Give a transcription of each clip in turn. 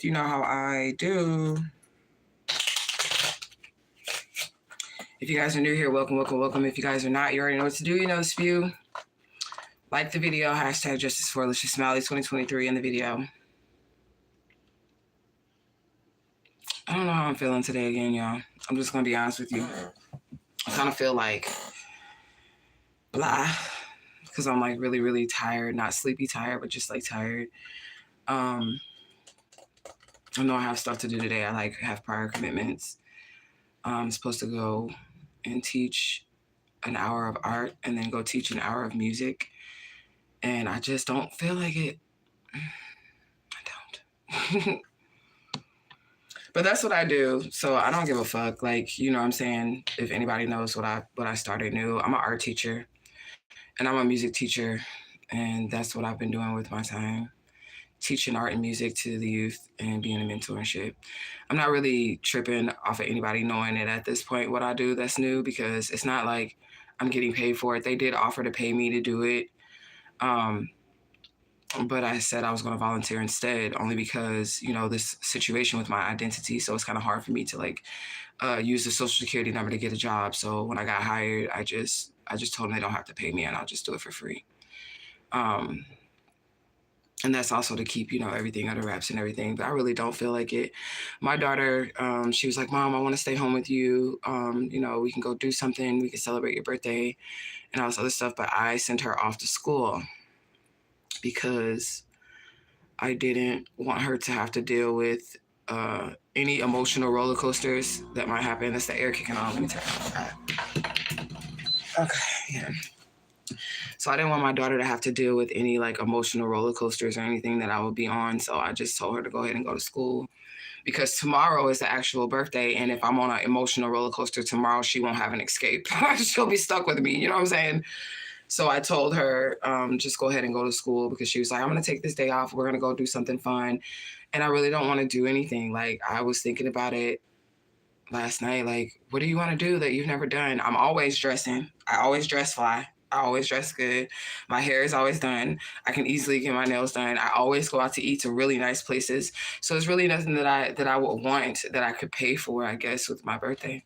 You know how I do. If you guys are new here, welcome, welcome, welcome. If you guys are not, you already know what to do. You know the spew. Like the video, hashtag Justice for Alicia Smiley 2023 in the video. I don't know how I'm feeling today again, y'all. I'm just going to be honest with you. I kind of feel like blah because I'm like really, really tired. Not sleepy tired, but just like tired. I know I have stuff to do today. I like have prior commitments. I'm supposed to go and teach an hour of art and then go teach an hour of music. And I just don't feel like it. I don't. But that's what I do. So I don't give a fuck. Like, you know what I'm saying? If anybody knows what I started new, I'm an art teacher and I'm a music teacher. And that's what I've been doing with my time. Teaching art and music to the youth and being a mentor and shit. I'm not really tripping off of anybody knowing it at this point what I do that's new, because it's not like I'm getting paid for it. They did offer to pay me to do it. But I said I was going to volunteer instead, only because, you know, this situation with my identity. So it's kind of hard for me to like use the social security number to get a job. So when I got hired, I just told them they don't have to pay me and I'll just do it for free. And that's also to keep, you know, everything under wraps and everything. But I really don't feel like it. My daughter, she was like, Mom, I want to stay home with you. You know, we can go do something. We can celebrate your birthday and all this other stuff. But I sent her off to school because I didn't want her to have to deal with any emotional roller coasters that might happen. That's the air kicking on. Let me turn it on. Okay, yeah. So I didn't want my daughter to have to deal with any like emotional roller coasters or anything that I would be on. So I just told her to go ahead and go to school, because tomorrow is the actual birthday. And if I'm on an emotional roller coaster tomorrow, she won't have an escape. She'll be stuck with me. You know what I'm saying? So I told her, just go ahead and go to school, because she was like, I'm going to take this day off. We're going to go do something fun. And I really don't want to do anything. Like, I was thinking about it last night. Like, what do you want to do that you've never done? I'm always dressing. I always dress fly. I always dress good. My hair is always done. I can easily get my nails done. I always go out to eat to really nice places. So it's really nothing that I would want that I could pay for, I guess, with my birthday.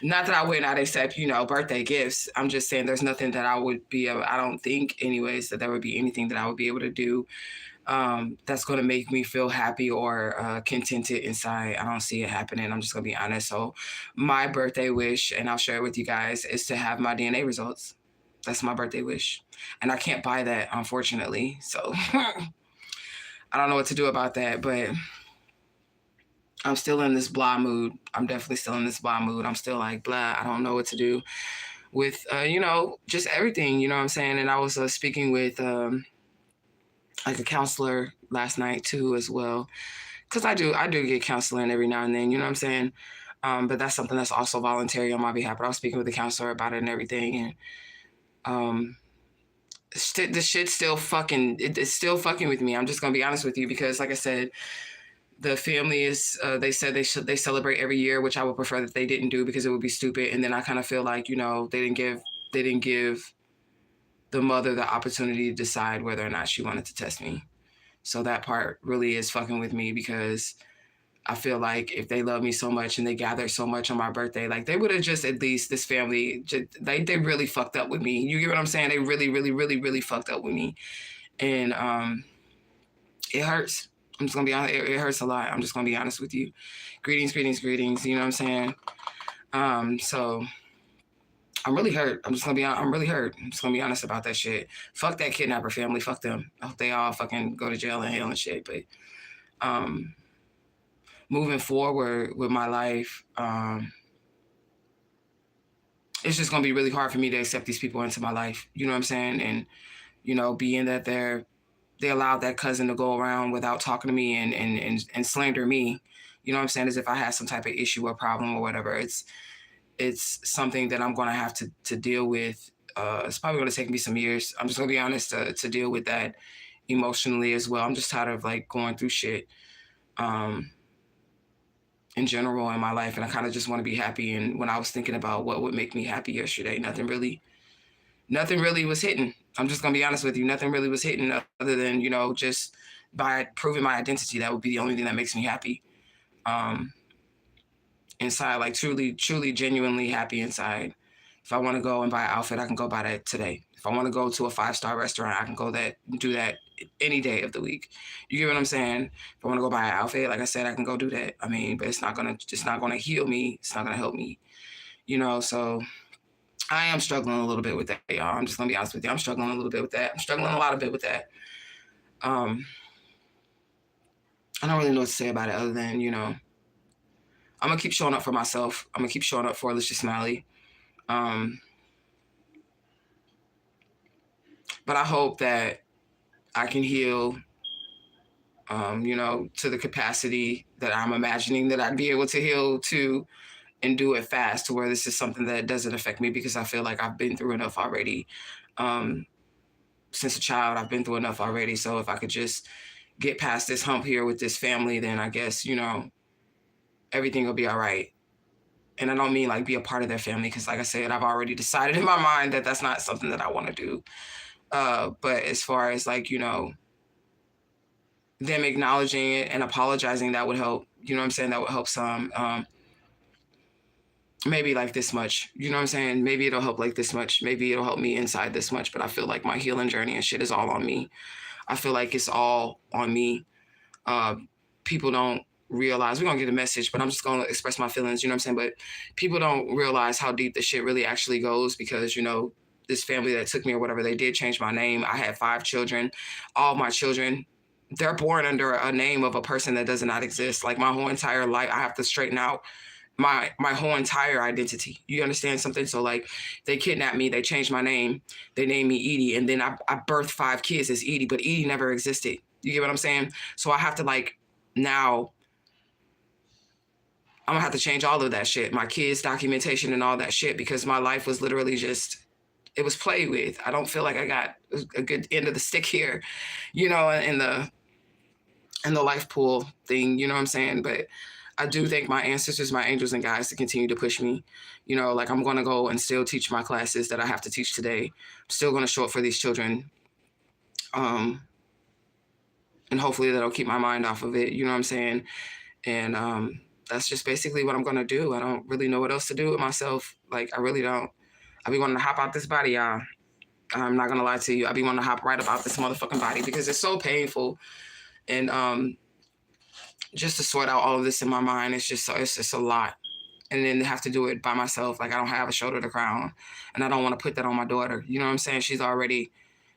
Not that I would not accept, you know, birthday gifts. I'm just saying there's nothing that I would be able, I don't think anyways, that there would be anything that I would be able to do that's going to make me feel happy or contented inside. I don't see it happening. I'm just going to be honest. So my birthday wish, and I'll share it with you guys, is to have my DNA results. That's my birthday wish. And I can't buy that, unfortunately. So I don't know what to do about that, but I'm still in this blah mood. I'm definitely still in this blah mood. I'm still like, blah, I don't know what to do with, you know, just everything, you know what I'm saying? And I was speaking with like a counselor last night too, as well. Cause I do get counseling every now and then, you know what I'm saying? But that's something that's also voluntary on my behalf. But I was speaking with the counselor about it and everything. And the shit's still fucking, it's still fucking with me. I'm just going to be honest with you, because like I said, the family is, they said they celebrate every year, which I would prefer that they didn't do, because it would be stupid. And then I kind of feel like, you know, they didn't give the mother the opportunity to decide whether or not she wanted to test me. So that part really is fucking with me, because I feel like if they love me so much and they gathered so much on my birthday, like they would have just, at least this family, they really fucked up with me. You get what I'm saying? They really, really, really, really fucked up with me. And it hurts. I'm just going to be honest. It hurts a lot. I'm just going to be honest with you. Greetings, greetings, greetings. You know what I'm saying? So I'm really hurt. I'm really hurt. I'm just going to be honest about that shit. Fuck that kidnapper family. Fuck them. I hope they all fucking go to jail and hell and shit. But moving forward with my life, it's just going to be really hard for me to accept these people into my life. You know what I'm saying? And, you know, being that they allowed that cousin to go around without talking to me and slander me, you know what I'm saying, as if I had some type of issue or problem or whatever. It's something that I'm going to have to deal with. It's probably going to take me some years. I'm just going to be honest, to deal with that emotionally as well. I'm just tired of like going through shit in general in my life. And I kind of just want to be happy. And when I was thinking about what would make me happy yesterday, nothing really was hitting. I'm just going to be honest with you. Nothing really was hitting, other than, you know, just by proving my identity, that would be the only thing that makes me happy. Inside, like truly, truly, genuinely happy inside. If I want to go and buy an outfit, I can go buy that today. If I want to go to a 5-star restaurant, I can do that any day of the week. You get what I'm saying? If I want to go buy an outfit, like I said, I can go do that. I mean, but it's not gonna heal me. It's not gonna help me. So I am struggling a little bit with that, y'all. I'm just gonna be honest with you. I'm struggling a little bit with that. I'm struggling a lot of bit with that. I don't really know what to say about it other than, I'm gonna keep showing up for myself. I'm gonna keep showing up for Alicia Smiley. But I hope that I can heal, to the capacity that I'm imagining that I'd be able to heal to, and do it fast, to where this is something that doesn't affect me, because I feel like I've been through enough already. Since a child, I've been through enough already. So if I could just get past this hump here with this family, then I guess, everything will be all right. And I don't mean like be a part of their family, because like I said, I've already decided in my mind that that's not something that I want to do. But as far as like, them acknowledging it and apologizing, that would help. You know what I'm saying? That would help some. Maybe like this much. You know what I'm saying? Maybe it'll help like this much. Maybe it'll help me inside this much. But I feel like my healing journey and shit is all on me. I feel like it's all on me. People don't realize, we're gonna get a message, but I'm just gonna express my feelings, you know what I'm saying? But people don't realize how deep the shit really actually goes, because, this family that took me or whatever, they did change my name. I had 5 children. All my children, they're born under a name of a person that does not exist. Like my whole entire life, I have to straighten out my whole entire identity. You understand something? So like, they kidnapped me, they changed my name, they named me Edie, and then I birthed 5 kids as Edie, but Edie never existed. You get what I'm saying? So I have to like, now I'm gonna have to change all of that shit, my kids' documentation and all that shit, because my life was literally just, it was played with. I don't feel like I got a good end of the stick here, in the life pool thing, you know what I'm saying? But I do thank my ancestors, my angels and guides, to continue to push me. Like I'm gonna go and still teach my classes that I have to teach today. I'm still gonna show up for these children. And hopefully that'll keep my mind off of it, you know what I'm saying? And that's just basically what I'm gonna do. I don't really know what else to do with myself. Like, I really don't. I be wanting to hop out this body, y'all. I'm not gonna lie to you. I be wanting to hop right about this motherfucking body, because it's so painful. And just to sort out all of this in my mind, it's just a lot. And then to have to do it by myself, like I don't have a shoulder to cry on, and I don't want to put that on my daughter. You know what I'm saying? She's already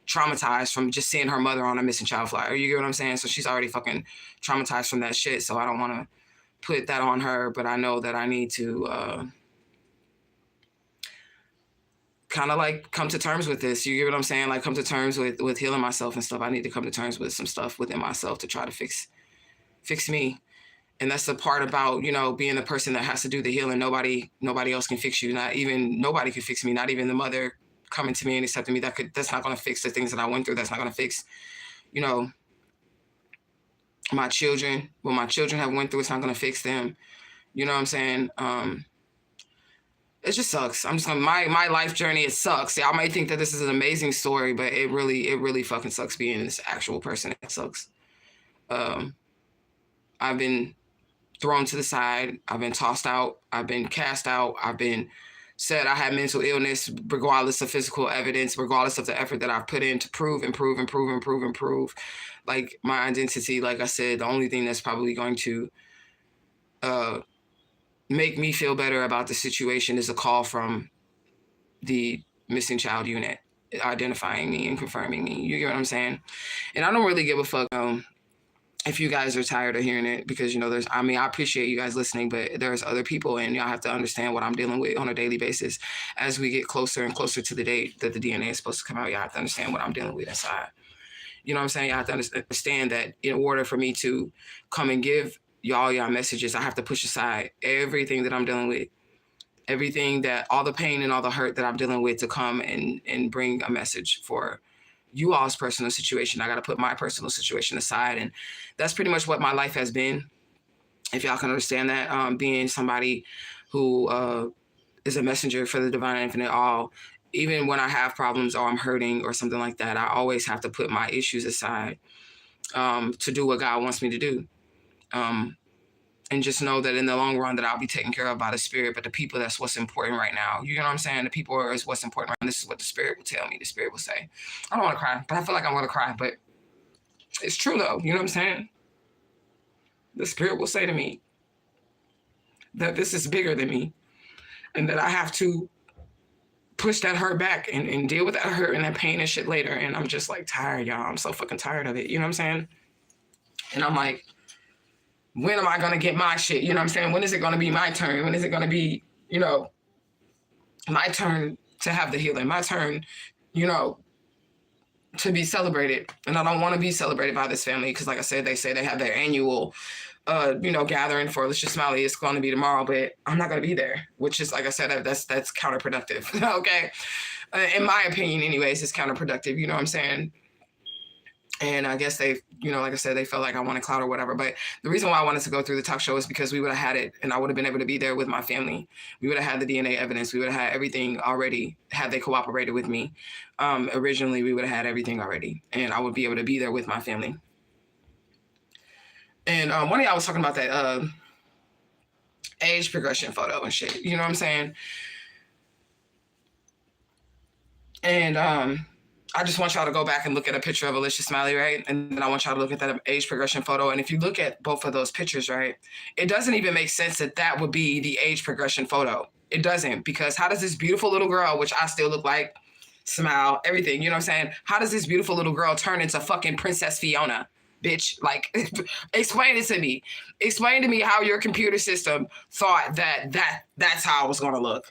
traumatized from just seeing her mother on a missing child flyer. You get what I'm saying? So she's already fucking traumatized from that shit. So I don't want to put that on her, but I know that I need to kind of like come to terms with this. You get what I'm saying? Like come to terms with healing myself and stuff. I need to come to terms with some stuff within myself to try to fix me. And that's the part about, being the person that has to do the healing. Nobody else can fix you. Nobody can fix me. Not even the mother coming to me and accepting me. That's not going to fix the things that I went through. That's not going to fix, my children. What my children have went through, it's not going to fix them. You know what I'm saying? It just sucks. My life journey, it sucks. Y'all might think that this is an amazing story, but it really fucking sucks being this actual person. It sucks. I've been thrown to the side. I've been tossed out. I've been cast out. I've been said I had mental illness, regardless of physical evidence, regardless of the effort that I've put in to prove. Like my identity, like I said, the only thing that's probably going to make me feel better about the situation is a call from the missing child unit identifying me and confirming me. You get what I'm saying? And I don't really give a fuck if you guys are tired of hearing it, because, I appreciate you guys listening, but there's other people, and y'all have to understand what I'm dealing with on a daily basis. As we get closer and closer to the date that the DNA is supposed to come out, y'all have to understand what I'm dealing with inside. You know what I'm saying? Y'all have to understand that in order for me to come and give y'all messages, I have to push aside everything that I'm dealing with, all the pain and all the hurt that I'm dealing with, to come and bring a message for you all's personal situation. I got to put my personal situation aside. And that's pretty much what my life has been. If y'all can understand that, being somebody who is a messenger for the divine infinite all, even when I have problems or I'm hurting or something like that, I always have to put my issues aside to do what God wants me to do. And just know that in the long run that I'll be taken care of by the Spirit. But the people, that's what's important right now. You know what I'm saying? The people is what's important right now. This is what the Spirit will tell me. The Spirit will say. I don't want to cry, but I feel like I'm going to cry. But it's true, though. You know what I'm saying? The Spirit will say to me that this is bigger than me and that I have to push that hurt back and deal with that hurt and that pain and shit later. And I'm just like tired, y'all. I'm so fucking tired of it. You know what I'm saying? And I'm like, when am I going to get my shit? You know what I'm saying? When is it going to be my turn? When is it going to be, you know, my turn to have the healing? My turn, you know, to be celebrated. And I don't want to be celebrated by this family because, like I said, they say they have their annual, you know, gathering for Let's Just Smiley. It's going to be tomorrow, but I'm not going to be there, which is, like I said, that's counterproductive. Okay. In my opinion, anyways, it's counterproductive. You know what I'm saying? And I guess they, you know, like I said, they felt like I wanted clout or whatever. But the reason why I wanted to go through the talk show is because we would have had it and I would have been able to be there with my family. We would have had the DNA evidence. We would have had everything already had they cooperated with me. Originally, we would have had everything already and I would be able to be there with my family. And one of y'all was talking about that age progression photo and shit. You know what I'm saying? And I just want y'all to go back and look at a picture of Alicia Smiley, right? And then I want y'all to look at that age progression photo. And if you look at both of those pictures, right, it doesn't even make sense that that would be the age progression photo. It doesn't, because how does this beautiful little girl, which I still look like, smile, everything, you know what I'm saying? How does this beautiful little girl turn into fucking Princess Fiona? Bitch, like, explain it to me. Explain to me how your computer system thought that's how I was going to look.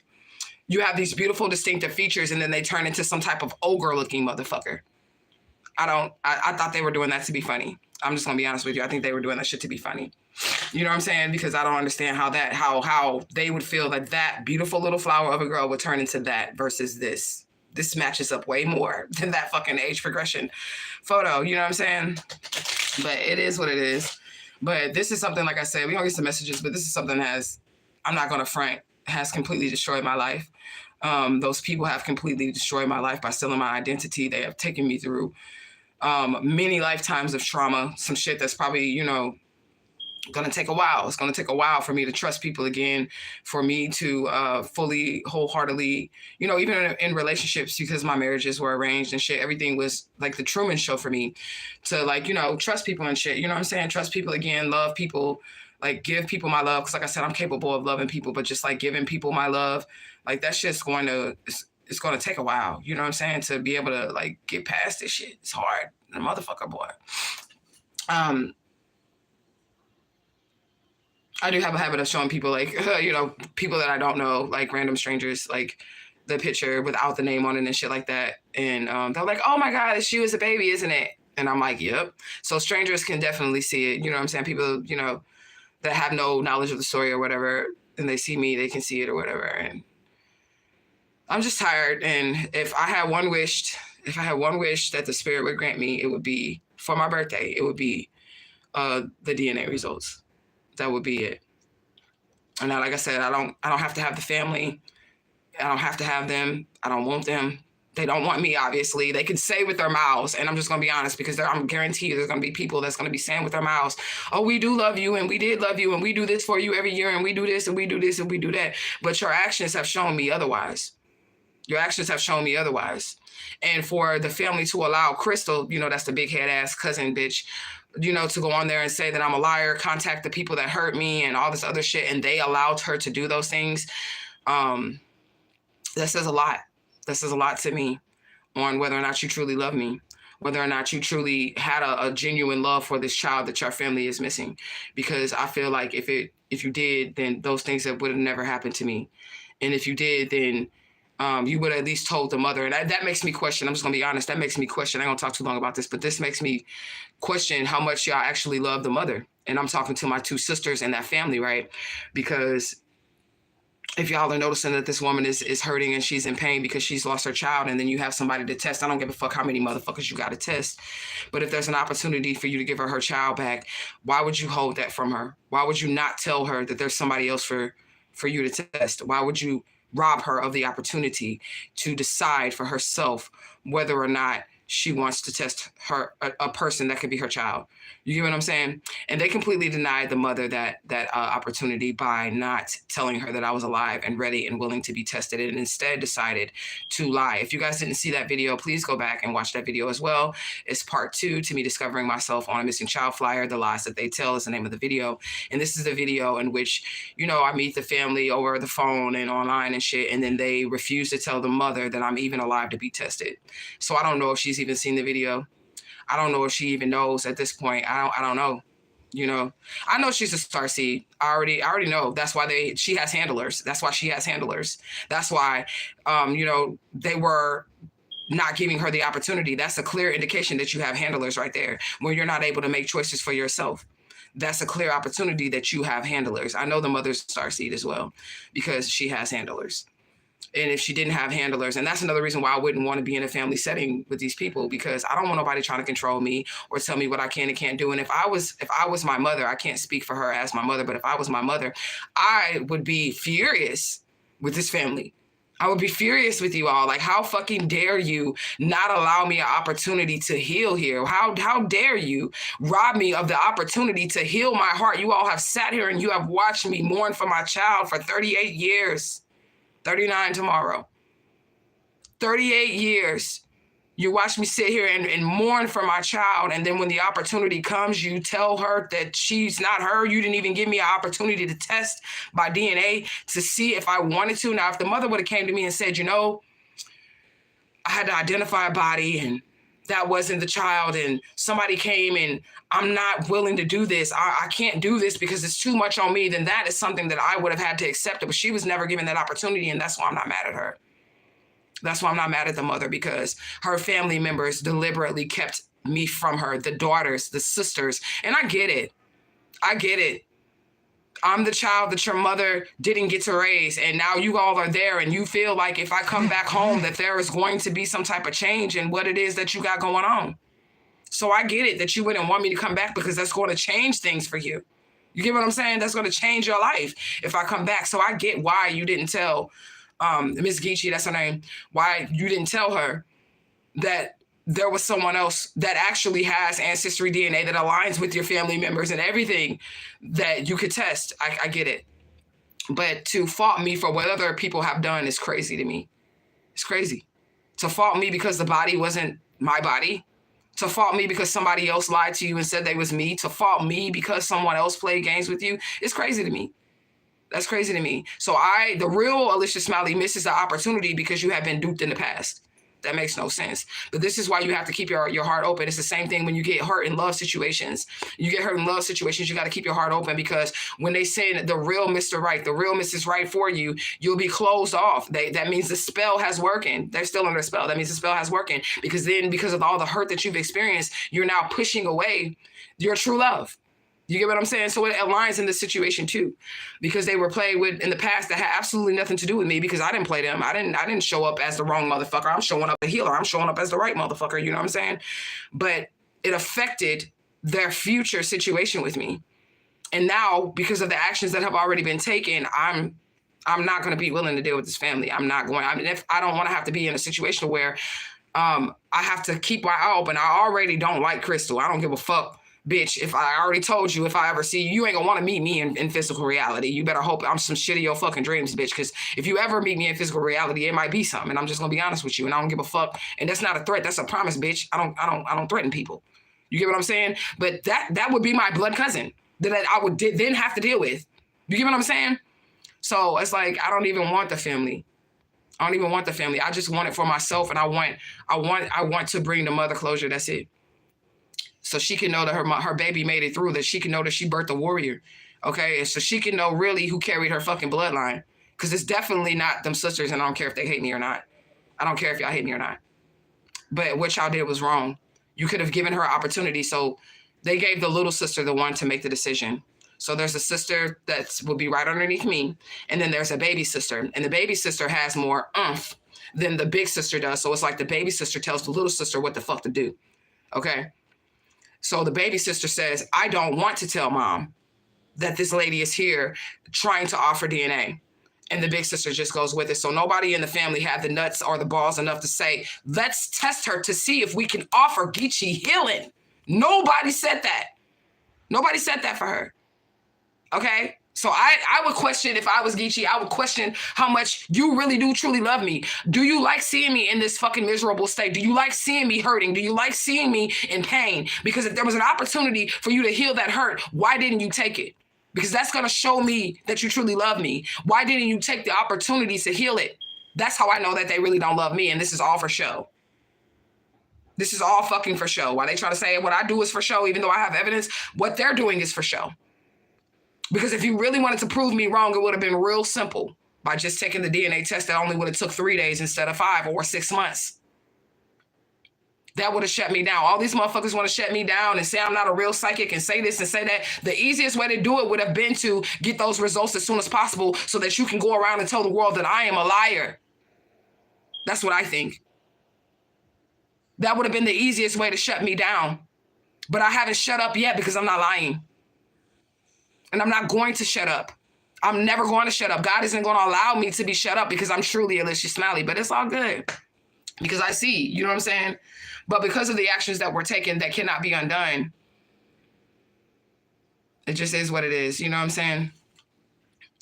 You have these beautiful, distinctive features, and then they turn into some type of ogre-looking motherfucker. I thought they were doing that to be funny. I'm just gonna be honest with you. I think they were doing that shit to be funny. You know what I'm saying? Because I don't understand how they would feel that beautiful little flower of a girl would turn into that versus this. This matches up way more than that fucking age progression photo. You know what I'm saying? But it is what it is. But this is something, like I said, we don't get some messages, but this is something I'm not gonna front, has completely destroyed my life. Those people have completely destroyed my life by stealing my identity. They have taken me through many lifetimes of trauma, some shit that's probably, you know, gonna take a while. It's gonna take a while for me to trust people again, for me to fully, wholeheartedly, you know, even in relationships, because my marriages were arranged and shit, everything was like the Truman Show for me to, like, you know, trust people and shit, you know what I'm saying? Trust people again, love people, like give people my love. Cause like I said, I'm capable of loving people, but just like giving people my love, like that shit's it's going to take a while. You know what I'm saying? To be able to like get past this shit. It's hard. The motherfucker, boy. I do have a habit of showing people, like, you know, people that I don't know, like random strangers, like the picture without the name on it and shit like that. And they're like, oh my God, it's you as a baby, isn't it? And I'm like, yep. So strangers can definitely see it. You know what I'm saying? People, you know, that have no knowledge of the story or whatever, and they see me, they can see it or whatever. And I'm just tired. And if I had one wish that the Spirit would grant me, it would be for my birthday. It would be the DNA results. That would be it. And now, like I said, I don't have to have the family. I don't have to have them. I don't want them. They don't want me, obviously. They can say with their mouths, and I'm just going to be honest, because I'm guaranteed there's going to be people that's going to be saying with their mouths, oh, we do love you, and we did love you, and we do this for you every year, and we do this, and we do this, and we do that. But your actions have shown me otherwise. Your actions have shown me otherwise. And for the family to allow Crystal, you know, that's the big head ass cousin bitch, you know, to go on there and say that I'm a liar, contact the people that hurt me and all this other shit, and they allowed her to do those things, that says a lot. That says a lot to me on whether or not you truly love me, whether or not you truly had a genuine love for this child that your family is missing. Because I feel like if you did, then those things that would have never happened to me. And if you did, then you would have at least told the mother. And that makes me question. I'm just going to be honest. That makes me question. I ain't going to talk too long about this, but this makes me question how much y'all actually love the mother. And I'm talking to my two sisters and that family, right? Because if y'all are noticing that this woman is hurting and she's in pain because she's lost her child, and then you have somebody to test, I don't give a fuck how many motherfuckers you got to test. But if there's an opportunity for you to give her child back, why would you hold that from her? Why would you not tell her that there's somebody else for you to test? Why would you rob her of the opportunity to decide for herself whether or not she wants to test a person that could be her child. You get what I'm saying? And they completely denied the mother that opportunity by not telling her that I was alive and ready and willing to be tested, and instead decided to lie. If you guys didn't see that video, please go back and watch that video as well. It's part 2 to me discovering myself on a missing child flyer. The Lies That They Tell is the name of the video. And this is the video in which, you know, I meet the family over the phone and online and shit, and then they refuse to tell the mother that I'm even alive to be tested. So I don't know if she's even seen the video. I don't know if she even knows at this point. I don't know. You know, I know she's a star seed. I already know. That's why she has handlers. That's why she has handlers. That's why, you know, they were not giving her the opportunity. That's a clear indication that you have handlers right there. When you're not able to make choices for yourself, that's a clear opportunity that you have handlers. I know the mother's star seed as well because she has handlers. And if she didn't have handlers, and that's another reason why I wouldn't want to be in a family setting with these people, because I don't want nobody trying to control me or tell me what I can and can't do. And if I was my mother, I can't speak for her as my mother, but if I was my mother, I would be furious with this family. I would be furious with you all. Like, how fucking dare you not allow me an opportunity to heal here? How dare you rob me of the opportunity to heal my heart? You all have sat here and you have watched me mourn for my child for 38 years. 39 tomorrow. 38 years. You watch me sit here and mourn for my child. And then when the opportunity comes, you tell her that she's not her. You didn't even give me an opportunity to test by DNA to see if I wanted to. Now, if the mother would have came to me and said, you know, I had to identify a body and that wasn't the child, and somebody came and I'm not willing to do this, I can't do this because it's too much on me, then that is something that I would have had to accept it. But she was never given that opportunity, and that's why I'm not mad at her. That's why I'm not mad at the mother, because her family members deliberately kept me from her, the daughters, the sisters. And I get it. I get it. I'm the child that your mother didn't get to raise, and now you all are there, and you feel like if I come back home that there is going to be some type of change in what it is that you got going on. So I get it that you wouldn't want me to come back because that's going to change things for you. You get what I'm saying? That's going to change your life if I come back. So I get why you didn't tell Miss Geechee, that's her name, why you didn't tell her that there was someone else that actually has ancestry DNA that aligns with your family members and everything that you could test. I get it. But to fault me for what other people have done is crazy to me. It's crazy. To fault me because the body wasn't my body. To fault me because somebody else lied to you and said they was me. To fault me because someone else played games with you. It's crazy to me. That's crazy to me. So the real Alicia Smiley misses the opportunity because you have been duped in the past. That makes no sense. But this is why you have to keep your heart open. It's the same thing when you get hurt in love situations. You get hurt in love situations, you got to keep your heart open, because when they say the real Mr. Right, the real Mrs. Right for you, you'll be closed off. That means the spell has working. They're still under a spell. That means the spell has working, because then because of all the hurt that you've experienced, you're now pushing away your true love. You get what I'm saying? So it aligns in this situation too, because they were played with in the past that had absolutely nothing to do with me, because I didn't play them. I didn't show up as the wrong motherfucker. I'm showing up the healer. I'm showing up as the right motherfucker. You know what I'm saying? But it affected their future situation with me. And now, because of the actions that have already been taken, I'm not going to be willing to deal with this family. I'm not going. I mean, if I don't want to have to be in a situation where I have to keep my eye open. I already don't like Crystal. I don't give a fuck. Bitch, if I already told you, if I ever see you, you ain't gonna want to meet me in physical reality. You better hope I'm some shit of your fucking dreams, bitch. Because if you ever meet me in physical reality, it might be something. And I'm just gonna be honest with you. And I don't give a fuck. And that's not a threat. That's a promise, bitch. I don't threaten people. You get what I'm saying? But that would be my blood cousin that I would then have to deal with. You get what I'm saying? So it's like I don't even want the family. I don't even want the family. I just want it for myself, and I want to bring the mother closure. That's it. So she can know that her baby made it through, that she can know that she birthed a warrior, okay? And so she can know really who carried her fucking bloodline, because it's definitely not them sisters, and I don't care if they hate me or not. I don't care if y'all hate me or not. But what y'all did was wrong. You could have given her opportunity. So they gave the little sister the one to make the decision. So there's a sister that will be right underneath me, and then there's a baby sister, and the baby sister has more oomph than the big sister does. So it's like the baby sister tells the little sister what the fuck to do, okay? So the baby sister says, I don't want to tell mom that this lady is here trying to offer DNA. And the big sister just goes with it. So nobody in the family had the nuts or the balls enough to say, let's test her to see if we can offer Geechee healing. Nobody said that. Nobody said that for her. Okay? So I would question, if I was Geechee, I would question how much you really do truly love me. Do you like seeing me in this fucking miserable state? Do you like seeing me hurting? Do you like seeing me in pain? Because if there was an opportunity for you to heal that hurt, why didn't you take it? Because that's going to show me that you truly love me. Why didn't you take the opportunity to heal it? That's how I know that they really don't love me, and this is all for show. This is all fucking for show. Why they try to say what I do is for show, even though I have evidence, what they're doing is for show. Because if you really wanted to prove me wrong, it would have been real simple by just taking the DNA test that only would have took 3 days instead of 5 or 6 months. That would have shut me down. All these motherfuckers want to shut me down and say I'm not a real psychic and say this and say that. The easiest way to do it would have been to get those results as soon as possible so that you can go around and tell the world that I am a liar. That's what I think. That would have been the easiest way to shut me down. But I haven't shut up yet because I'm not lying. And I'm not going to shut up. I'm never going to shut up. God isn't going to allow me to be shut up because I'm truly Alicia Smiley. But it's all good because I see, you know what I'm saying? But because of the actions that were taken that cannot be undone, it just is what it is. You know what I'm saying?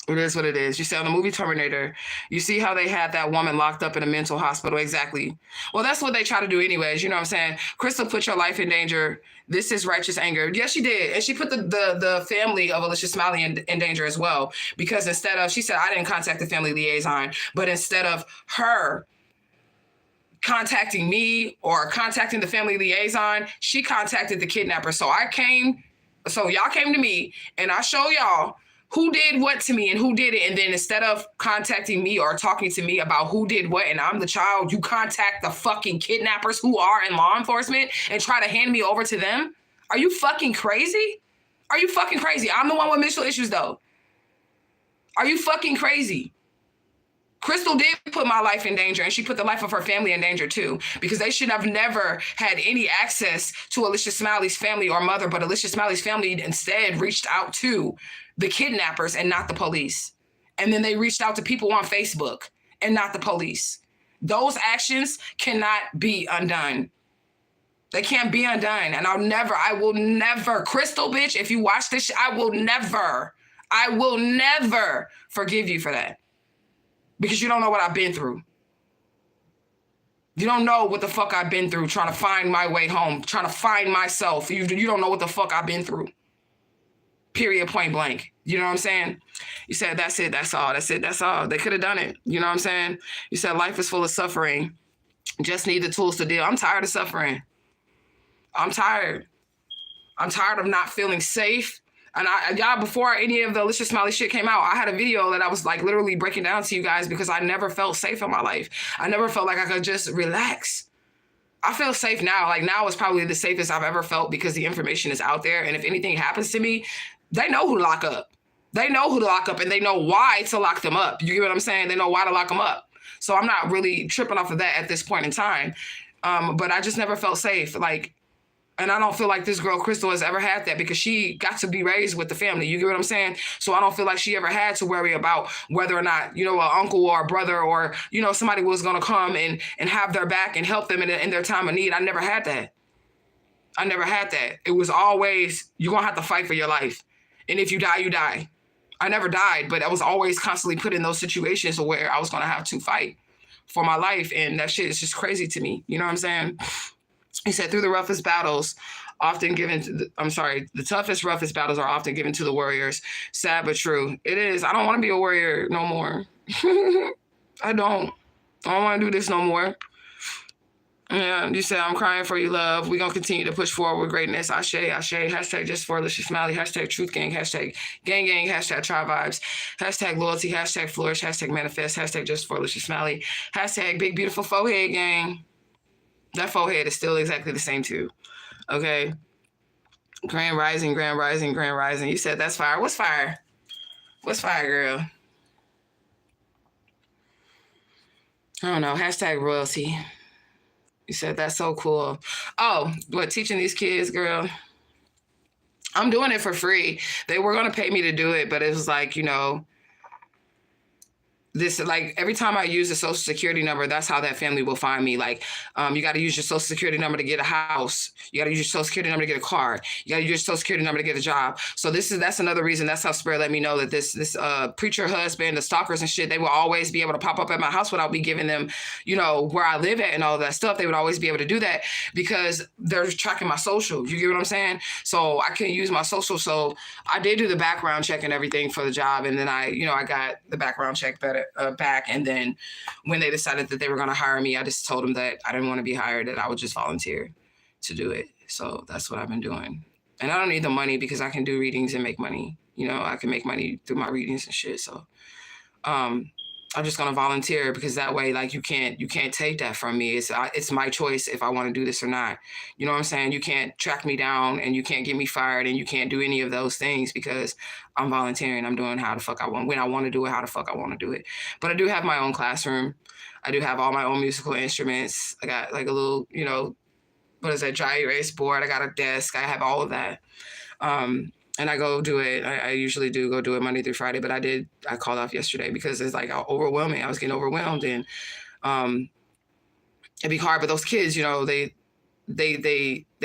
It is what it is. You see, on the movie Terminator, you see how they had that woman locked up in a mental hospital. Exactly. Well, that's what they try to do anyways. You know what I'm saying? Crystal put your life in danger. This is righteous anger. Yes, she did. And she put the family of Alicia Smiley in danger as well. Because instead of, she said, I didn't contact the family liaison. But instead of her contacting me or contacting the family liaison, she contacted the kidnapper. So y'all came to me and I show y'all who did what to me and who did it. And then instead of contacting me or talking to me about who did what and I'm the child, you contact the fucking kidnappers who are in law enforcement and try to hand me over to them? Are you fucking crazy? Are you fucking crazy? I'm the one with mental issues though. Are you fucking crazy? Crystal did put my life in danger and she put the life of her family in danger too, because they should have never had any access to Alicia Smiley's family or mother, but Alicia Smiley's family instead reached out to the kidnappers and not the police. And then they reached out to people on Facebook and not the police. Those actions cannot be undone. They can't be undone. And I will never, Crystal bitch, if you watch this, I will never forgive you for that. Because you don't know what I've been through. You don't know what the fuck I've been through trying to find my way home, trying to find myself. You don't know what the fuck I've been through. Period, point blank. You know what I'm saying? You said, that's it, that's all. That's it, that's all. They could have done it. You know what I'm saying? You said life is full of suffering. Just need the tools to deal. I'm tired of suffering. I'm tired. I'm tired of not feeling safe. And y'all, before any of the Alicia Smiley shit came out, I had a video that I was like literally breaking down to you guys because I never felt safe in my life. I never felt like I could just relax. I feel safe now. Like now is probably the safest I've ever felt because the information is out there. And if anything happens to me, they know who to lock up. They know who to lock up and they know why to lock them up. You get what I'm saying? They know why to lock them up. So I'm not really tripping off of that at this point in time. But I just never felt safe. And I don't feel like this girl, Crystal, has ever had that because she got to be raised with the family. You get what I'm saying? So I don't feel like she ever had to worry about whether or not, an uncle or a brother or, somebody was going to come and have their back and help them in their time of need. I never had that. I never had that. It was always, you're going to have to fight for your life. And if you die, you die. I never died, but I was always constantly put in those situations where I was going to have to fight for my life. And that shit is just crazy to me. You know what I'm saying? He said, through the roughest battles, the toughest, roughest battles are often given to the warriors. Sad but true. It is. I don't want to be a warrior no more. I don't want to do this no more. Yeah, you said, I'm crying for you, love. We're going to continue to push forward with greatness. Ashe, ashe. Hashtag just for Alicia Smiley. Hashtag truth gang. Hashtag gang gang. Hashtag tribe vibes. Hashtag loyalty. Hashtag flourish. Hashtag manifest. Hashtag just for Alicia Smiley. Hashtag big beautiful forehead gang. That forehead is still exactly the same too. Okay. Grand rising, grand rising, grand rising. You said that's fire. What's fire? What's fire, girl? I don't know. Hashtag royalty. You said that's so cool. Oh, what, teaching these kids, girl? I'm doing it for free. They were going to pay me to do it, but it was like, this, like, every time I use a social security number, that's how that family will find me. Like, you got to use your social security number to get a house. You got to use your social security number to get a car. You got to use your social security number to get a job. So that's another reason. That's how Spirit let me know that this preacher husband, the stalkers and shit, they will always be able to pop up at my house without me giving them, where I live at and all that stuff. They would always be able to do that because they're tracking my social. You get what I'm saying? So I can use my social. So I did do the background check and everything for the job, and then I got the background check back. And then when they decided that they were going to hire me, I just told them that I didn't want to be hired, that I would just volunteer to do it. So that's what I've been doing. And I don't need the money because I can do readings and make money. I can make money through my readings and shit. So I'm just gonna volunteer because that way, like, you can't take that from me. It's my choice if I want to do this or not. You know what I'm saying? You can't track me down and you can't get me fired and you can't do any of those things because I'm volunteering. I'm doing how the fuck I want, when I want to do it, how the fuck I want to do it. But I do have my own classroom. I do have all my own musical instruments. I got like a little, what is that, dry erase board. I got a desk. I have all of that. And I go do it. I usually do go do it Monday through Friday, but I called off yesterday because it's like overwhelming. I was getting overwhelmed, and it'd be hard. But those kids, they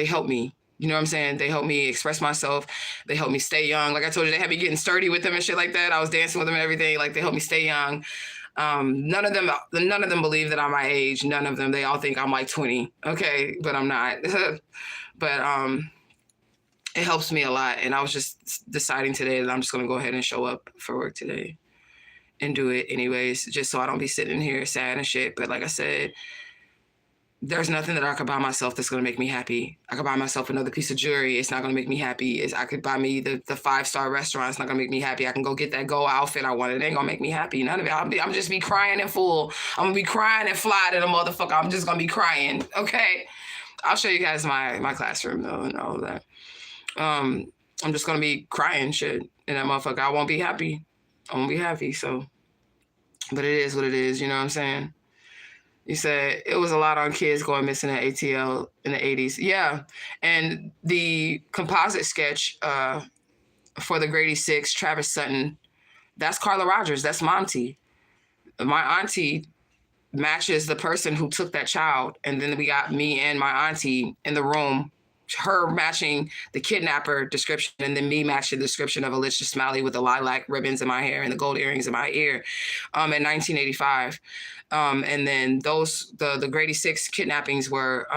help me. You know what I'm saying? They help me express myself. They help me stay young. Like I told you, they had me getting sturdy with them and shit like that. I was dancing with them and everything. Like, they help me stay young. None of them believe that I'm my age. None of them. They all think I'm like 20. Okay, but I'm not. But it helps me a lot. And I was just deciding today that I'm just going to go ahead and show up for work today and do it anyways, just so I don't be sitting here sad and shit. But like I said, there's nothing that I could buy myself that's going to make me happy. I could buy myself another piece of jewelry. It's not going to make me happy. I could buy me the 5-star restaurant. It's not going to make me happy. I can go get that gold outfit I wanted. It ain't going to make me happy. None of it. I'm just be crying and full. I'm going to be crying and fly to the motherfucker. I'm just going to be crying. Okay. I'll show you guys my classroom though and all of that. I'm just going to be crying shit in that motherfucker. I won't be happy. I won't be happy. So, but it is what it is. You know what I'm saying? You said it was a lot on kids going missing at ATL in the 80s. Yeah. And the composite sketch for the Grady 6, Travis Sutton, that's Carla Rogers. That's my auntie. My auntie matches the person who took that child. And then we got me and my auntie in the room, her matching the kidnapper description, and then me matching the description of Alicia Smiley with the lilac ribbons in my hair and the gold earrings in my ear in 1985. And then the Grady 6 kidnappings were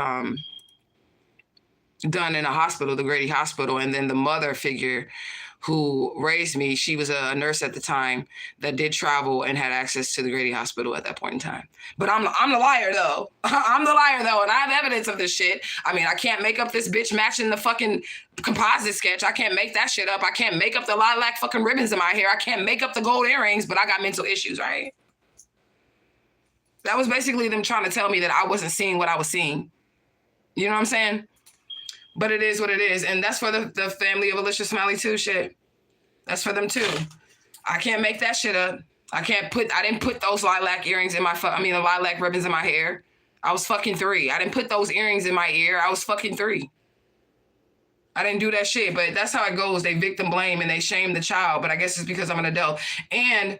done in a hospital, the Grady Hospital. And then the mother figure who raised me, she was a nurse at the time that did travel and had access to the Grady Hospital at that point in time. But I'm the liar though. I'm the liar though, and I have evidence of this shit. I mean, I can't make up this bitch matching the fucking composite sketch. I can't make that shit up. I can't make up the lilac fucking ribbons in my hair. I can't make up the gold earrings, but I got mental issues, right? That was basically them trying to tell me that I wasn't seeing what I was seeing. You know what I'm saying? But it is what it is. And that's for the family of Alicia Smiley too, shit. That's for them too. I can't make that shit up. I didn't put those lilac earrings in the lilac ribbons in my hair. I was fucking 3. I didn't put those earrings in my ear. I was fucking 3. I didn't do that shit, but that's how it goes. They victim blame and they shame the child, but I guess it's because I'm an adult. And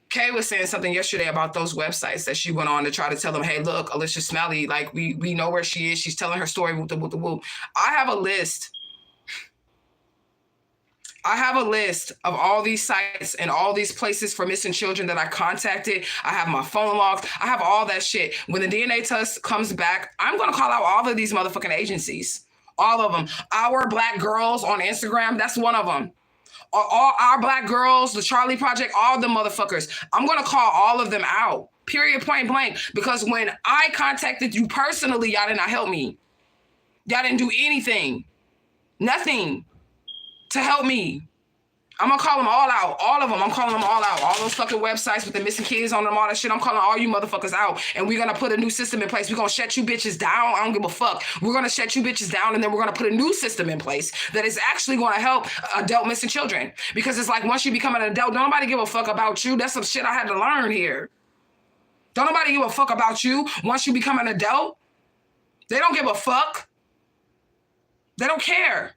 Kay was saying something yesterday about those websites that she went on to try to tell them, hey, look, Alicia Smiley, like, we know where she is. She's telling her story with the whoop. I have a list. I have a list of all these sites and all these places for missing children that I contacted. I have my phone logs. I have all that shit. When the DNA test comes back, I'm going to call out all of these motherfucking agencies. All of them. Our Black Girls on Instagram, that's one of them. All our Black Girls, the Charlie Project, all the motherfuckers. I'm going to call all of them out, period, point blank. Because when I contacted you personally, y'all did not help me. Y'all didn't do anything. Nothing to help me. I'm going to call them all out. All of them. I'm calling them all out. All those fucking websites with the missing kids on them, all that shit. I'm calling all you motherfuckers out. And we're going to put a new system in place. We're going to shut you bitches down. I don't give a fuck. We're going to shut you bitches down. And then we're going to put a new system in place that is actually going to help adult missing children. Because it's like, once you become an adult, don't nobody give a fuck about you. That's some shit I had to learn here. Don't nobody give a fuck about you once you become an adult. They don't give a fuck. They don't care.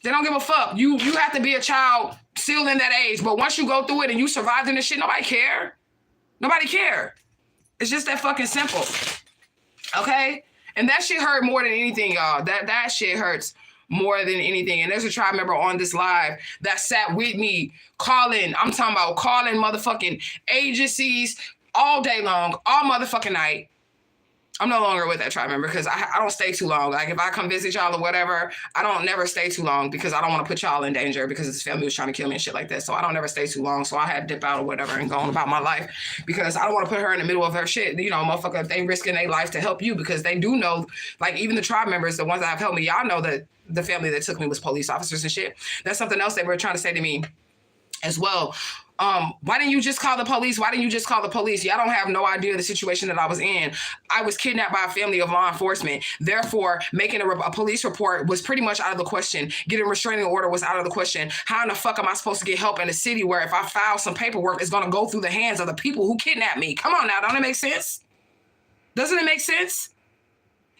They don't give a fuck. You have to be a child still in that age. But once you go through it and you survived in this shit, nobody care. Nobody care. It's just that fucking simple. Okay? And that shit hurt more than anything, y'all. That shit hurts more than anything. And there's a tribe member on this live that sat with me calling. I'm talking about calling motherfucking agencies all day long, all motherfucking night. I'm no longer with that tribe member because I don't stay too long. Like if I come visit y'all or whatever, I don't never stay too long because I don't want to put y'all in danger because his family was trying to kill me and shit like that. So I don't never stay too long. So I had to dip out or whatever and go on about my life because I don't want to put her in the middle of her shit. You know, motherfucker, they risking their life to help you because they do know, like even the tribe members, the ones that have helped me, y'all know that the family that took me was police officers and shit. That's something else they were trying to say to me as well. Why didn't you just call the police? Why didn't you just call the police? Y'all don't have no idea the situation that I was in. I was kidnapped by a family of law enforcement. Therefore, making a police report was pretty much out of the question. Getting a restraining order was out of the question. How in the fuck am I supposed to get help in a city where if I file some paperwork, it's going to go through the hands of the people who kidnapped me? Come on now, don't it make sense? Doesn't it make sense?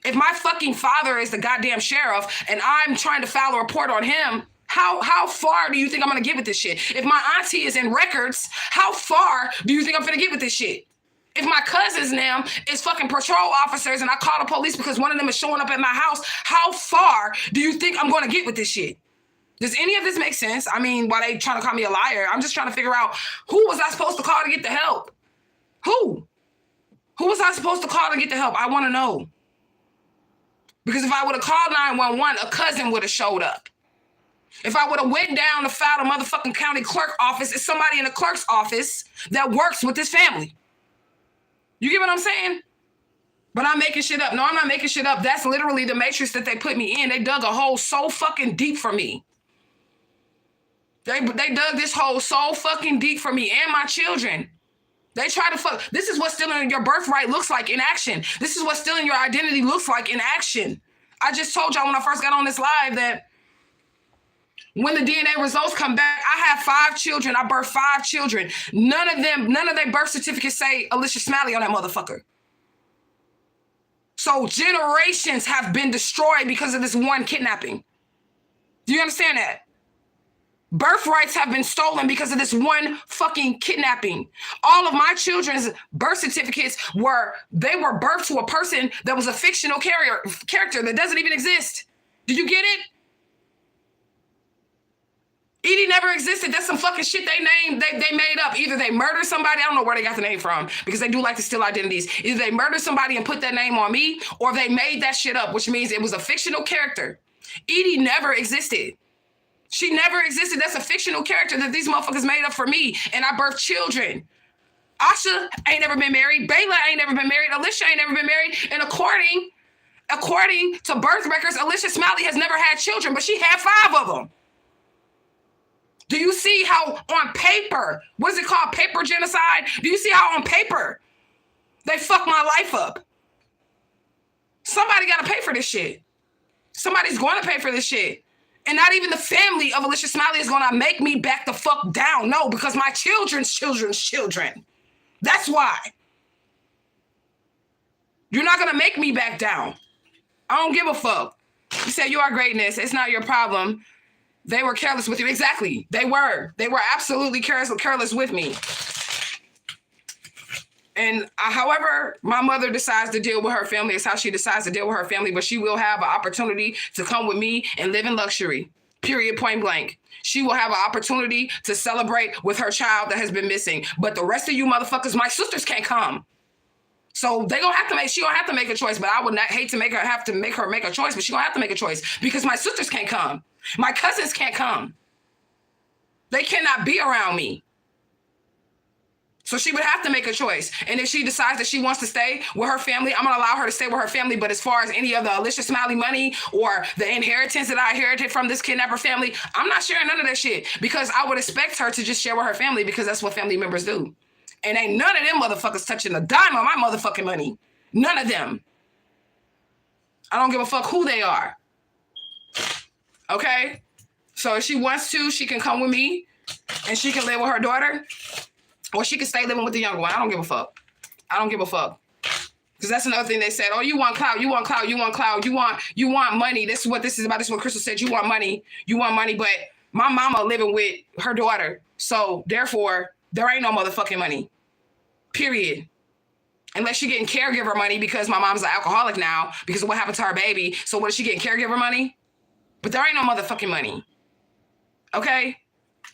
If my fucking father is the goddamn sheriff and I'm trying to file a report on him, how far do you think I'm gonna get with this shit? If my auntie is in records, how far do you think I'm gonna get with this shit? If my cousins now is fucking patrol officers and I call the police because one of them is showing up at my house, how far do you think I'm gonna get with this shit? Does any of this make sense? I mean, why they trying to call me a liar? I'm just trying to figure out who was I supposed to call to get the help? Who? Who was I supposed to call to get the help? I wanna know. Because if I would have called 911, a cousin would have showed up. If I would have went down to file a motherfucking county clerk office, it's somebody in the clerk's office that works with this family. You get what I'm saying? But I'm making shit up. No, I'm not making shit up. That's literally the matrix that they put me in. They dug a hole so fucking deep for me. They dug this hole so fucking deep for me and my children. They try to fuck. This is what stealing your birthright looks like in action. This is what stealing your identity looks like in action. I just told y'all when I first got on this live that when the DNA results come back, I have 5 children. I birthed 5 children. None of their birth certificates say Alicia Smalley on that motherfucker. So generations have been destroyed because of this one kidnapping. Do you understand that? Birthrights have been stolen because of this one fucking kidnapping. All of my children's birth certificates were birthed to a person that was a fictional character that doesn't even exist. Do you get it? Edie never existed. That's some fucking shit they made up. Either they murdered somebody, I don't know where they got the name from, because they do like to steal identities. Either they murdered somebody and put that name on me, or they made that shit up, which means it was a fictional character. Edie never existed. She never existed. That's a fictional character that these motherfuckers made up for me, and I birthed children. Asha ain't never been married. Bayla ain't never been married. Alicia ain't never been married. And according to birth records, Alicia Smalley has never had children, but she had 5 of them. Do you see how on paper, what is it called, paper genocide? Do you see how on paper they fucked my life up? Somebody got to pay for this shit. Somebody's going to pay for this shit. And not even the family of Alicia Smalley is going to make me back the fuck down. No, because my children's children. That's why. You're not going to make me back down. I don't give a fuck. You said you are greatness. It's not your problem. They were careless with you. Exactly. They were absolutely careless with me. And however my mother decides to deal with her family is how she decides to deal with her family, but she will have an opportunity to come with me and live in luxury, period, point blank. She will have an opportunity to celebrate with her child that has been missing. But the rest of you motherfuckers, my sisters can't come. So she gonna have to make a choice, but I would not hate to make her make a choice, but she gonna have to make a choice because my sisters can't come. My cousins can't come. They cannot be around me. So she would have to make a choice. And if she decides that she wants to stay with her family, I'm going to allow her to stay with her family. But as far as any of the Alicia Smalley money or the inheritance that I inherited from this kidnapper family, I'm not sharing none of that shit because I would expect her to just share with her family because that's what family members do. And ain't none of them motherfuckers touching a dime of my motherfucking money. None of them. I don't give a fuck who they are. Okay? So if she wants to, she can come with me and she can live with her daughter. Or she can stay living with the younger one. I don't give a fuck. I don't give a fuck. Because that's another thing they said. Oh, you want clout, you want clout, you want clout, you want money. This is what this is about. This is what Crystal said. You want money, but my mama living with her daughter. So therefore, there ain't no motherfucking money. Period. Unless she getting caregiver money because my mom's an alcoholic now because of what happened to her baby. So what is she getting, caregiver money? But there ain't no motherfucking money. Okay?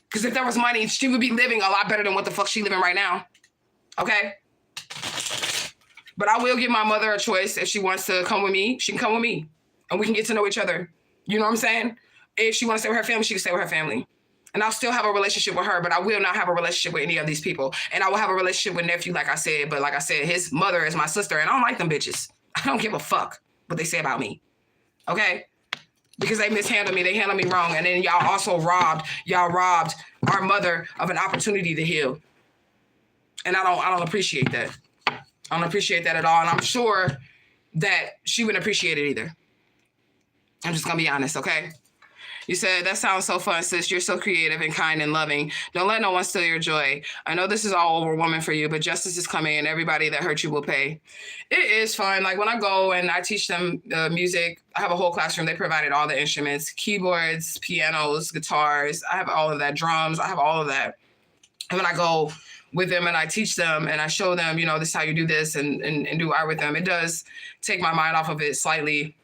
Because if there was money, she would be living a lot better than what the fuck she living right now. Okay? But I will give my mother a choice. If she wants to come with me, she can come with me. And we can get to know each other. You know what I'm saying? If she wants to stay with her family, she can stay with her family. And I'll still have a relationship with her, but I will not have a relationship with any of these people. And I will have a relationship with nephew, like I said. But like I said, his mother is my sister, and I don't like them bitches. I don't give a fuck what they say about me. Okay? Because they mishandled me. They handled me wrong. And then y'all also robbed our mother of an opportunity to heal. And I don't appreciate that. I don't appreciate that at all. And I'm sure that she wouldn't appreciate it either. I'm just going to be honest, okay? You said, that sounds so fun, sis. You're so creative and kind and loving. Don't let no one steal your joy. I know this is all overwhelming for you, but justice is coming and everybody that hurt you will pay. It is fun. Like when I go and I teach them music, I have a whole classroom. They provided all the instruments, keyboards, pianos, guitars. I have all of that, drums. I have all of that. And when I go with them and I teach them and I show them, you know, this is how you do this and do art with them, it does take my mind off of it slightly.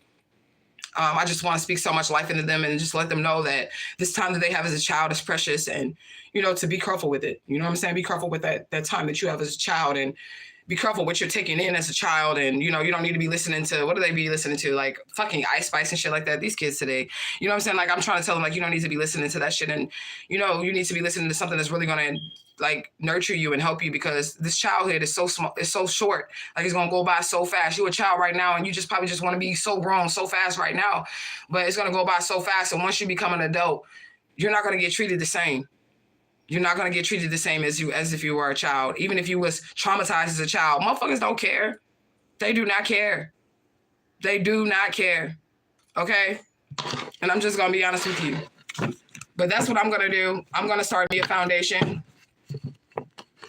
I just want to speak so much life into them and just let them know that this time that they have as a child is precious and, you know, to be careful with it. You know what I'm saying? Be careful with that time that you have as a child and be careful what you're taking in as a child. And, you know, you don't need to be listening to, what do they be listening to? Like fucking Ice Spice and shit like that. These kids today, you know what I'm saying? Like I'm trying to tell them, like, you don't need to be listening to that shit. And, you know, you need to be listening to something that's really going to like nurture you and help you because this childhood is so small, it's so short. Like it's gonna go by so fast. You're a child right now and you just probably just want to be so grown so fast right now, but it's gonna go by so fast. And once you become an adult, you're not gonna get treated the same. You're not gonna get treated the same as if you were a child. Even if you was traumatized as a child, motherfuckers don't care. They do not care. They do not care. Okay? And I'm just gonna be honest with you. But that's what I'm gonna do. I'm gonna start me a foundation.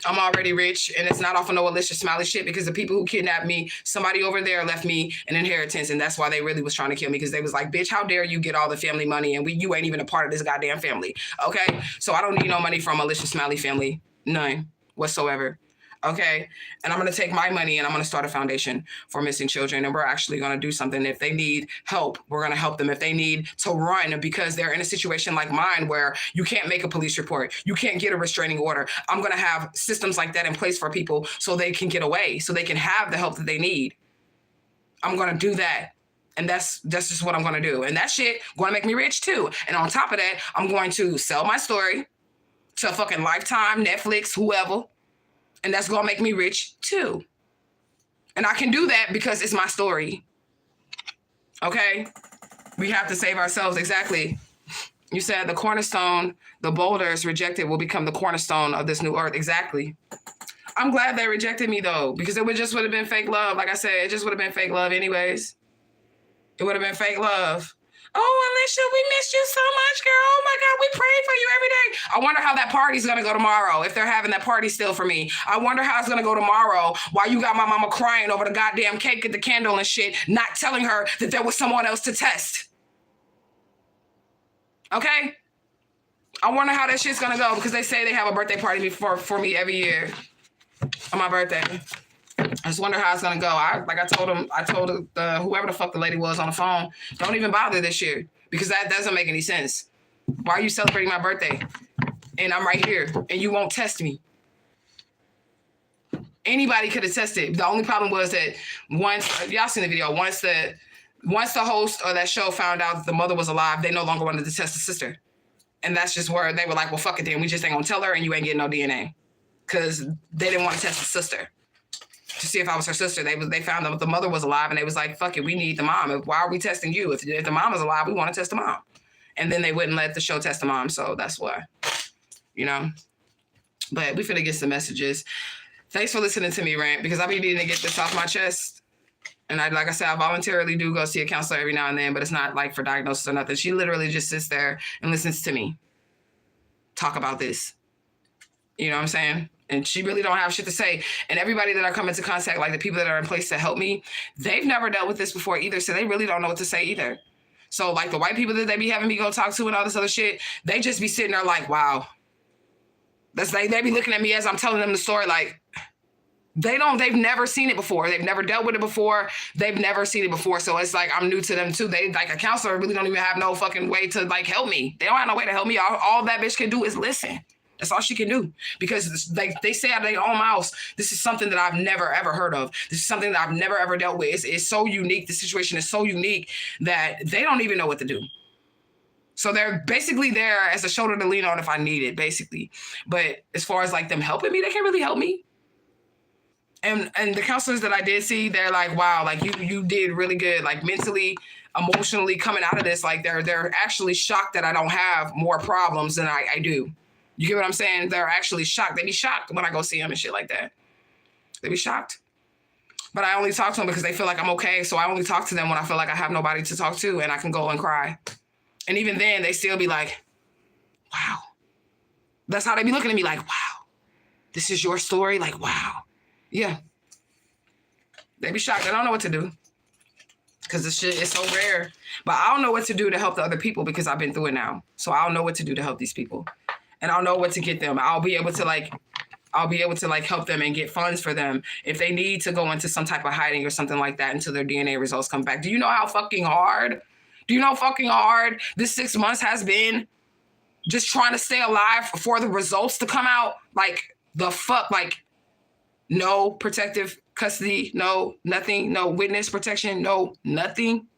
I'm already rich, and it's not off of no Alicia Smiley shit because the people who kidnapped me, somebody over there left me an inheritance, and that's why they really was trying to kill me because they was like, bitch, how dare you get all the family money, and you ain't even a part of this goddamn family, okay? So I don't need no money from Alicia Smiley family, none whatsoever, okay? And I'm going to take my money, and I'm going to start a foundation for missing children, and we're actually going to do something. If they need help, we're going to help them. If they need to run because they're in a situation like mine where you can't make a police report, you can't get a restraining order, I'm going to have systems like that in place for people so they can get away, so they can have the help that they need. I'm going to do that. And that's just what I'm going to do. And that shit going to make me rich too. And on top of that, I'm going to sell my story to fucking Lifetime, Netflix, whoever. And that's going to make me rich too. And I can do that because it's my story. Okay? We have to save ourselves. Exactly. You said the cornerstone, the boulders rejected will become the cornerstone of this new earth. Exactly. I'm glad they rejected me though, because it would have been fake love. Like I said, it just would have been fake love anyways. It would have been fake love. Oh, Alicia, we missed you so much, girl. Oh my God, we prayed for you every day. I wonder how that party's gonna go tomorrow, if they're having that party still for me. I wonder how it's gonna go tomorrow while you got my mama crying over the goddamn cake and the candle and shit, not telling her that there was someone else to test. Okay? I wonder how that shit's gonna go because they say they have a birthday party for me every year on my birthday. I just wonder how it's gonna go. I told whoever the fuck the lady was on the phone, don't even bother this year because that doesn't make any sense. Why are you celebrating my birthday? And I'm right here and you won't test me. Anybody could have tested. The only problem was that once, y'all seen the video, once the host of that show found out that the mother was alive, they no longer wanted to test the sister. And that's just where they were like, well, fuck it then. We just ain't gonna tell her and you ain't getting no DNA. Because they didn't want to test the sister to see if I was her sister. They found out the mother was alive and they was like, fuck it, we need the mom. Why are we testing you? If the mom is alive, we want to test the mom. And then they wouldn't let the show test the mom. So that's why, you know. But we finna get some messages. Thanks for listening to me rant because I be needing to get this off my chest. And like I said, I voluntarily do go see a counselor every now and then, but it's not like for diagnosis or nothing. She literally just sits there and listens to me talk about this. You know what I'm saying? And she really don't have shit to say. And everybody that I come into contact, like the people that are in place to help me, they've never dealt with this before either. So they really don't know what to say either. So like the white people that they be having me go talk to and all this other shit, they just be sitting there like, wow. That's like, they be looking at me as I'm telling them the story like, they've never seen it before. They've never dealt with it before. They've never seen it before. So it's like, I'm new to them too. They like a counselor really don't even have no fucking way to like help me. They don't have no way to help me. All that bitch can do is listen. That's all she can do. Because like they say out of their own mouths, this is something that I've never ever heard of. This is something that I've never ever dealt with. It's so unique. The situation is so unique that they don't even know what to do. So they're basically there as a shoulder to lean on if I need it, basically. But as far as like them helping me, they can't really help me. And the counselors that I did see, they're like, wow, like you did really good, like mentally, emotionally coming out of this. Like they're actually shocked that I don't have more problems than I do. You get what I'm saying? They're actually shocked. They be shocked when I go see them and shit like that. They be shocked. But I only talk to them because they feel like I'm okay. So I only talk to them when I feel like I have nobody to talk to and I can go and cry. And even then, they still be like, wow. That's how they be looking at me like, wow, this is your story? Like, wow. Yeah. They be shocked. They don't know what to do because this shit is so rare. But I don't know what to do to help the other people because I've been through it now. So I'll know what to do to help these people. And I'll know what to get them. I'll be able to help them and get funds for them if they need to go into some type of hiding or something like that until their DNA results come back. Do you know how fucking hard? Do you know how fucking hard this 6 months has been just trying to stay alive for the results to come out? Like the fuck, like no protective custody, no nothing, no witness protection, no nothing.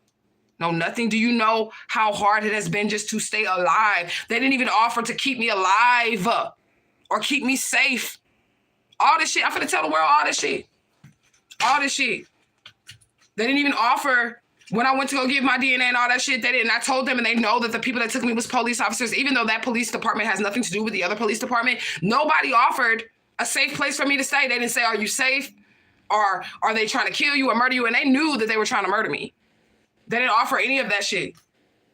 No, nothing. Do you know how hard it has been just to stay alive? They didn't even offer to keep me alive or keep me safe. All this shit. I'm finna tell the world all this shit. All this shit. They didn't even offer when I went to go give my DNA and all that shit. They didn't. I told them and they know that the people that took me was police officers, even though that police department has nothing to do with the other police department. Nobody offered a safe place for me to stay. They didn't say, are you safe? Or are they trying to kill you or murder you? And they knew that they were trying to murder me. They didn't offer any of that shit.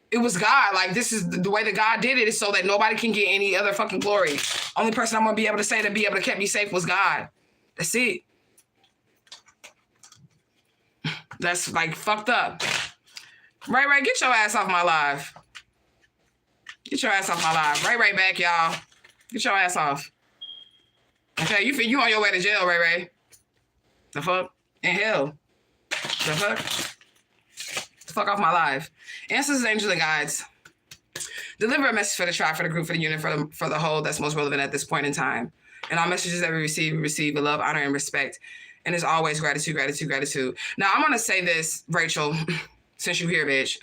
It was God. Like, this is the way that God did it is so that nobody can get any other fucking glory. Only person I'm going to be able to say to be able to keep me safe was God. That's it. That's, like, fucked up. Right, get your ass off my live. Get your ass off my live. Right back, y'all. Get your ass off. Okay, you on your way to jail, Ray. The fuck? In hell. The fuck? Fuck off my life. Answers, angels, and guides. Deliver a message for the tribe, for the group, for the unit, for the whole that's most relevant at this point in time. And all messages that we receive with love, honor, and respect. And as always, gratitude. Now, I'm going to say this, Rachel, since you're here, bitch.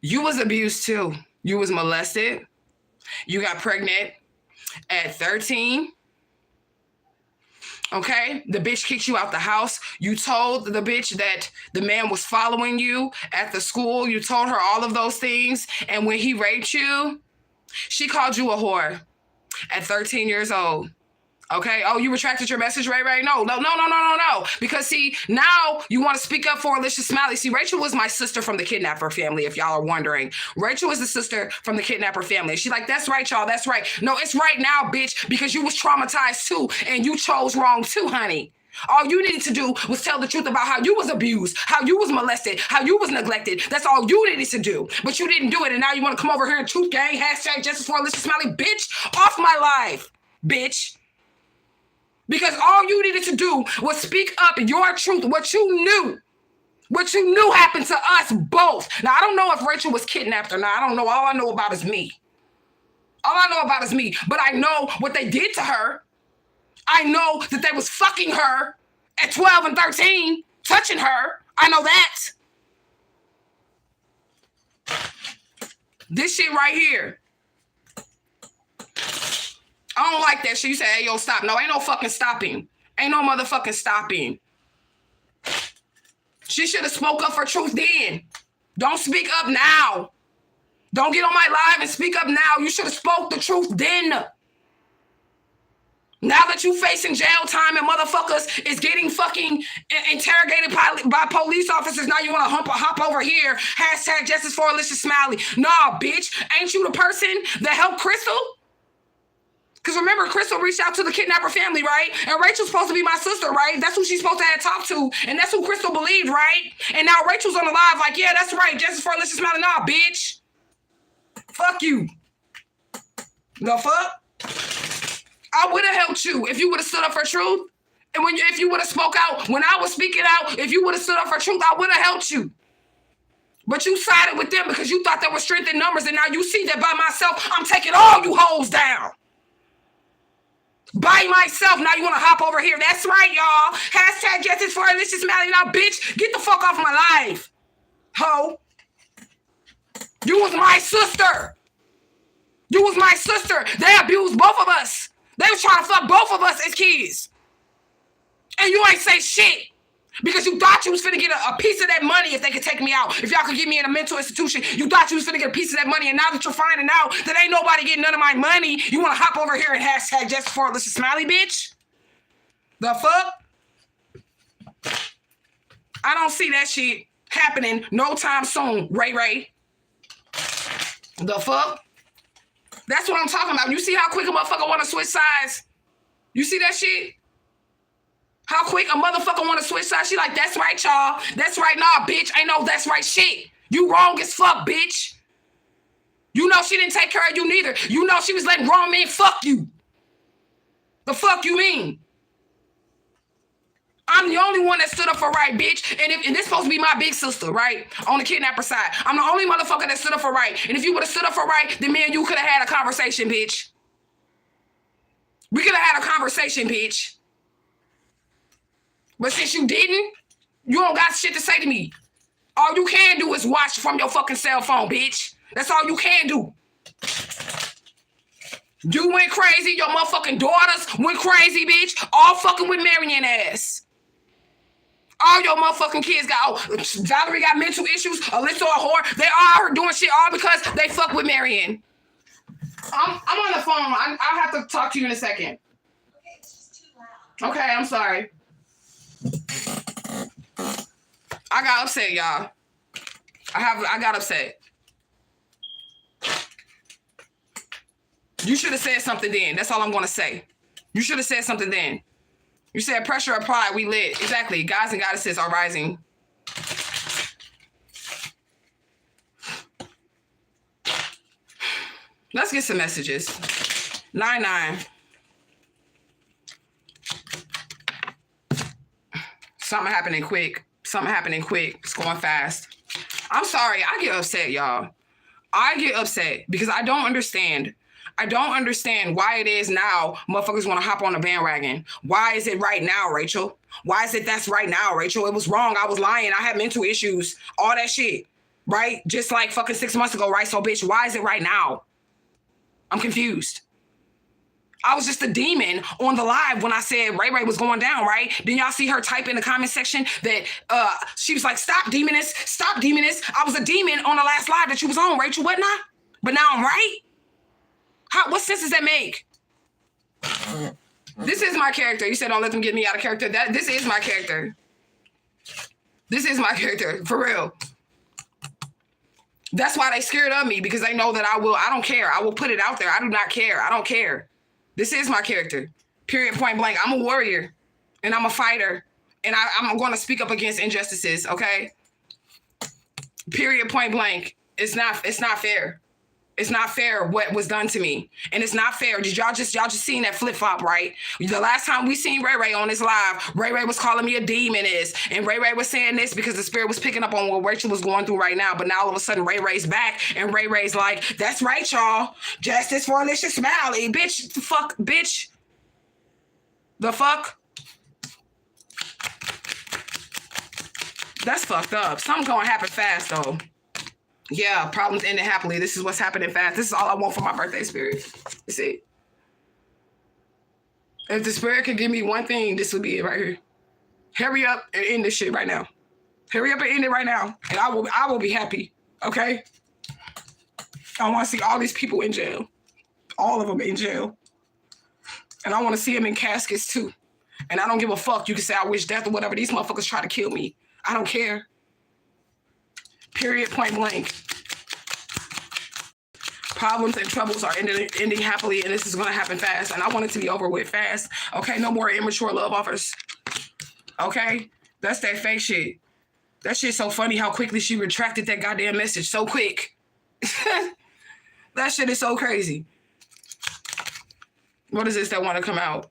You was abused, too. You was molested. You got pregnant at 13. Okay, the bitch kicked you out the house. You told the bitch that the man was following you at the school. You told her all of those things. And when he raped you, she called you a whore at 13 years old. Okay. Oh, you retracted your message, Ray? No. Because see, now you want to speak up for Alicia Smiley. See, Rachel was my sister from the kidnapper family, if y'all are wondering. Rachel is the sister from the kidnapper family. She's like, that's right, y'all. That's right. No, it's right now, bitch, because you was traumatized too, and you chose wrong too, honey. All you needed to do was tell the truth about how you was abused, how you was molested, how you was neglected. That's all you needed to do. But you didn't do it, and now you want to come over here and truth gang, #justice for Alicia Smiley. Bitch, off my life, bitch. Because all you needed to do was speak up your truth, what you knew happened to us both. Now, I don't know if Rachel was kidnapped or not. I don't know. All I know about is me. But I know what they did to her. I know that they was fucking her at 12 and 13, touching her. I know that. This shit right here. I don't like that shit. You say, hey, yo, stop. No, ain't no fucking stopping. Ain't no motherfucking stopping. She should have spoke up for truth then. Don't speak up now. Don't get on my live and speak up now. You should have spoke the truth then. Now that you facing jail time and motherfuckers is getting fucking interrogated by police officers, now you want to hop over here. #justice for Alicia Smiley. Nah, bitch. Ain't you the person that helped Crystal? Because remember, Crystal reached out to the kidnapper family, right? And Rachel's supposed to be my sister, right? That's who she's supposed to have talked to. And that's who Crystal believed, right? And now Rachel's on the live like, yeah, that's right. Justice for Alicia Smiley. Nah, bitch. Fuck you. The fuck? I would have helped you if you would have stood up for truth. And if you would have spoke out, when I was speaking out, if you would have stood up for truth, I would have helped you. But you sided with them because you thought there was strength in numbers. And now you see that by myself, I'm taking all you hoes down. By myself, now you want to hop over here. That's right, y'all. Hashtag justice for Alicia Smiley. Now, bitch, get the fuck off my life. Ho. You was my sister. You was my sister. They abused both of us. They was trying to fuck both of us as kids. And you ain't say shit. Because you thought you was finna get a piece of that money if they could take me out. If y'all could get me in a mental institution, you thought you was finna get a piece of that money. And now that you're finding out that ain't nobody getting none of my money, you want to hop over here and hashtag justice for Alicia Smiley, bitch? The fuck? I don't see that shit happening no time soon, Ray Ray. The fuck? That's what I'm talking about. You see how quick a motherfucker want to switch sides? You see that shit? How quick a motherfucker want to switch sides? She like, that's right, y'all. That's right. Nah, bitch. Ain't no that's right shit. You wrong as fuck, bitch. You know she didn't take care of you neither. You know she was letting grown men fuck you. The fuck you mean? I'm the only one that stood up for right, bitch. And this supposed to be my big sister, right? On the kidnapper side. I'm the only motherfucker that stood up for right. And if you would have stood up for right, then me and you could have had a conversation, bitch. We could have had a conversation, bitch. But since you didn't, you don't got shit to say to me. All you can do is watch from your fucking cell phone, bitch. That's all you can do. You went crazy. Your motherfucking daughters went crazy, bitch. All fucking with Marion ass. All your motherfucking kids got, Valerie got mental issues, Alyssa a whore. They are doing shit all because they fuck with Marion. I'm on the phone. I'll have to talk to you in a second. Okay, it's just too loud. Okay, I'm sorry. I got upset, y'all. I got upset. You should have said something then. That's all I'm going to say. You should have said something then. You said pressure applied, we lit. Exactly. Guys and goddesses are rising. Let's get some messages. 99. Something happening quick. Something happening quick. It's going fast. I'm sorry. I get upset, y'all. I get upset because I don't understand. I don't understand why it is now motherfuckers want to hop on the bandwagon. Why is it right now, Rachel? Why is it that's right now, Rachel? It was wrong. I was lying. I had mental issues. All that shit, right? Just like fucking 6 months ago, right? So, bitch, why is it right now? I'm confused. I was just a demon on the live when I said Ray Ray was going down, right? Then y'all see her type in the comment section that she was like, stop, demoness. Stop, demoness. I was a demon on the last live that you was on, Rachel, what not? But now I'm right? What sense does that make? This is my character. You said don't let them get me out of character. This is my character. This is my character, for real. That's why they scared of me, because they know that I don't care. I will put it out there. I do not care. I don't care. This is my character. Period, point blank. I'm a warrior and I'm a fighter and I'm going to speak up against injustices, okay? Period, point blank. It's not fair. It's not fair what was done to me. And it's not fair. Did y'all just seen that flip-flop, right? The last time we seen Ray Ray on this live, Ray Ray was calling me a demoness. And Ray Ray was saying this because the spirit was picking up on what Rachel was going through right now. But now all of a sudden Ray Ray's back and Ray Ray's like, that's right, y'all. Justice for Alicia Smiley. Bitch, the fuck, bitch. The fuck? That's fucked up. Something gonna happen fast though. Yeah, problems ending happily. This is what's happening fast. This is all I want for my birthday spirit. You see? If the spirit could give me one thing, this would be it right here. Hurry up and end this shit right now. Hurry up and end it right now. And I will be happy. Okay? I want to see all these people in jail. All of them in jail. And I want to see them in caskets too. And I don't give a fuck. You can say I wish death or whatever. These motherfuckers try to kill me. I don't care. Period, point blank. Problems and troubles are ending happily, and this is going to happen fast. And I want it to be over with fast. Okay, no more immature love offers. Okay, that's that fake shit. That shit's so funny how quickly she retracted that goddamn message so quick. That shit is so crazy. What is this that want to come out?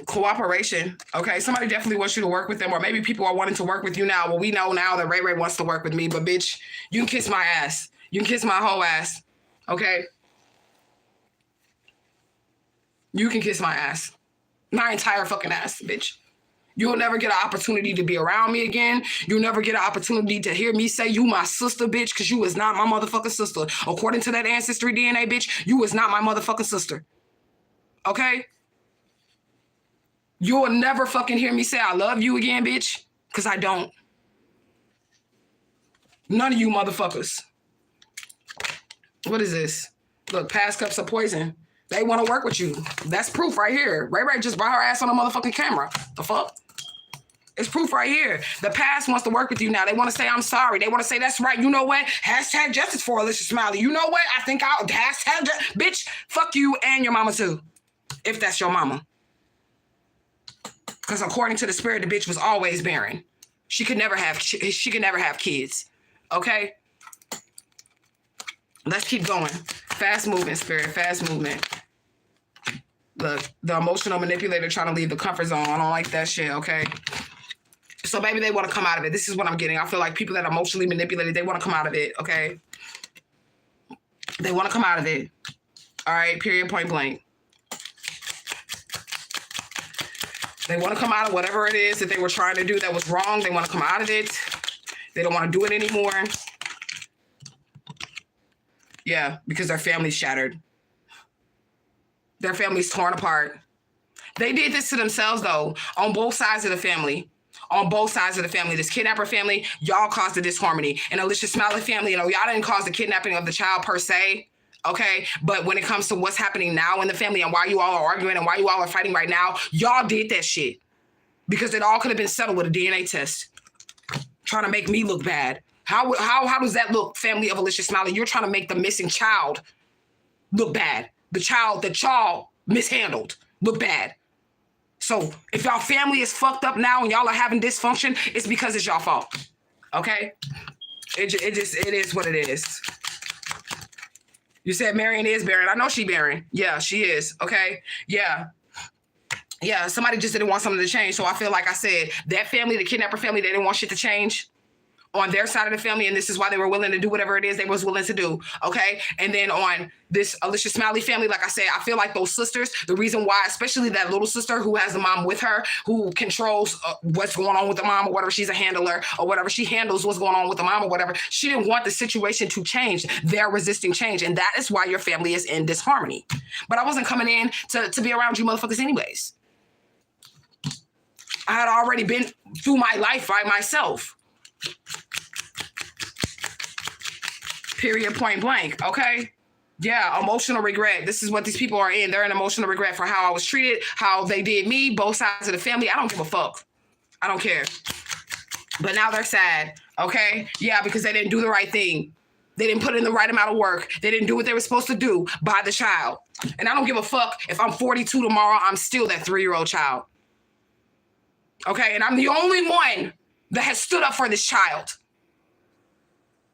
Cooperation. Okay, somebody definitely wants you to work with them, or maybe people are wanting to work with you now. Well, we know now that Ray Ray wants to work with me, but bitch, you can kiss my ass. You can kiss my whole ass. Okay? You can kiss my ass. My entire fucking ass, bitch. You'll never get an opportunity to be around me again. You'll never get an opportunity to hear me say you my sister, bitch, because you was not my motherfucking sister. According to that ancestry DNA, bitch, you was not my motherfucking sister. Okay? You will never fucking hear me say I love you again, bitch, because I don't. None of you motherfuckers. What is this? Look, past cups of poison. They want to work with you. That's proof right here. Ray Ray just brought her ass on a motherfucking camera. The fuck? It's proof right here. The past wants to work with you now. They want to say, I'm sorry. They want to say, that's right. You know what? Hashtag justice for Alicia Smiley. You know what? I think I'll hashtag bitch, fuck you and your mama too. If that's your mama. Because according to the spirit, the bitch was always barren. She could never have kids. Okay? Let's keep going. Fast movement, spirit. Fast movement. Look, the emotional manipulator trying to leave the comfort zone. I don't like that shit, okay? So maybe they want to come out of it. This is what I'm getting. I feel like people that are emotionally manipulated, they want to come out of it, okay? They want to come out of it. All right? Period, point blank. They want to come out of whatever it is that they were trying to do that was wrong. They want to come out of it. They don't want to do it anymore. Yeah, because their family's shattered. Their family's torn apart. They did this to themselves, though, on both sides of the family. On both sides of the family. This kidnapper family, y'all caused the disharmony. And Alicia Smiley family, y'all didn't cause the kidnapping of the child per se. Okay, but when it comes to what's happening now in the family and why you all are arguing and why you all are fighting right now, y'all did that shit. Because it all could have been settled with a DNA test. Trying to make me look bad. How does that look, family of Alicia Smiley? You're trying to make the missing child look bad. The child that y'all mishandled look bad. So if y'all family is fucked up now and y'all are having dysfunction, it's because it's y'all fault. Okay? It is what it is. You said Marion is barren. I know she barren. Yeah, she is. Okay? Yeah. Yeah, somebody just didn't want something to change. So I feel like I said, that family, the kidnapper family, they didn't want shit to change on their side of the family, and this is why they were willing to do whatever it is they was willing to do, okay? And then on this Alicia Smiley family, like I said, I feel like those sisters, the reason why, especially that little sister who has the mom with her, who controls what's going on with the mom or whatever, she's a handler or whatever, she handles what's going on with the mom or whatever, she didn't want the situation to change. They're resisting change, and that is why your family is in disharmony. But I wasn't coming in to be around you motherfuckers anyways. I had already been through my life by myself. Period, point blank, okay? Yeah, emotional regret. This is what these people are in. They're in emotional regret for how I was treated, how they did me, both sides of the family. I don't give a fuck. I don't care. But now they're sad, okay? Yeah, because they didn't do the right thing. They didn't put in the right amount of work. They didn't do what they were supposed to do by the child. And I don't give a fuck if I'm 42 tomorrow, I'm still that 3-year-old child. Okay, and I'm the only one that has stood up for this child.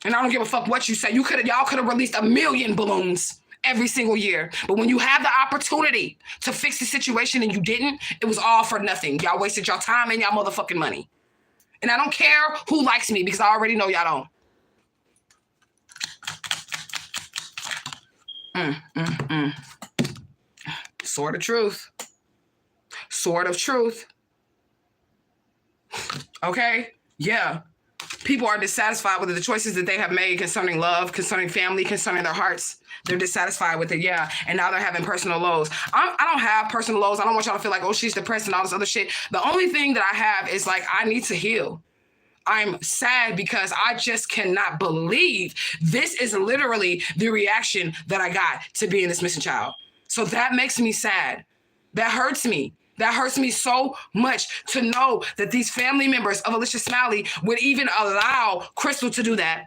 And I don't give a fuck what you say. Y'all could have released 1 million balloons every single year. But when you have the opportunity to fix the situation and you didn't, it was all for nothing. Y'all wasted your time and y'all motherfucking money. And I don't care who likes me because I already know y'all don't. Sword of truth. Sword of truth. Okay? Yeah. People are dissatisfied with the choices that they have made concerning love, concerning family, concerning their hearts. They're dissatisfied with it, yeah. And now they're having personal lows. I don't have personal lows. I don't want y'all to feel like, oh, she's depressed and all this other shit. The only thing that I have is like, I need to heal. I'm sad because I just cannot believe this is literally the reaction that I got to being this missing child. So that makes me sad. That hurts me. That hurts me so much to know that these family members of Alicia Smiley would even allow Crystal to do that.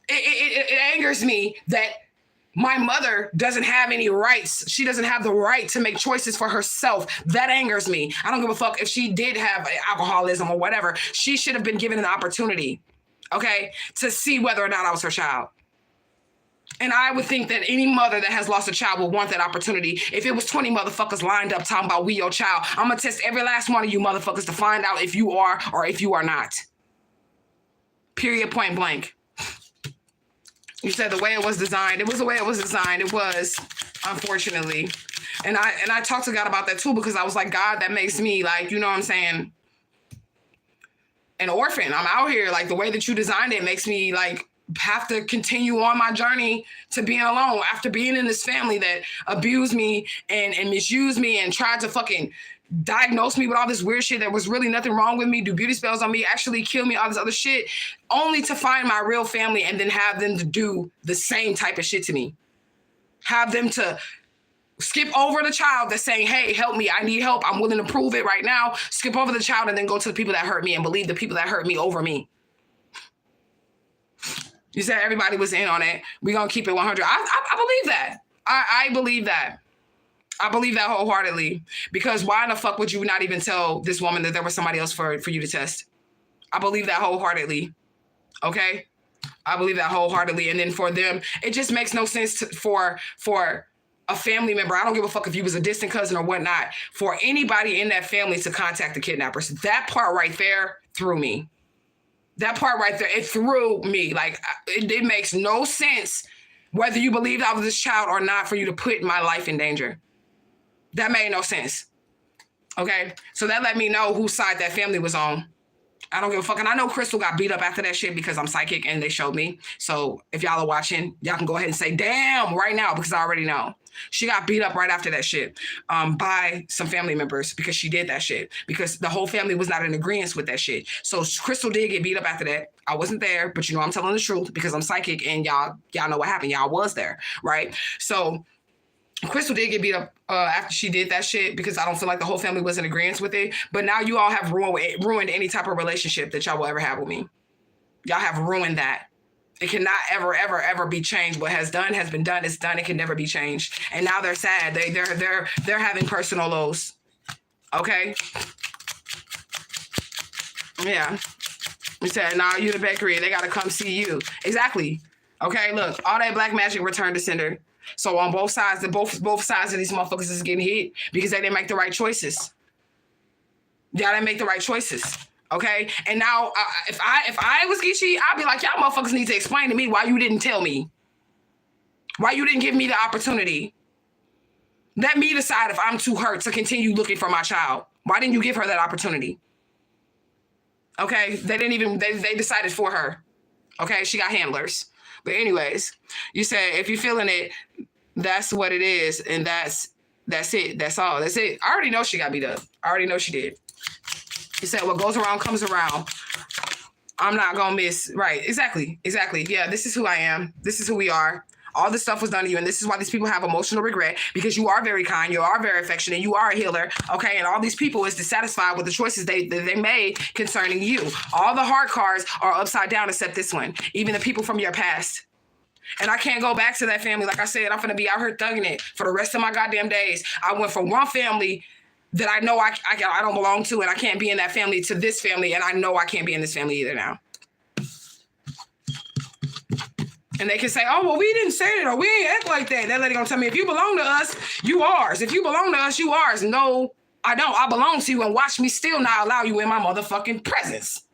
It angers me that my mother doesn't have any rights. She doesn't have the right to make choices for herself. That angers me. I don't give a fuck if she did have alcoholism or whatever. She should have been given an opportunity, okay, to see whether or not I was her child. And I would think that any mother that has lost a child would want that opportunity. If it was 20 motherfuckers lined up talking about we your child, I'm going to test every last one of you motherfuckers to find out if you are or if you are not. Period, point blank. You said the way it was designed. It was the way it was designed. It was, unfortunately. And I talked to God about that too, because I was like, God, that makes me like, you know what I'm saying, an orphan. I'm out here. Like the way that you designed it makes me like have to continue on my journey to being alone after being in this family that abused me and misused me and tried to fucking diagnose me with all this weird shit that was really nothing wrong with me, do beauty spells on me, actually kill me, all this other shit, only to find my real family and then have them to do the same type of shit to me. Have them to skip over the child that's saying, hey, help me, I need help, I'm willing to prove it right now. Skip over the child and then go to the people that hurt me and believe the people that hurt me over me. You said everybody was in on it. We're going to keep it 100. I believe that. I believe that. I believe that wholeheartedly, because why in the fuck would you not even tell this woman that there was somebody else for you to test? I believe that wholeheartedly. Okay? I believe that wholeheartedly. And then for them, it just makes no sense for a family member. I don't give a fuck if you was a distant cousin or whatnot, for anybody in that family to contact the kidnappers. That part right there threw me. That part right there, it threw me. Like, it makes no sense, whether you believed I was this child or not, for you to put my life in danger. That made no sense. Okay? So that let me know whose side that family was on. I don't give a fuck. And I know Crystal got beat up after that shit because I'm psychic and they showed me. So if y'all are watching, y'all can go ahead and say, damn, right now, because I already know. She got beat up right after that shit by some family members because she did that shit. Because the whole family was not in agreement with that shit. So Crystal did get beat up after that. I wasn't there, but you know I'm telling the truth because I'm psychic and y'all know what happened. Y'all was there, right? So Crystal did get beat up after she did that shit because I don't feel like the whole family was in agreement with it. But now you all have ruined any type of relationship that y'all will ever have with me. Y'all have ruined that. It cannot ever, ever, ever be changed. What has been done. It's done. It can never be changed. And now they're sad. They're having personal lows. Okay. Yeah. We said, nah, you the bakery. They gotta come see you. Exactly. Okay. Look, all that black magic returned to sender. So on both sides, both sides of these motherfuckers is getting hit because they didn't make the right choices. Y'all didn't make the right choices. Okay? And now, if I was Geechee, I'd be like, y'all motherfuckers need to explain to me why you didn't tell me. Why you didn't give me the opportunity. Let me decide if I'm too hurt to continue looking for my child. Why didn't you give her that opportunity? Okay? They didn't even, they decided for her. Okay? She got handlers. But anyways, you said if you're feeling it, that's what it is. And that's it. That's all. That's it. I already know she got beat up. I already know she did. You said what goes around comes around. I'm not going to miss. Right. Exactly. Yeah, this is who I am. This is who we are. All this stuff was done to you. And this is why these people have emotional regret, because you are very kind. You are very affectionate. You are a healer. Okay. And all these people is dissatisfied with the choices they made concerning you. All the hard cards are upside down except this one. Even the people from your past. And I can't go back to that family. Like I said, I'm going to be out here thugging it for the rest of my goddamn days. I went from one family that I know I don't belong to and I can't be in that family to this family. And I know I can't be in this family either now. And they can say, oh, well, we didn't say it or we ain't act like that. That lady gonna tell me, if you belong to us, you ours. If you belong to us, you ours. No, I don't. I belong to you, and watch me still not allow you in my motherfucking presence.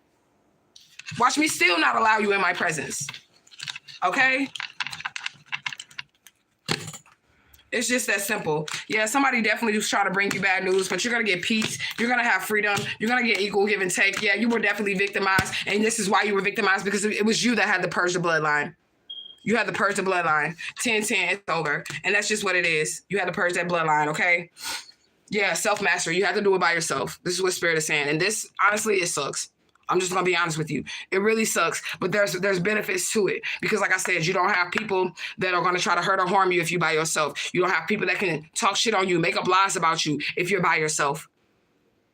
Watch me still not allow you in my presence. Okay? It's just that simple. Yeah, somebody definitely was trying to bring you bad news, but you're going to get peace. You're going to have freedom. You're going to get equal give and take. Yeah, you were definitely victimized, and this is why you were victimized, because it was you that had to purge the bloodline. You had to purge the bloodline. 10-10, it's over. And that's just what it is. You had to purge that bloodline, okay? Yeah, self-mastery. You have to do it by yourself. This is what Spirit is saying. And this, honestly, it sucks. I'm just going to be honest with you. It really sucks, but there's benefits to it. Because like I said, you don't have people that are going to try to hurt or harm you if you're by yourself. You don't have people that can talk shit on you, make up lies about you if you're by yourself.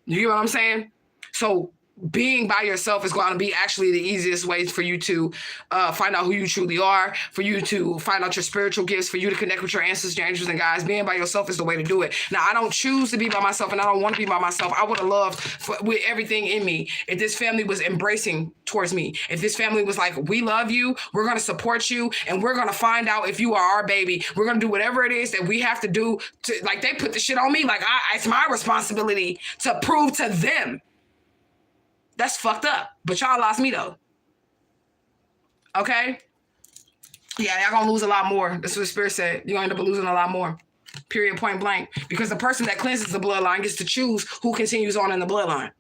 You get what I'm saying? So being by yourself is going to be actually the easiest way for you to find out who you truly are, for you to find out your spiritual gifts, for you to connect with your ancestors, your angels, and guides. Being by yourself is the way to do it. Now, I don't choose to be by myself, and I don't want to be by myself. I would have loved with everything in me if this family was embracing towards me. If this family was like, we love you, we're going to support you, and we're going to find out if you are our baby. We're going to do whatever it is that we have to do to, like, they put the shit on me. Like, it's my responsibility to prove to them. That's fucked up. But y'all lost me though. Okay? Yeah, y'all gonna lose a lot more. That's what the Spirit said. You're gonna end up losing a lot more. Period, point blank. Because the person that cleanses the bloodline gets to choose who continues on in the bloodline.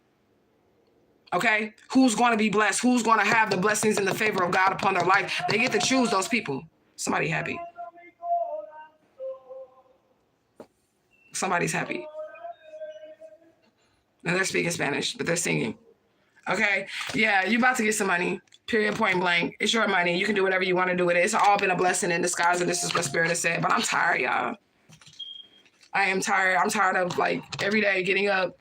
Okay? Who's gonna be blessed? Who's gonna have the blessings and the favor of God upon their life? They get to choose those people. Somebody happy. Somebody's happy. And they're speaking Spanish, but they're singing. Okay? Yeah, you about to get some money. Period, point blank. It's your money. You can do whatever you want to do with it. It's all been a blessing in disguise, and this is what Spirit has said. But I'm tired, y'all. I am tired. I'm tired of, like, every day getting up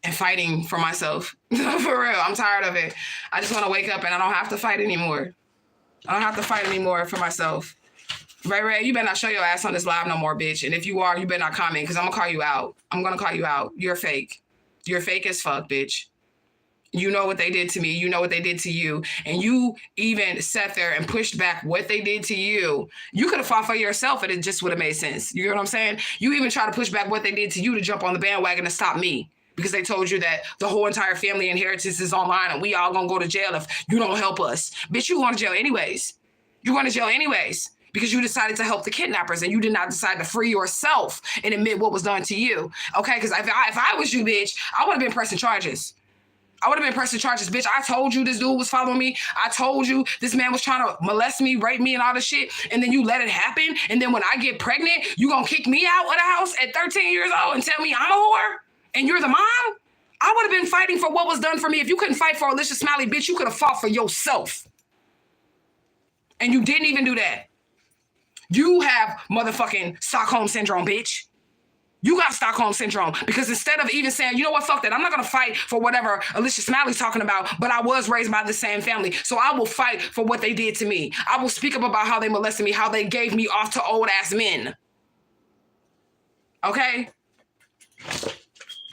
and fighting for myself. For real. I'm tired of it. I just want to wake up and I don't have to fight anymore. I don't have to fight anymore for myself. Ray, you better not show your ass on this live no more, bitch. And if you are, you better not comment, because I'm going to call you out. I'm going to call you out. You're fake. You're fake as fuck, bitch. You know what they did to me. You know what they did to you. And you even sat there and pushed back what they did to you. You could have fought for yourself and it just would have made sense. You know what I'm saying? You even try to push back what they did to you to jump on the bandwagon to stop me. Because they told you that the whole entire family inheritance is online and we all gonna go to jail if you don't help us. Bitch, you going to jail anyways. You're going to jail anyways. Because you decided to help the kidnappers and you did not decide to free yourself and admit what was done to you. Okay? Because if I was you, bitch, I would have been pressing charges. I would have been pressing charges, bitch. I told you this dude was following me. I told you this man was trying to molest me, rape me, and all this shit. And then you let it happen. And then when I get pregnant, you gonna kick me out of the house at 13 years old and tell me I'm a whore? And you're the mom? I would have been fighting for what was done for me. If you couldn't fight for Alicia Smiley, bitch, you could have fought for yourself. And you didn't even do that. You have motherfucking Stockholm Syndrome, bitch. You got Stockholm Syndrome because instead of even saying, you know what, fuck that, I'm not going to fight for whatever Alicia Smiley's talking about, but I was raised by the same family, so I will fight for what they did to me. I will speak up about how they molested me, how they gave me off to old-ass men. Okay?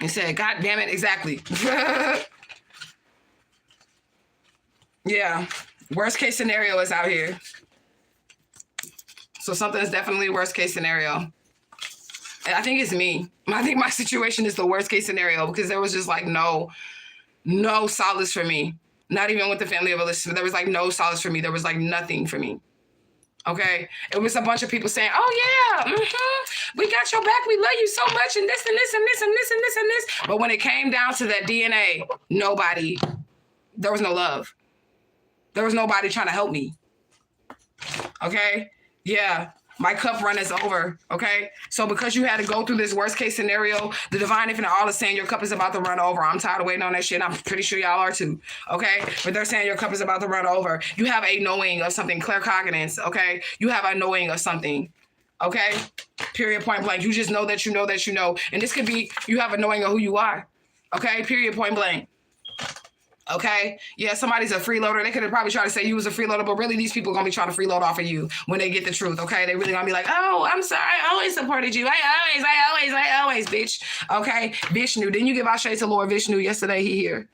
And said, God damn it, exactly. Yeah. Worst case scenario is out here. So something is definitely worst case scenario. And I think it's me. I think my situation is the worst case scenario because there was just like no solace for me. Not even with the family of Elizabeth. There was like no solace for me. There was like nothing for me. Okay? It was a bunch of people saying, oh yeah, we got your back. We love you so much and this and this and this and this and this and this. But when it came down to that DNA, nobody, there was no love. There was nobody trying to help me. Okay? Yeah. My cup run is over, okay? So because you had to go through this worst case scenario, the divine infinite all is saying your cup is about to run over. I'm tired of waiting on that shit. I'm pretty sure y'all are too, okay? But they're saying your cup is about to run over. You have a knowing of something, claircognizance, okay? You have a knowing of something, okay? Period, point blank. You just know that you know that you know. And this could be, you have a knowing of who you are, okay? Period, point blank. Okay? Yeah, somebody's a freeloader. They could have probably tried to say you was a freeloader, but really these people are going to be trying to freeload off of you when they get the truth, okay? They really going to be like, oh, I'm sorry. I always supported you. I always, bitch. Okay? Vishnu. Didn't you give Ashe to Lord Vishnu yesterday? He here.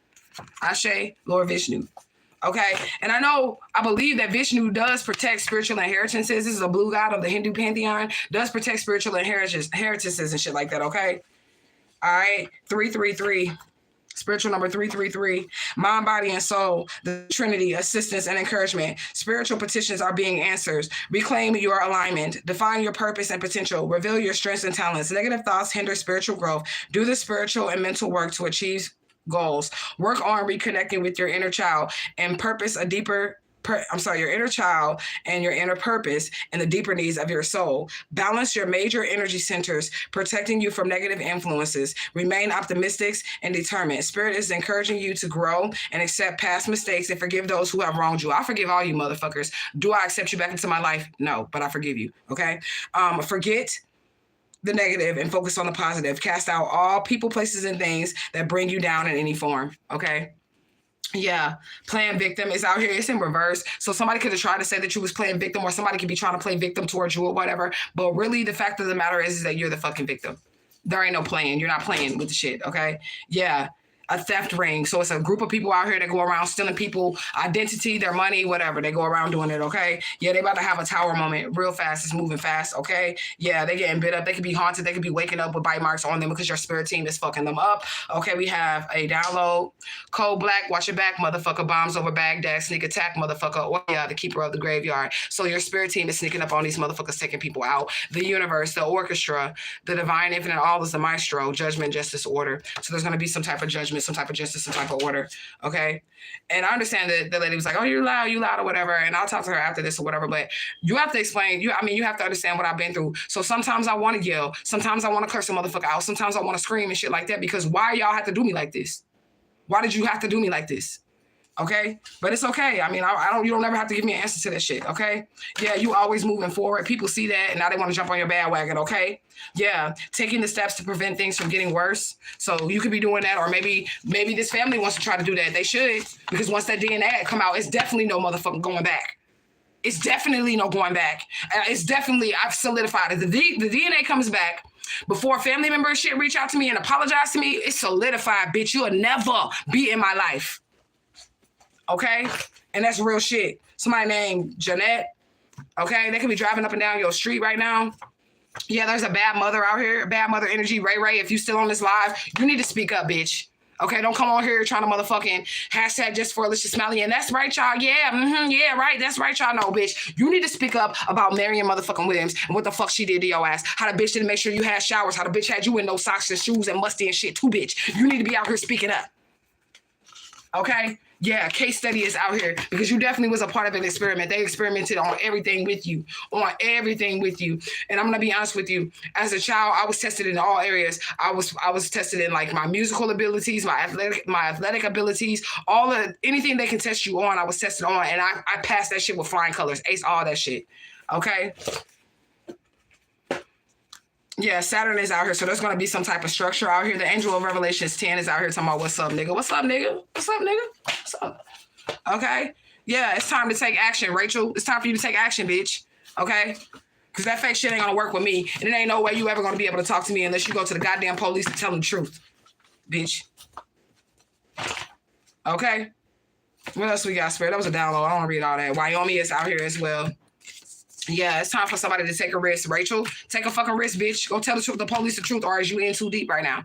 Ashe, Lord Vishnu. Okay? And I believe that Vishnu does protect spiritual inheritances. This is a blue god of the Hindu pantheon. Does protect spiritual inheritances and shit like that, okay? All right? 333. Spiritual number 333, mind, body, and soul, the Trinity, assistance, and encouragement. Spiritual petitions are being answered. Reclaim your alignment. Define your purpose and potential. Reveal your strengths and talents. Negative thoughts hinder spiritual growth. Do the spiritual and mental work to achieve goals. Work on reconnecting with your inner child and purpose a deeper your inner child and your inner purpose and the deeper needs of your soul. Balance your major energy centers, protecting you from negative influences. Remain optimistic and determined. Spirit is encouraging you to grow and accept past mistakes and forgive those who have wronged you. I forgive all you motherfuckers. Do I accept you back into my life? No, but I forgive you, okay? Forget the negative and focus on the positive. Cast out all people, places, and things that bring you down in any form. Okay. Yeah, playing victim is out here. It's in reverse. So somebody could have tried to say that you was playing victim, or somebody could be trying to play victim towards you or whatever. But really, the fact of the matter is that you're the fucking victim. There ain't no playing. You're not playing with the shit. Okay. Yeah. A theft ring. So it's a group of people out here that go around stealing people identity, their money, whatever. They go around doing it. Okay. Yeah, they about to have a tower moment real fast. It's moving fast. Okay. Yeah, they getting bit up. They could be haunted. They could be waking up with bite marks on them because your spirit team is fucking them up. Okay, we have a download. Cold Black, watch your back, motherfucker. Bombs over Baghdad, sneak attack, motherfucker. Or yeah, the keeper of the graveyard. So your spirit team is sneaking up on these motherfuckers, taking people out. The universe, the orchestra, the divine infinite all is the maestro, judgment, justice, order. So there's going to be some type of judgment, some type of justice, some type of order. Okay. And I understand that the lady was like, oh, you loud or whatever. And I'll talk to her after this or whatever. But you have to explain, you have to understand what I've been through. So sometimes I want to yell. Sometimes I want to curse a motherfucker out. Sometimes I want to scream and shit like that, because why y'all have to do me like this? Why did you have to do me like this? Okay. But it's okay. I mean, you don't ever have to give me an answer to that shit. Okay. Yeah. You always moving forward. People see that and now they want to jump on your bandwagon. Okay. Yeah. Taking the steps to prevent things from getting worse. So you could be doing that. Or maybe this family wants to try to do that. They should, because once that DNA come out, it's definitely no motherfucking going back. It's definitely no going back. It's definitely, I've solidified it. The DNA comes back. Before family members shit reach out to me and apologize to me, it's solidified, bitch. You'll never be in my life. Okay? And that's real shit. Somebody named Jeanette. Okay? They could be driving up and down your street right now. Yeah, there's a bad mother out here, bad mother energy. Ray, if you still on this live, you need to speak up, bitch. Okay, don't come on here trying to motherfucking hashtag just for Alicia Smiley. And that's right, y'all. Yeah, yeah, right. That's right, y'all. No, bitch. You need to speak up about Marion motherfucking Williams and what the fuck she did to your ass. How the bitch didn't make sure you had showers. How the bitch had you in no socks and shoes and musty and shit too, bitch. You need to be out here speaking up. Okay? Yeah, case study is out here because you definitely was a part of an experiment. They experimented on everything with you, And I'm going to be honest with you. As a child, I was tested in all areas. I was tested in like my musical abilities, my athletic abilities, anything they can test you on, I was tested on. And I passed that shit with flying colors, ace all that shit. Okay? Yeah, Saturn is out here, so there's going to be some type of structure out here. The angel of Revelations 10 is out here talking about, what's up, nigga? What's up, nigga? What's up, nigga? What's up? Okay? Yeah, it's time to take action, Rachel. It's time for you to take action, bitch. Okay? Because that fake shit ain't going to work with me, and it ain't no way you ever going to be able to talk to me unless you go to the goddamn police to tell them the truth, bitch. Okay? What else we got, Spirit? That was a download. I don't want to read all that. Wyoming is out here as well. Yeah, it's time for somebody to take a risk. Rachel, take a fucking risk, bitch. Go tell the police the truth, or is you in too deep right now?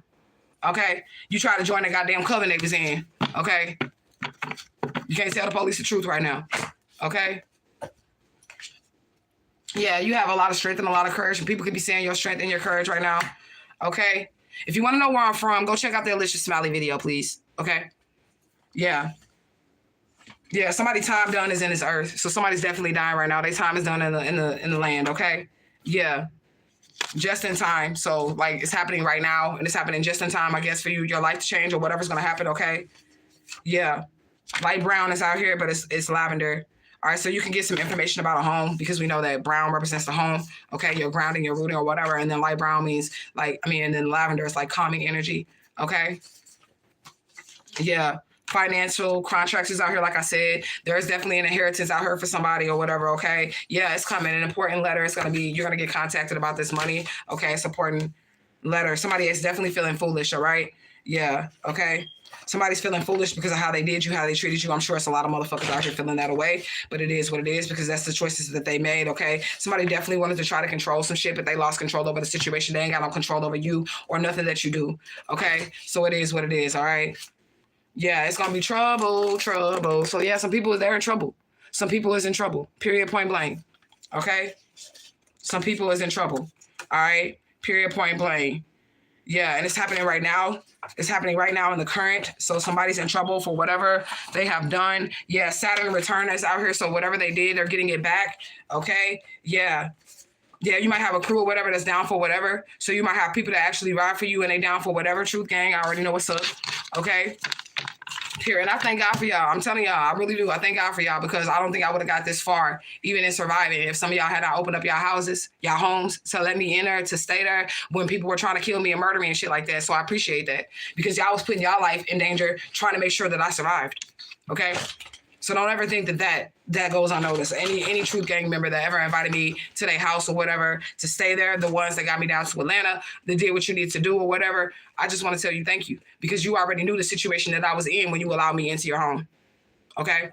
Okay? You try to join the goddamn coven they was in. Okay? You can't tell the police the truth right now. Okay? Yeah, you have a lot of strength and a lot of courage, and people could be saying your strength and your courage right now. Okay? If you want to know where I'm from, go check out the Alicia Smiley video, please. Okay? Yeah. Yeah, somebody's time done is in this earth. So somebody's definitely dying right now. Their time is done in the land, okay? Yeah. Just in time. So like it's happening right now, and it's happening just in time, I guess, for your life to change or whatever's gonna happen, okay? Yeah. Light brown is out here, but it's lavender. All right, so you can get some information about a home because we know that brown represents the home, okay? You're grounding, you're rooting or whatever, and then light brown means and then lavender is like calming energy, okay? Yeah. Financial contracts is out here, like I said. There's definitely an inheritance out here for somebody or whatever, okay? Yeah, it's coming. An important letter. You're going to get contacted about this money, okay? It's an important letter. Somebody is definitely feeling foolish, all right? Yeah, okay? Somebody's feeling foolish because of how they did you, how they treated you. I'm sure it's a lot of motherfuckers out here feeling that away, but it is what it is because that's the choices that they made, okay? Somebody definitely wanted to try to control some shit, but they lost control over the situation. They ain't got no control over you or nothing that you do, okay? So it is what it is, all right? Yeah, it's going to be trouble. So, yeah, some people, they're in trouble. Some people is in trouble, period, point blank. Okay? Some people is in trouble. All right? Period, point blank. Yeah, and it's happening right now. It's happening right now in the current. So somebody's in trouble for whatever they have done. Yeah, Saturn return is out here. So whatever they did, they're getting it back. Okay? Yeah. Yeah, you might have a crew or whatever that's down for whatever. So you might have people that actually ride for you and they down for whatever. Truth gang, I already know what's up. Okay? Here, and I thank God for y'all. I'm telling y'all, I really do. I thank God for y'all because I don't think I would have got this far, even in surviving, if some of y'all had not opened up y'all houses, y'all homes, to let me in there, to stay there when people were trying to kill me and murder me and shit like that. So I appreciate that because y'all was putting y'all life in danger trying to make sure that I survived. Okay? So don't ever think that goes unnoticed. Any Truth Gang member that ever invited me to their house or whatever to stay there, the ones that got me down to Atlanta, that did what you need to do or whatever, I just want to tell you thank you because you already knew the situation that I was in when you allowed me into your home. Okay?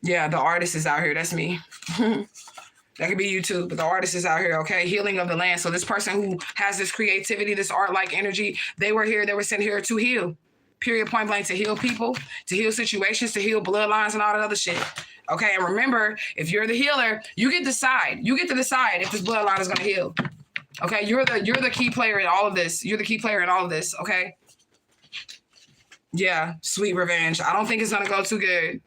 Yeah, the artist is out here. That's me. That could be you too, but the artist is out here, okay? Healing of the land. So this person who has this creativity, this art-like energy, they were sent here to heal. Period, point blank, to heal people, to heal situations, to heal bloodlines and all that other shit. Okay, and remember, if you're the healer, you get to decide. You get to decide if this bloodline is gonna heal. Okay, you're the key player in all of this. You're the key player in all of this, okay? Yeah, sweet revenge. I don't think it's gonna go too good.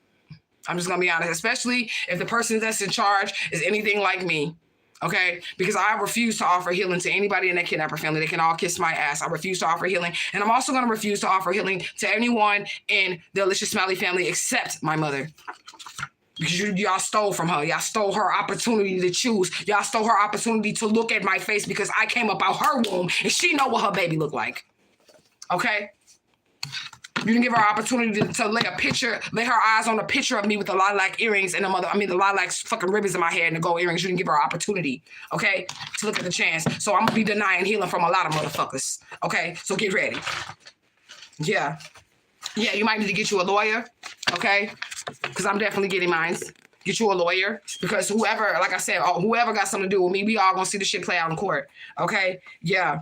I'm just gonna be honest, especially if the person that's in charge is anything like me. Okay, because I refuse to offer healing to anybody in that kidnapper family. They can all kiss my ass. I refuse to offer healing. And I'm also going to refuse to offer healing to anyone in the Alicia Smiley family except my mother. Because y'all stole from her. Y'all stole her opportunity to choose. Y'all stole her opportunity to look at my face because I came up out her womb and she know what her baby looked like. Okay? You didn't give her opportunity to lay her eyes on a picture of me with the lilac earrings and the lilac fucking ribbons in my hair and the gold earrings. You didn't give her opportunity, okay, to look at the chance. So I'm gonna be denying healing from a lot of motherfuckers, okay? So get ready. Yeah, you might need to get you a lawyer, okay? Because I'm definitely getting mine. Get you a lawyer because whoever, like I said, whoever got something to do with me, we all gonna see the shit play out in court, okay? Yeah.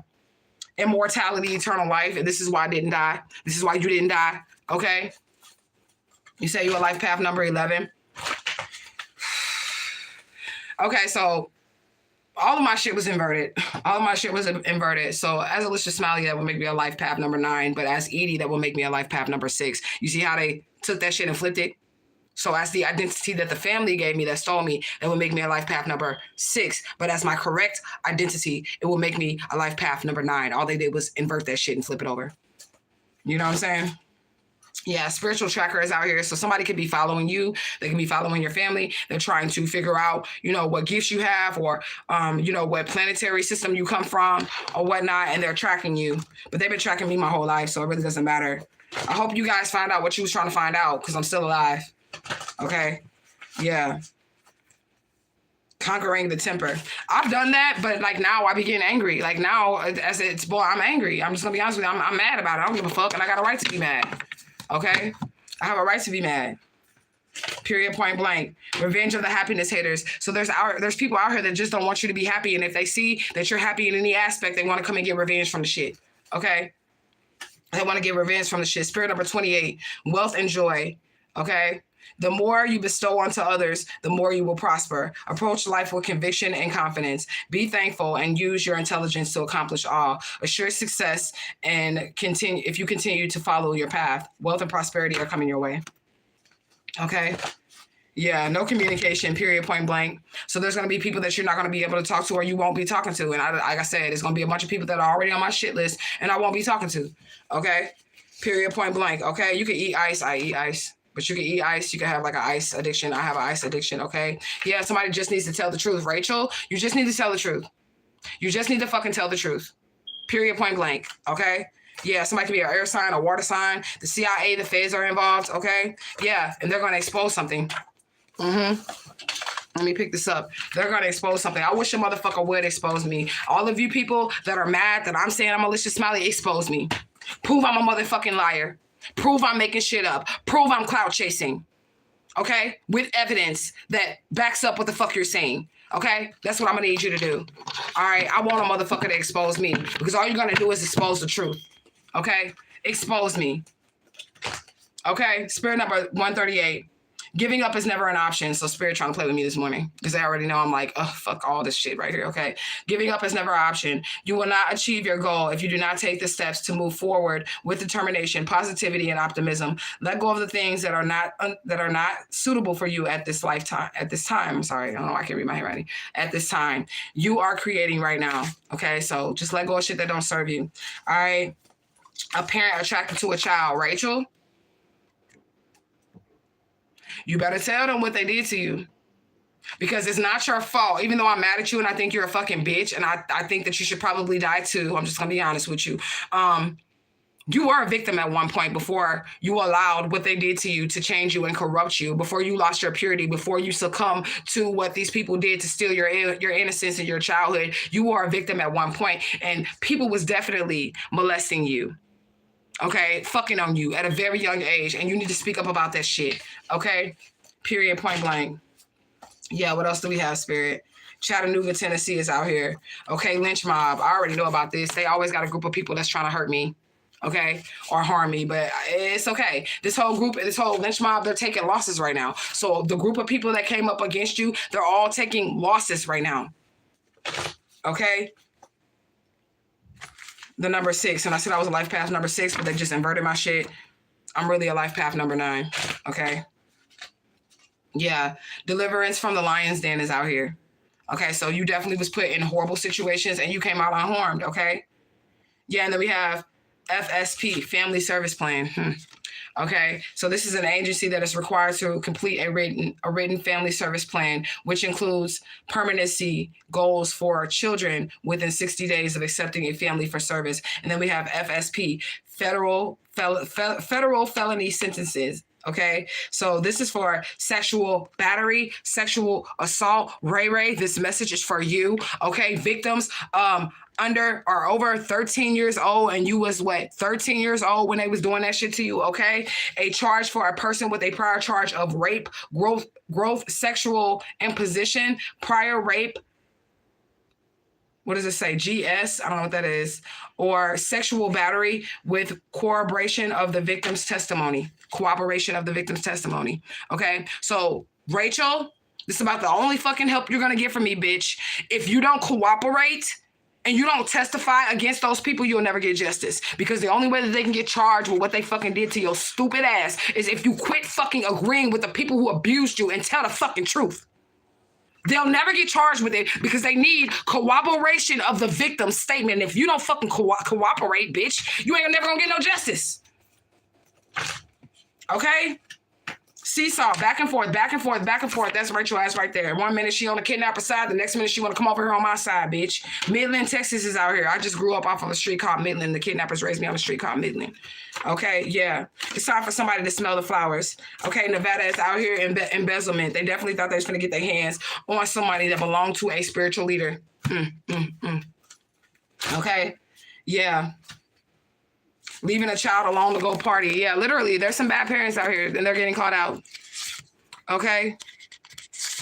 Immortality, eternal life, and this is why I didn't die. This is why you didn't die, okay? You say you're life path number 11. Okay, so all of my shit was inverted. All of my shit was inverted. So as Alicia Smiley, that would make me a life path number 9, but as Edie, that would make me a life path number 6. You see how they took that shit and flipped it? So as the identity that the family gave me that stole me, it would make me a life path number 6. But as my correct identity, it will make me a life path number 9. All they did was invert that shit and flip it over. You know what I'm saying? Yeah, spiritual tracker is out here. So somebody could be following you. They can be following your family. They're trying to figure out, what gifts you have or, what planetary system you come from or whatnot. And they're tracking you. But they've been tracking me my whole life. So it really doesn't matter. I hope you guys find out what you was trying to find out because I'm still alive. Okay. Yeah. Conquering the temper. I've done that, but like now I be getting angry. Like now, I'm angry. I'm just gonna be honest with you. I'm mad about it. I don't give a fuck, and I got a right to be mad. Okay? I have a right to be mad. Period, point blank. Revenge of the happiness haters. So there's people out here that just don't want you to be happy, and if they see that you're happy in any aspect, they want to come and get revenge from the shit. Okay? They want to get revenge from the shit. Spirit number 28. Wealth and joy. Okay? The more you bestow onto others, the more you will prosper. Approach life with conviction and confidence. Be thankful and use your intelligence to accomplish all. Assure success and continue if you continue to follow your path. Wealth and prosperity are coming your way. Okay? Yeah, no communication, period, point blank. So there's going to be people that you're not going to be able to talk to or you won't be talking to. And like I said, it's going to be a bunch of people that are already on my shit list and I won't be talking to. Okay? Period, point blank. Okay? You can eat ice. I eat ice. But you can eat ice. You can have like an ice addiction. I have an ice addiction, okay? Yeah, somebody just needs to tell the truth. Rachel, you just need to tell the truth. You just need to fucking tell the truth. Period, point blank, okay? Yeah, somebody can be an air sign, a water sign. The CIA, the feds are involved, okay? Yeah, and they're going to expose something. Let me pick this up. They're going to expose something. I wish a motherfucker would expose me. All of you people that are mad that I'm saying I'm Alicia Smiley, expose me. Prove I'm a motherfucking liar. Prove I'm making shit up. Prove I'm clout chasing. Okay? With evidence that backs up what the fuck you're saying. Okay? That's what I'm going to need you to do. All right? I want a motherfucker to expose me because all you're going to do is expose the truth. Okay? Expose me. Okay? Spirit number 138. Giving up is never an option. So Spirit trying to play with me this morning because they already know I'm like, oh, fuck all this shit right here. Okay. Giving up is never an option. You will not achieve your goal if you do not take the steps to move forward with determination, positivity, and optimism. Let go of the things that are not suitable for you at this lifetime. At this time, I'm sorry. I don't know. I can't read my handwriting. At this time, you are creating right now. Okay. So just let go of shit that don't serve you. All right. A parent attracted to a child. Rachel, you better tell them what they did to you. Because it's not your fault. Even though I'm mad at you and I think you're a fucking bitch and I think that you should probably die too. I'm just gonna be honest with you. You were a victim at one point before you allowed what they did to you to change you and corrupt you, before you lost your purity, before you succumb to what these people did to steal your innocence and your childhood. You were a victim at one point, and people was definitely molesting you. Okay, fucking on you at a very young age, and you need to speak up about that shit. Okay, period, point blank. Yeah, what else do we have, Spirit? Chattanooga, Tennessee is out here. Okay, lynch mob. I already know about this. They always got a group of people that's trying to hurt me. Okay, or harm me, but it's okay. This whole group, this whole lynch mob, they're taking losses right now. So the group of people that came up against you, they're all taking losses right now. Okay? The number 6, and I said I was a life path number 6, but they just inverted my shit. I'm really a life path number 9. Okay? Yeah, deliverance from the lion's den is out here. Okay, so you definitely was put in horrible situations and you came out unharmed, okay? Yeah, and then we have FSP, Family Service Plan. Okay, so this is an agency that is required to complete a written family service plan, which includes permanency goals for children within 60 days of accepting a family for service. And then we have FSP, federal felony sentences. Okay, so this is for sexual battery, sexual assault. Ray, this message is for you. Okay, victims under or over 13 years old, and you was what, 13 years old when they was doing that shit to you. Okay, a charge for a person with a prior charge of rape, growth, sexual imposition, prior rape. What does it say? GS? I don't know what that is. Or sexual battery with cooperation of the victim's testimony. Cooperation of the victim's testimony. Okay? So, Rachel, this is about the only fucking help you're going to get from me, bitch. If you don't cooperate and you don't testify against those people, you'll never get justice. Because the only way that they can get charged with what they fucking did to your stupid ass is if you quit fucking agreeing with the people who abused you and tell the fucking truth. They'll never get charged with it because they need corroboration of the victim's statement. If you don't fucking cooperate, bitch, you ain't never gonna get no justice. Okay? Seesaw, back and forth, back and forth, back and forth. That's Rachel ass right there. 1 minute she on the kidnapper side, the next minute she want to come over here on my side, bitch. Midland, Texas is out here. I just grew up off of a street called Midland. The kidnappers raised me on a street called Midland. Okay, yeah. It's time for somebody to smell the flowers. Okay, Nevada is out here in embezzlement. They definitely thought they was going to get their hands on somebody that belonged to a spiritual leader. Okay, yeah. Leaving a child alone to go party. Yeah, literally, there's some bad parents out here and they're getting caught out. Okay?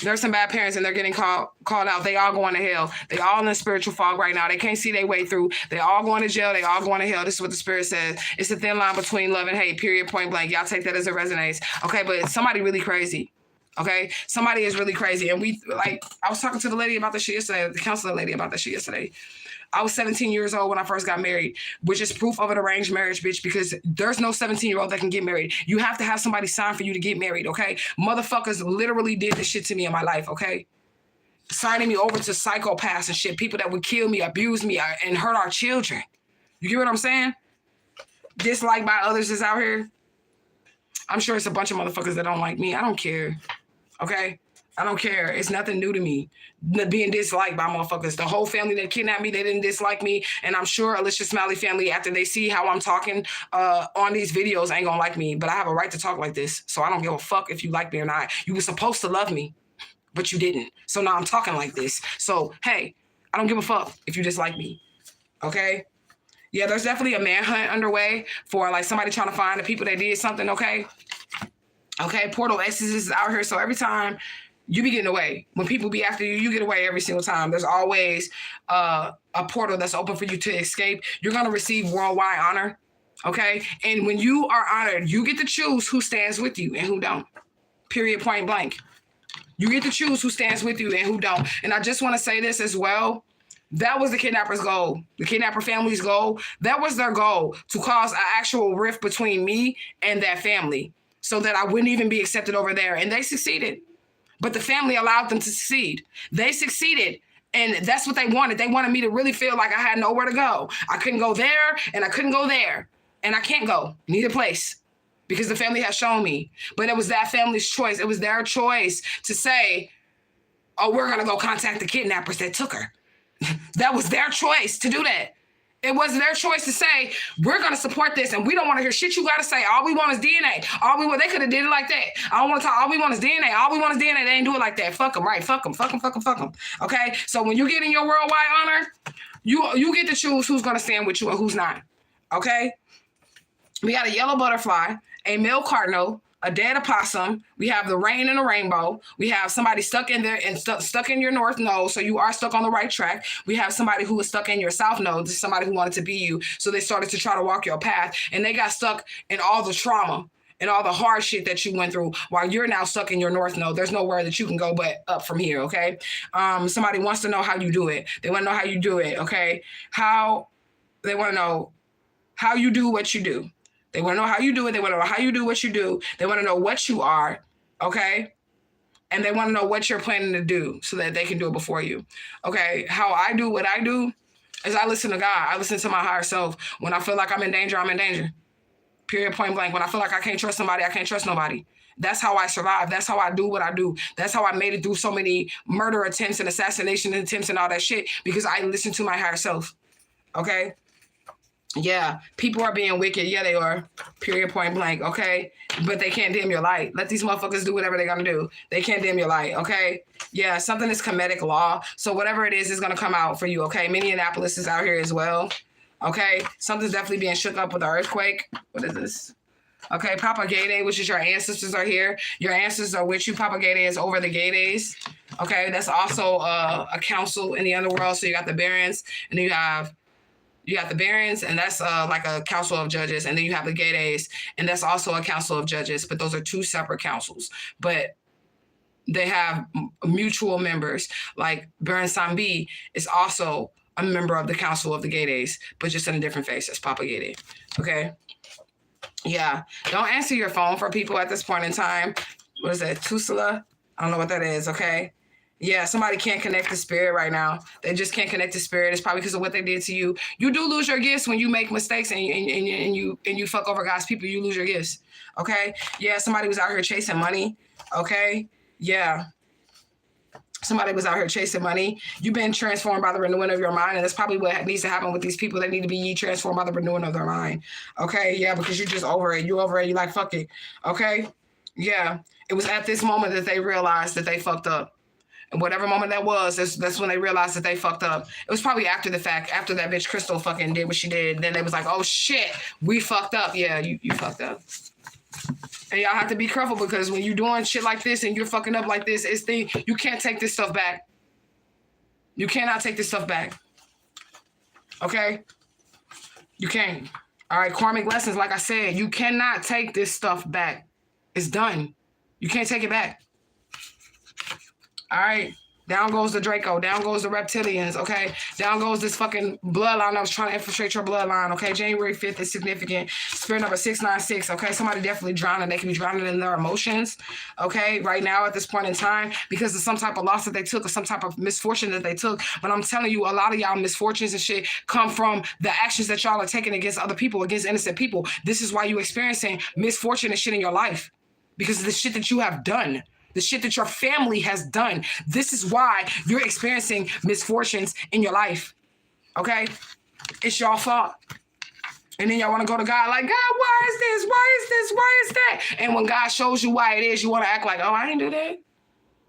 There's some bad parents and they're getting called out. They all going to hell. They all in the spiritual fog right now. They can't see their way through. They all going to jail. They all going to hell. This is what the Spirit says. It's a thin line between love and hate, period, point blank. Y'all take that as it resonates. Okay, but somebody really crazy. Okay? Somebody is really crazy. And I was talking to the lady about this shit yesterday, the counselor lady about that shit yesterday. I was 17 years old when I first got married, which is proof of an arranged marriage, bitch, because there's no 17-year-old that can get married. You have to have somebody sign for you to get married, okay? Motherfuckers literally did this shit to me in my life, okay? Signing me over to psychopaths and shit, people that would kill me, abuse me, and hurt our children. You get what I'm saying? Disliked by others is out here. I'm sure it's a bunch of motherfuckers that don't like me. I don't care, okay? I don't care. It's nothing new to me being disliked by motherfuckers. The whole family that kidnapped me, they didn't dislike me. And I'm sure Alicia Smiley family, after they see how I'm talking on these videos, ain't gonna like me. But I have a right to talk like this. So I don't give a fuck if you like me or not. You were supposed to love me, but you didn't. So now I'm talking like this. So, hey, I don't give a fuck if you dislike me. Okay? Yeah, there's definitely a manhunt underway for like somebody trying to find the people that did something, okay? Okay, Portal X's is out here. So every time you be getting away. When people be after you, you get away every single time. There's always a portal that's open for you to escape. You're going to receive worldwide honor, okay? And when you are honored, you get to choose who stands with you and who don't. Period, point blank. You get to choose who stands with you and who don't. And I just want to say this as well. That was the kidnapper's goal. The kidnapper family's goal. That was their goal, to cause an actual rift between me and that family so that I wouldn't even be accepted over there. And they succeeded. But the family allowed them to succeed. They succeeded, and that's what they wanted. They wanted me to really feel like I had nowhere to go. I couldn't go there, and I couldn't go there. And I can't go neither place because the family has shown me. But it was that family's choice. It was their choice to say, oh, we're going to go contact the kidnappers that took her. That was their choice to do that. It was their choice to say, we're going to support this and we don't want to hear shit you got to say. All we want is DNA. They could have did it like that. I don't want to talk. All we want is DNA. All we want is DNA. They ain't do it like that. Fuck them, right? Fuck them. Fuck them, fuck them, fuck them. Okay? So when you get in your worldwide honor, you get to choose who's going to stand with you and who's not. Okay? We got a yellow butterfly, a male cardinal, a dead opossum. We have the rain and the rainbow. We have somebody stuck in there and stuck in your north node, so you are stuck on the right track. We have somebody who was stuck in your south node. This is somebody who wanted to be you, so they started to try to walk your path, and they got stuck in all the trauma and all the hard shit that you went through while you're now stuck in your north node. There's nowhere that you can go but up from here, okay? Somebody wants to know how you do it. They want to know how you do it, okay? They want to know how you do what you do. They want to know how you do it. They want to know how you do what you do. They want to know what you are, okay? And they want to know what you're planning to do so that they can do it before you, okay? How I do what I do is I listen to God. I listen to my higher self. When I feel like I'm in danger, I'm in danger. Period, point blank. When I feel like I can't trust somebody, I can't trust nobody. That's how I survive. That's how I do what I do. That's how I made it through so many murder attempts and assassination attempts and all that shit, because I listen to my higher self, okay? Yeah, people are being wicked. Yeah, they are. Period, point blank, okay? But they can't dim your light. Let these motherfuckers do whatever they're going to do. They can't dim your light, okay? Yeah, something is comedic law. So whatever it is going to come out for you, okay? Minneapolis is out here as well, okay? Something's definitely being shook up with the earthquake. What is this? Okay, Papa Gay Day, which is your ancestors are here. Your ancestors are with you. Papa Gay Day is over the gay days. Okay, that's also a council in the underworld. So you got the barons, and then you got the barons, and that's like a council of judges. And then you have the gay days, and that's also a council of judges. But those are two separate councils. But they have mutual members. Like Baron Sambi is also a member of the council of the gay days, but just in a different face as Papa Gay Day. Okay? Yeah. Don't answer your phone for people at this point in time. What is that? Tusala? I don't know what that is, okay? Yeah, somebody can't connect to spirit right now. They just can't connect to spirit. It's probably because of what they did to you. You do lose your gifts when you make mistakes and you fuck over God's people. You lose your gifts. Okay? Yeah, somebody was out here chasing money. Okay? Yeah. Somebody was out here chasing money. You've been transformed by the renewing of your mind, and that's probably what needs to happen with these people. They need to be transformed by the renewing of their mind. Okay? Yeah, because you're just over it. You over it. You like, fuck it. Okay? Yeah. It was at this moment that they realized that they fucked up. And whatever moment that was, that's when they realized that they fucked up. It was probably after the fact, after that bitch Crystal fucking did what she did. Then they was like, oh shit, we fucked up. Yeah, you fucked up. And y'all have to be careful, because when you're doing shit like this and you're fucking up like this, you can't take this stuff back. You cannot take this stuff back. Okay? You can't. All right, karmic lessons, like I said, you cannot take this stuff back. It's done. You can't take it back. All right, down goes the Draco. Down goes the reptilians, okay? Down goes this fucking bloodline that was trying to infiltrate your bloodline, okay? January 5th is significant. Spirit number 696, okay? Somebody definitely drowning. They can be drowning in their emotions, okay? Right now at this point in time, because of some type of loss that they took or some type of misfortune that they took. But I'm telling you, a lot of y'all misfortunes and shit come from the actions that y'all are taking against other people, against innocent people. This is why you're experiencing misfortune and shit in your life, because of the shit that you have done. The shit that your family has done. This is why you're experiencing misfortunes in your life. Okay? It's your fault. And then y'all want to go to God like, God, why is this? Why is this? Why is that? And when God shows you why it is, you want to act like, oh, I ain't do that.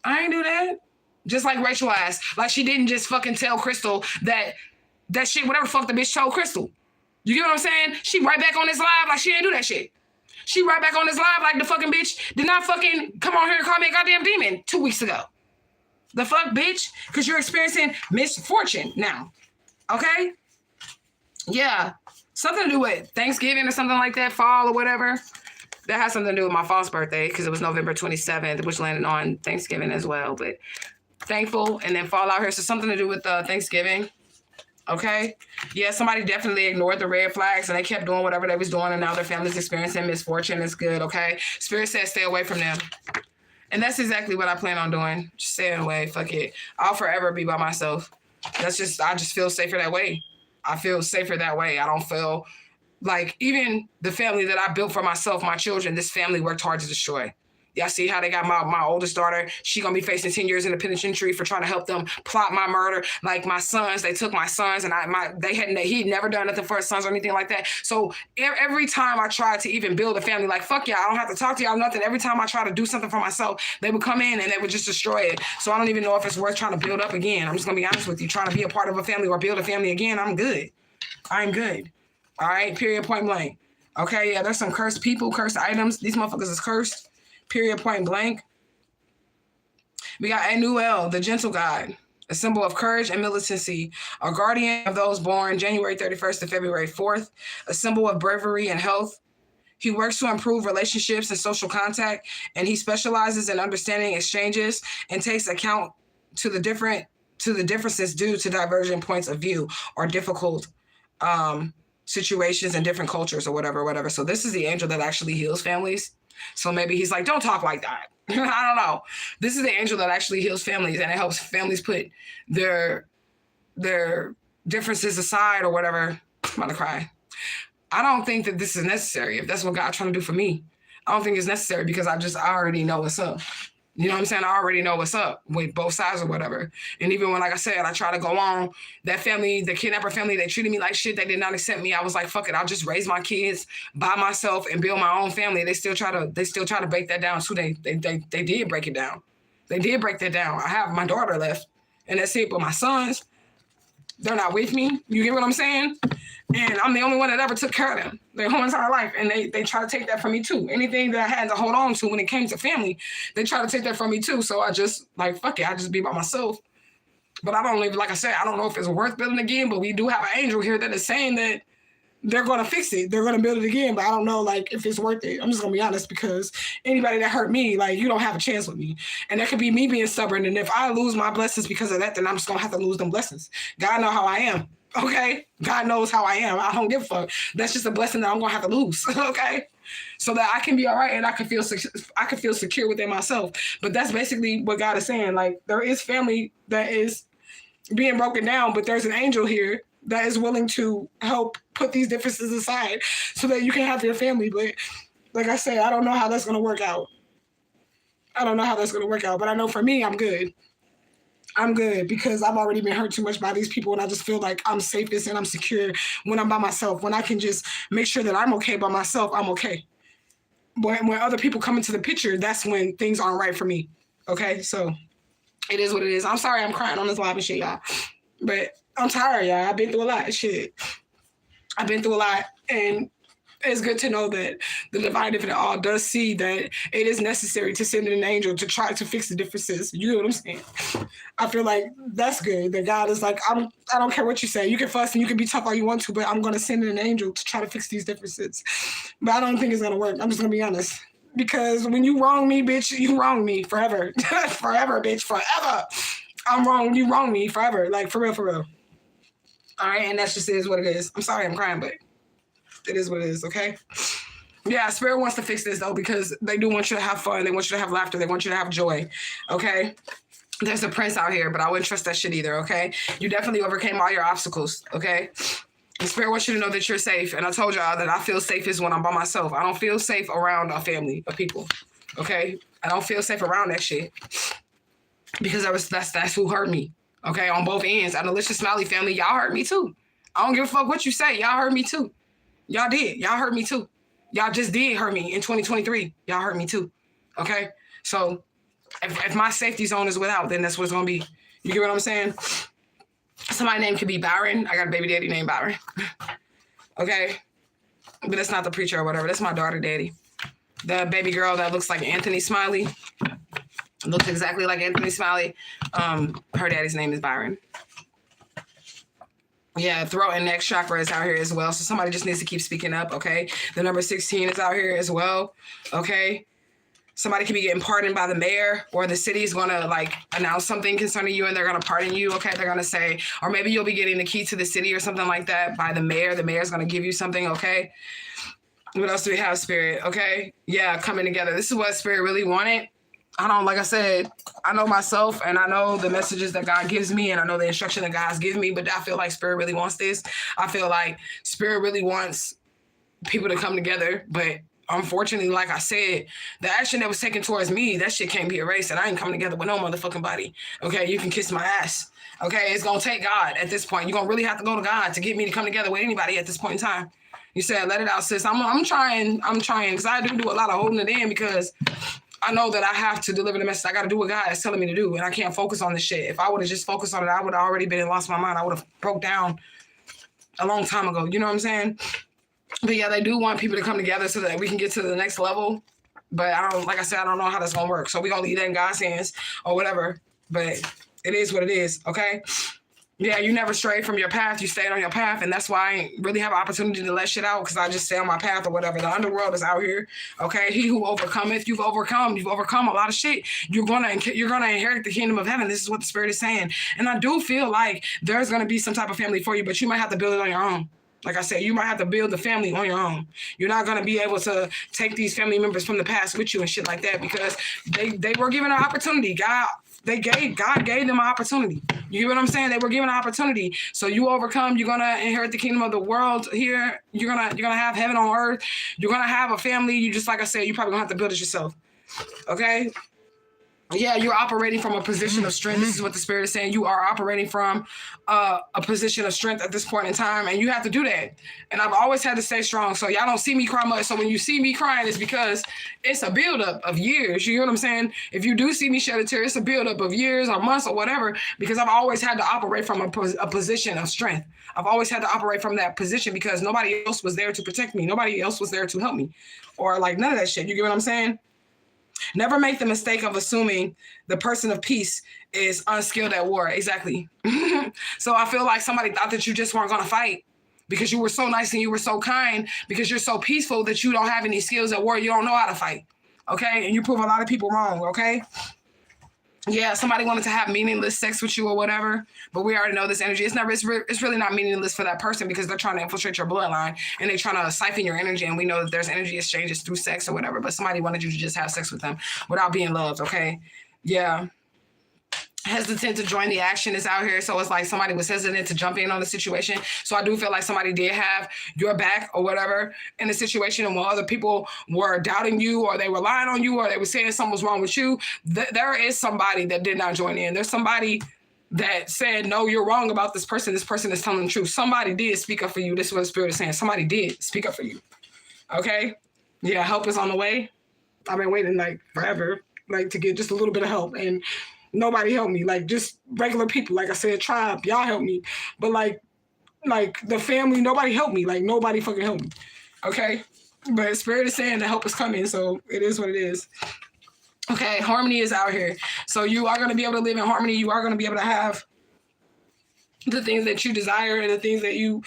I ain't do that. Just like Rachel asked. Like she didn't just fucking tell Crystal that shit, whatever the fuck the bitch told Crystal. You get what I'm saying? She right back on this live like she ain't do that shit. She right back on this live like the fucking bitch did not fucking come on here and call me a goddamn demon 2 weeks ago. The fuck, bitch? Because you're experiencing misfortune now. Okay? Yeah. Something to do with Thanksgiving or something like that, fall or whatever. That has something to do with my false birthday, because it was November 27th, which landed on Thanksgiving as well. But thankful, and then fall out here. So something to do with Thanksgiving. Okay? Yeah, somebody definitely ignored the red flags and they kept doing whatever they was doing, and now their family's experiencing misfortune. It's good, okay? Spirit says stay away from them. And that's exactly what I plan on doing. Just staying away. Fuck it. I'll forever be by myself. I just feel safer that way. I feel safer that way. I don't feel Like, even the family that I built for myself, my children, this family worked hard to destroy. Y'all see how they got my oldest daughter? She gonna be facing 10 years in the penitentiary for trying to help them plot my murder. Like my sons, they took my sons, and he'd never done nothing for his sons or anything like that. So every time I tried to even build a family, like fuck y'all, I don't have to talk to y'all nothing. Every time I try to do something for myself, they would come in and they would just destroy it. So I don't even know if it's worth trying to build up again. I'm just gonna be honest with you. Trying to be a part of a family or build a family again, I'm good. I'm good. All right, period, point blank. Okay, yeah, there's some cursed people, cursed items. These motherfuckers is cursed. Period, point blank. We got Anuel, the gentle god, a symbol of courage and militancy, a guardian of those born January 31st to February 4th, a symbol of bravery and health. He works to improve relationships and social contact, and he specializes in understanding exchanges and takes account to the differences due to divergent points of view or difficult situations in different cultures or whatever. So this is the angel that actually heals families. So maybe he's like, don't talk like that. I don't know. This is the angel that actually heals families, and it helps families put their differences aside or whatever. I'm about to cry. I don't think that this is necessary. If that's what God's trying to do for me, I don't think it's necessary because I already know what's up. You know what I'm saying? I already know what's up with both sides or whatever. And even when, like I said, I try to go on, that family, the kidnapper family, they treated me like shit. They did not accept me. I was like, fuck it. I'll just raise my kids by myself and build my own family. They still try to break that down too. They did break it down. They did break that down. I have my daughter left, and that's it. But my sons, they're not with me. You get what I'm saying? And I'm the only one that ever took care of them their whole entire life. And they try to take that from me too. Anything that I had to hold on to when it came to family, they try to take that from me too. So I just like, fuck it, I just be by myself. But I don't even, like I said, I don't know if it's worth building again, but we do have an angel here that is saying that they're going to fix it. They're going to build it again. But I don't know, like, if it's worth it. I'm just going to be honest, because anybody that hurt me, like, you don't have a chance with me. And that could be me being stubborn. And if I lose my blessings because of that, then I'm just going to have to lose them blessings. God know how I am. Okay? God knows how I am. I don't give a fuck. That's just a blessing that I'm going to have to lose. Okay? So that I can be all right and I can feel secure within myself. But that's basically what God is saying. Like, there is family that is being broken down, but there's an angel here that is willing to help put these differences aside so that you can have your family. But like I said, I don't know how that's going to work out. But I know for me, I'm good. I'm good because I've already been hurt too much by these people, and I just feel like I'm safest and I'm secure when I'm by myself. When I can just make sure that I'm okay by myself, I'm okay. When other people come into the picture, that's when things aren't right for me. Okay, so it is what it is. I'm sorry I'm crying on this live and shit, y'all. But I'm tired, y'all. I've been through a lot of shit. And it's good to know that the divine infinite all does see that it is necessary to send in an angel to try to fix the differences. You know what I'm saying? I feel like that's good. That God is like, I don't care what you say. You can fuss and you can be tough all you want to, but I'm going to send in an angel to try to fix these differences. But I don't think it's going to work. I'm just going to be honest. Because when you wrong me, bitch, you wrong me forever. Forever, bitch, forever. I'm wrong. You wrong me forever. Like, for real, for real. All right, and that's just is what it is. I'm sorry I'm crying, but it is what it is, okay? Yeah, Spirit wants to fix this, though, because they do want you to have fun. They want you to have laughter. They want you to have joy, okay? There's a prince out here, but I wouldn't trust that shit either, okay? You definitely overcame all your obstacles, okay? The Spirit wants you to know that you're safe, and I told y'all that I feel safest when I'm by myself. I don't feel safe around a family of people, okay? I don't feel safe around that shit because that's who hurt me. Okay, on both ends. Our Delicious Smiley family, y'all hurt me too. I don't give a fuck what you say. Y'all hurt me too. Y'all did. Y'all hurt me too. Y'all just did hurt me in 2023. Y'all hurt me too. Okay? So if my safety zone is without, then that's what it's going to be. You get what I'm saying? Somebody's name could be Byron. I got a baby daddy named Byron. Okay? But that's not the preacher or whatever. That's my daughter daddy. The baby girl that looks like Anthony Smiley. Looks exactly like Anthony Smiley. Her daddy's name is Byron. Yeah, throat and neck chakra is out here as well. So somebody just needs to keep speaking up, okay? The number 16 is out here as well, okay? Somebody could be getting pardoned by the mayor, or the city is going to, like, announce something concerning you and they're going to pardon you, okay? They're going to say, or maybe you'll be getting the key to the city or something like that by the mayor. The mayor's going to give you something, okay? What else do we have, Spirit? Okay? Yeah, coming together. This is what Spirit really wanted. Like I said, I know myself and I know the messages that God gives me and I know the instruction that God's given me, but I feel like Spirit really wants this. I feel like Spirit really wants people to come together, but unfortunately, like I said, the action that was taken towards me, that shit can't be erased, and I ain't coming together with no motherfucking body. Okay, you can kiss my ass. Okay, it's gonna take God at this point. You're gonna really have to go to God to get me to come together with anybody at this point in time. You said, let it out, sis. I'm trying, because I do a lot of holding it in because I know that I have to deliver the message. I got to do what God is telling me to do, and I can't focus on this shit. If I would have just focused on it, I would have already been and lost my mind. I would have broke down a long time ago. You know what I'm saying? But yeah, they do want people to come together so that we can get to the next level. But I don't, like I said, I don't know how that's gonna work. So we're gonna leave that in God's hands or whatever. But it is what it is, okay? Yeah, you never strayed from your path. You stayed on your path, and that's why I ain't really have an opportunity to let shit out because I just stay on my path or whatever. The underworld is out here, okay? He who overcometh, you've overcome a lot of shit. You're gonna inherit the kingdom of heaven. This is what the Spirit is saying, and I do feel like there's gonna be some type of family for you, but you might have to build it on your own. Like I said, you might have to build the family on your own. You're not gonna be able to take these family members from the past with you and shit like that because they were given an opportunity. God gave them an opportunity. You hear what I'm saying? They were given an opportunity. So you overcome, you're gonna inherit the kingdom of the world here. You're gonna have heaven on earth. You're gonna have a family. You just, like I said, you probably gonna have to build it yourself. Okay? Yeah, you're operating from a position of strength. This is what the Spirit is saying. You are operating from a position of strength at this point in time, and you have to do that. And I've always had to stay strong. So y'all don't see me cry much. So when you see me crying, it's because it's a buildup of years. You hear what I'm saying? If you do see me shed a tear, it's a buildup of years or months or whatever, because I've always had to operate from a position of strength. I've always had to operate from that position because nobody else was there to protect me. Nobody else was there to help me or like none of that shit. You get what I'm saying? Never make the mistake of assuming the person of peace is unskilled at war. Exactly. So I feel like somebody thought that you just weren't going to fight because you were so nice and you were so kind, because you're so peaceful that you don't have any skills at war. You don't know how to fight. Okay. And you prove a lot of people wrong. Okay. Yeah, somebody wanted to have meaningless sex with you or whatever, but we already know this energy. It's really not meaningless for that person because they're trying to infiltrate your bloodline and they're trying to siphon your energy. And we know that there's energy exchanges through sex or whatever, but somebody wanted you to just have sex with them without being loved. Okay. Yeah. Hesitant to join the action is out here. So it's like somebody was hesitant to jump in on the situation. So I do feel like somebody did have your back or whatever in the situation. And while other people were doubting you or they were lying on you or they were saying something was wrong with you, there is somebody that did not join in. There's somebody that said, no, you're wrong about this person. This person is telling the truth. Somebody did speak up for you. This is what the Spirit is saying. Somebody did speak up for you. Okay? Yeah, help is on the way. I've been waiting like forever, like to get just a little bit of help. And nobody helped me, like just regular people. Like I said, tribe, y'all help me. But like the family, nobody helped me. Like nobody fucking helped me. Okay? But Spirit is saying the help is coming, so it is what it is. Okay, harmony is out here. So you are going to be able to live in harmony. You are going to be able to have the things that you desire and the things that you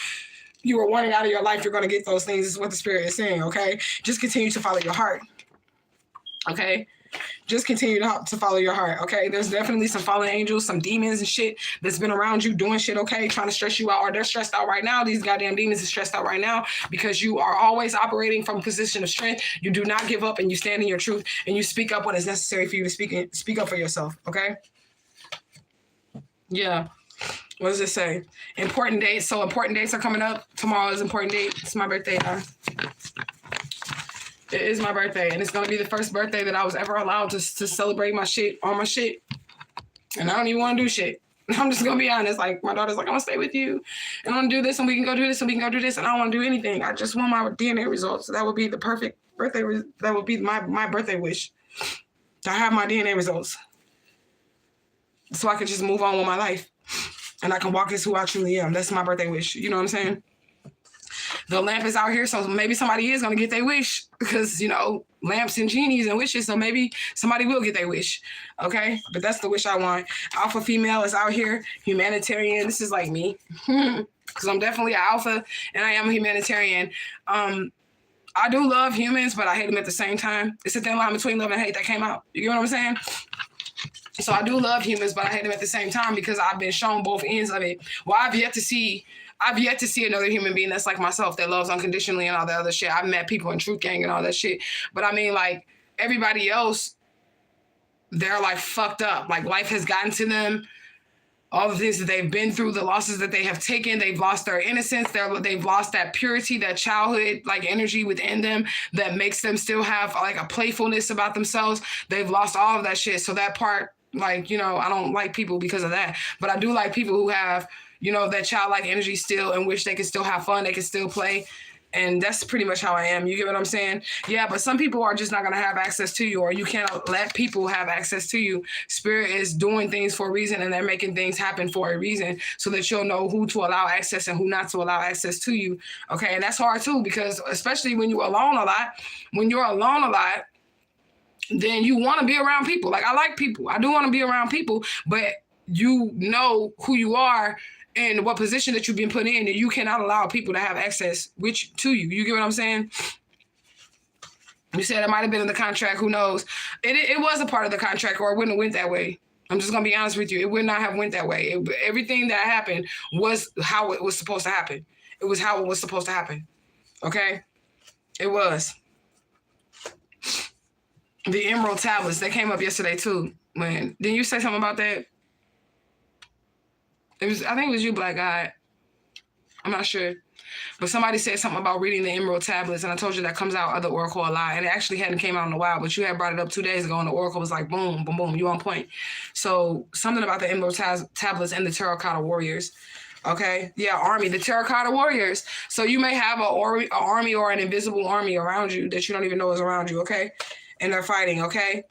were wanting out of your life. You're going to get those things. Is what the Spirit is saying, okay? Just continue to follow your heart. Okay? Just continue to follow your heart, okay? There's definitely some fallen angels, some demons and shit that's been around you doing shit, okay? Trying to stress you out, or they're stressed out right now. These goddamn demons are stressed out right now because you are always operating from a position of strength. You do not give up and you stand in your truth and you speak up when it's necessary for you to speak up for yourself, okay? Yeah. What does it say? Important dates. So important dates are coming up. Tomorrow is important date. It's my birthday, It is my birthday, and it's going to be the first birthday that I was ever allowed to celebrate my shit, all my shit. And I don't even want to do shit. I'm just going to be honest. Like, my daughter's like, I'm going to stay with you, and I'm going to do this, and we can go do this, and we can go do this, and I don't want to do anything. I just want my DNA results. So that would be the perfect birthday. That would be my birthday wish, to have my DNA results. So I can just move on with my life, and I can walk as who I truly am. That's my birthday wish. You know what I'm saying? The lamp is out here, so maybe somebody is going to get their wish because, you know, lamps and genies and wishes, so maybe somebody will get their wish, okay? But that's the wish I want. Alpha female is out here, humanitarian. This is like me because I'm definitely an alpha and I am a humanitarian. I do love humans, but I hate them at the same time. It's a thin line between love and hate that came out. You get what I'm saying? So I do love humans, but I hate them at the same time because I've been shown both ends of it. Well, I've yet to see another human being that's like myself that loves unconditionally and all that other shit. I've met people in Truth Gang and all that shit. But I mean, like, everybody else, they're like fucked up. Like, life has gotten to them, all the things that they've been through, the losses that they have taken. They've lost their innocence. They've lost that purity, that childhood like energy within them that makes them still have like a playfulness about themselves. They've lost all of that shit. So that part, like, you know, I don't like people because of that. But I do like people who have, you know, that childlike energy still, in which they can still have fun, they can still play. And that's pretty much how I am. You get what I'm saying? Yeah, but some people are just not going to have access to you, or you can't let people have access to you. Spirit is doing things for a reason, and they're making things happen for a reason so that you'll know who to allow access and who not to allow access to you. Okay, and that's hard too, because especially when you're alone a lot, then you want to be around people. Like, I like people. I do want to be around people, but you know who you are and what position that you've been put in, and you cannot allow people to have access to you. You get what I'm saying? You said it might have been in the contract. Who knows? It was a part of the contract, or it wouldn't have went that way. I'm just going to be honest with you. It would not have went that way. Everything that happened was how it was supposed to happen. It was how it was supposed to happen. Okay? It was. The emerald tablets, they came up yesterday too. Didn't you say something about that? I think it was you, Black Guy. I'm not sure. But somebody said something about reading the emerald tablets, and I told you that comes out of the Oracle a lot. And it actually hadn't came out in a while, but you had brought it up 2 days ago, and the Oracle was like, boom, boom, boom, you on point. So something about the emerald tablets and the terracotta warriors. Okay? Yeah, army, the terracotta warriors. So you may have an army or an invisible army around you that you don't even know is around you, okay? And they're fighting, okay?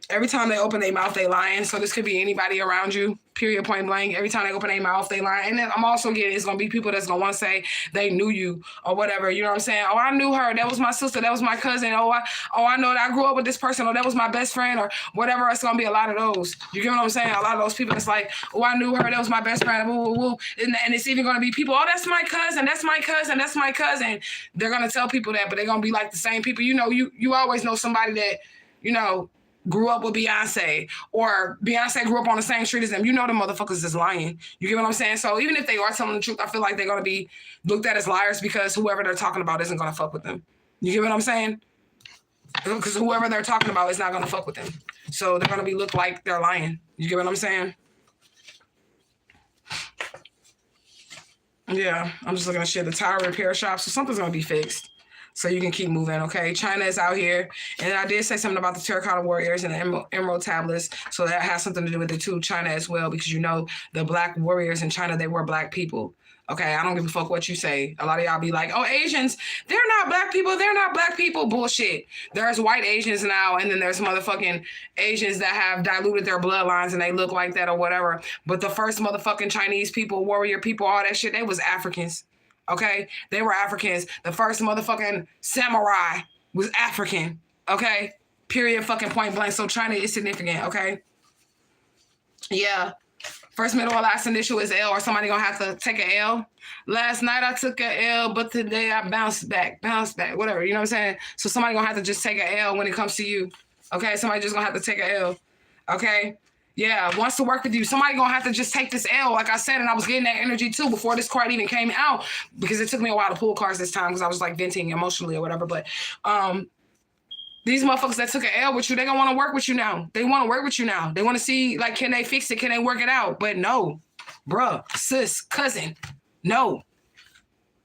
Every time they open their mouth, they lying. So this could be anybody around you, period, point blank. Every time they open their mouth, they lying. And then I'm also getting, it's going to be people that's going to want to say they knew you or whatever. You know what I'm saying? Oh, I knew her. That was my sister. That was my cousin. Oh, I know that I grew up with this person, or that was my best friend, or whatever. It's going to be a lot of those. You get what I'm saying? A lot of those people, it's like, oh, I knew her. That was my best friend. Woo, woo, woo. And it's even going to be people, oh, that's my cousin. That's my cousin. That's my cousin. They're going to tell people that, but they're going to be like the same people. You know, you always know somebody that, you know, grew up with Beyonce, or Beyonce grew up on the same street as them. You know the motherfuckers is lying. You get what I'm saying? So even if they are telling the truth, I feel like they're going to be looked at as liars because whoever they're talking about isn't going to fuck with them. You get what I'm saying? Because whoever they're talking about is not going to fuck with them. So they're going to be looked like they're lying. You get what I'm saying? Yeah, I'm just looking at shit. The tire repair shop. So something's going to be fixed. So you can keep moving, okay? China is out here. And I did say something about the terracotta warriors and the emerald tablets. So that has something to do with it too, China as well, because you know the black warriors in China, they were black people. Okay, I don't give a fuck what you say. A lot of y'all be like, oh, Asians, they're not black people. They're not black people. Bullshit. There's white Asians now, and then there's motherfucking Asians that have diluted their bloodlines and they look like that or whatever. But the first motherfucking Chinese people, warrior people, all that shit, they was Africans. Okay? They were Africans. The first motherfucking samurai was African. Okay? Period, fucking point blank. So China is significant. Okay? Yeah. First, middle, or last initial is L, or somebody gonna have to take an L. Last night I took an L, but today I bounced back, whatever. You know what I'm saying? So somebody gonna have to just take an L when it comes to you. Okay? Somebody just gonna have to take an L. Okay? Yeah, wants to work with you. Somebody gonna have to just take this L, like I said, and I was getting that energy too before this card even came out, because it took me a while to pull cards this time because I was like venting emotionally or whatever. But these motherfuckers that took an L with you, they gonna want to work with you now. They want to work with you now. They want to see, like, can they fix it? Can they work it out? But no, bruh, sis, cousin, no.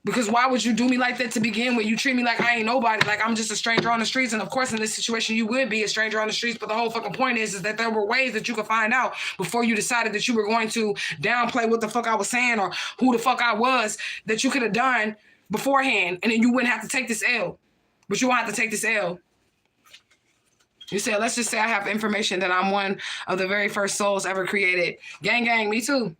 Because why would you do me like that to begin with? You treat me like I ain't nobody, like I'm just a stranger on the streets. And of course, in this situation, you would be a stranger on the streets. But the whole fucking point is that there were ways that you could find out before you decided that you were going to downplay what the fuck I was saying or who the fuck I was, that you could have done beforehand. And then you wouldn't have to take this L. But you won't have to take this L. You said, let's just say I have information that I'm one of the very first souls ever created. Gang, gang, me too.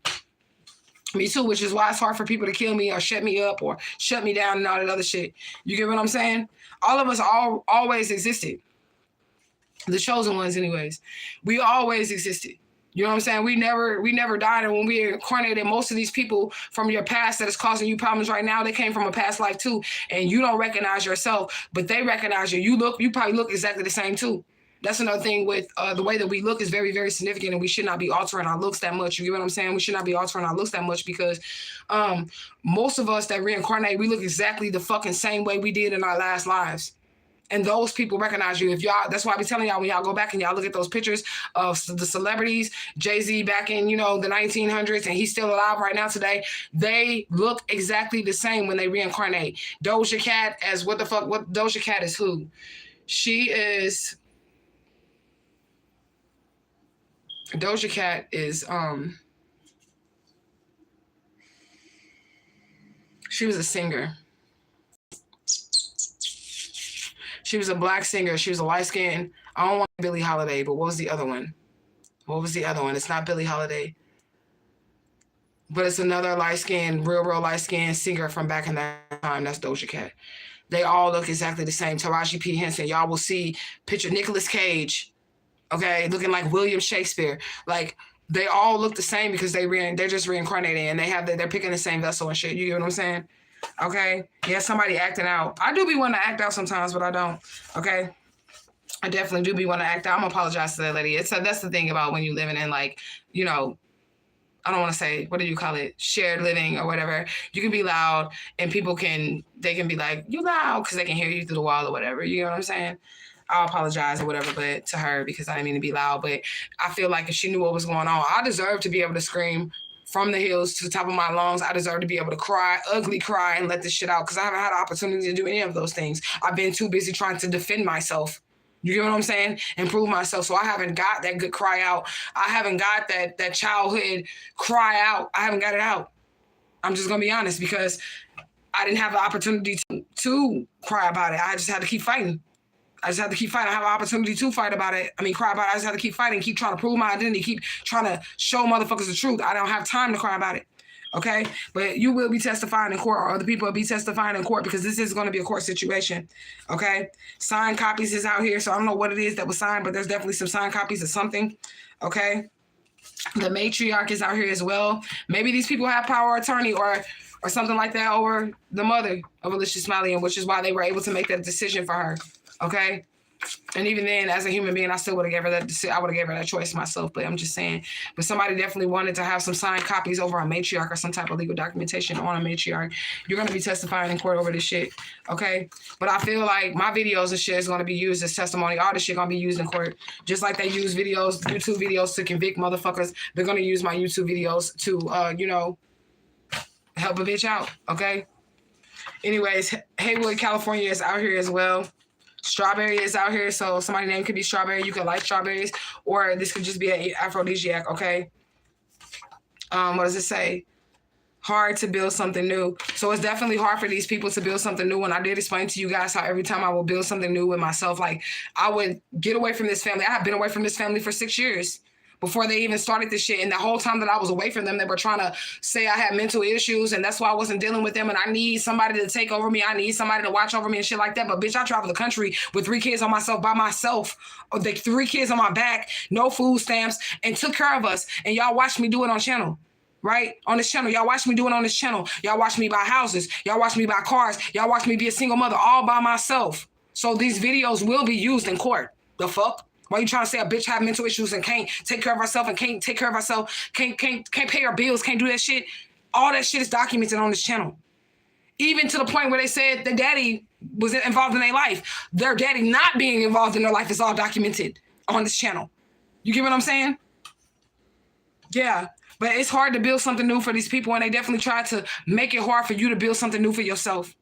Me too, which is why it's hard for people to kill me or shut me up or shut me down and all that other shit. You get what I'm saying? All of us always existed. The chosen ones, anyways. We always existed. You know what I'm saying? We never died. And when we incarnated, most of these people from your past that is causing you problems right now, they came from a past life too. And you don't recognize yourself, but they recognize you. You probably look exactly the same too. That's another thing with the way that we look is very, very significant, and we should not be altering our looks that much. You get what I'm saying? We should not be altering our looks that much because most of us that reincarnate, we look exactly the fucking same way we did in our last lives. And those people recognize you. If y'all, that's why I be telling y'all when y'all go back and y'all look at those pictures of the celebrities, Jay-Z back in, you know, the 1900s, and he's still alive right now today. They look exactly the same when they reincarnate. Doja Cat as what Doja Cat is who? Doja Cat is, she was a singer. She was a black singer. She was a light skin. I don't want Billie Holiday, but what was the other one? It's not Billie Holiday. But it's another light skin, real light skin singer from back in that time. That's Doja Cat. They all look exactly the same. Taraji P. Henson. Y'all will see picture Nicolas Cage, okay, looking like William Shakespeare. Like, they all look the same because they're just reincarnating and they're picking the same vessel and shit. You get what I'm saying? Okay. Yeah, somebody acting out. I do be wanting to act out sometimes, but I don't. Okay. I definitely do be wanting to act out. I'm gonna apologize to that lady. That's the thing about when you living in, like, you know, I don't want to say, what do you call it? Shared living or whatever. You can be loud and people can be like, you loud, because they can hear you through the wall or whatever. You know what I'm saying? I'll apologize or whatever, but to her, because I didn't mean to be loud. But I feel like if she knew what was going on, I deserve to be able to scream from the hills to the top of my lungs. I deserve to be able to cry, ugly cry, and let this shit out, because I haven't had an opportunity to do any of those things. I've been too busy trying to defend myself. You get what I'm saying? Improve myself. So I haven't got that good cry out. I haven't got that childhood cry out. I haven't got it out. I'm just going to be honest, because I didn't have the opportunity to cry about it. I just had to keep fighting. I have an opportunity to fight about it. I mean, cry about it. I just have to keep fighting, keep trying to prove my identity, keep trying to show motherfuckers the truth. I don't have time to cry about it. Okay? But you will be testifying in court, or other people will be testifying in court, because this is going to be a court situation. Okay? Signed copies is out here, so I don't know what it is that was signed, but there's definitely some signed copies of something. Okay? The matriarch is out here as well. Maybe these people have power of attorney or something like that over the mother of Alicia Smiley, and which is why they were able to make that decision for her. Okay? And even then, as a human being, I still would have gave her that choice myself. But I'm just saying. But somebody definitely wanted to have some signed copies over a matriarch or some type of legal documentation on a matriarch. You're going to be testifying in court over this shit. Okay? But I feel like my videos and shit is going to be used as testimony. All this shit going to be used in court. Just like they use YouTube videos to convict motherfuckers. They're going to use my YouTube videos to, help a bitch out. Okay? Anyways, Haywood, California is out here as well. Strawberry is out here, so somebody's name could be Strawberry. You could like strawberries, or this could just be an aphrodisiac, okay? What does it say? Hard to build something new. So it's definitely hard for these people to build something new. And I did explain to you guys how every time I will build something new with myself, like, I would get away from this family. I have been away from this family for 6 years. Before they even started this shit. And the whole time that I was away from them, they were trying to say I had mental issues, and that's why I wasn't dealing with them, and I need somebody to take over me. I need somebody to watch over me and shit like that. But bitch, I traveled the country with 3 kids on myself by myself, or the 3 kids on my back, no food stamps, and took care of us. And y'all watched me do it on channel. Right? On this channel. Y'all watch me do it on this channel. Y'all watch me buy houses. Y'all watch me buy cars. Y'all watch me be a single mother all by myself. So these videos will be used in court. The fuck? Why you trying to say a bitch have mental issues and can't take care of herself and can't take care of herself, can't pay her bills, can't do that shit? All that shit is documented on this channel. Even to the point where they said the daddy was involved in their life. Their daddy not being involved in their life is all documented on this channel. You get what I'm saying? Yeah. But it's hard to build something new for these people, and they definitely try to make it hard for you to build something new for yourself.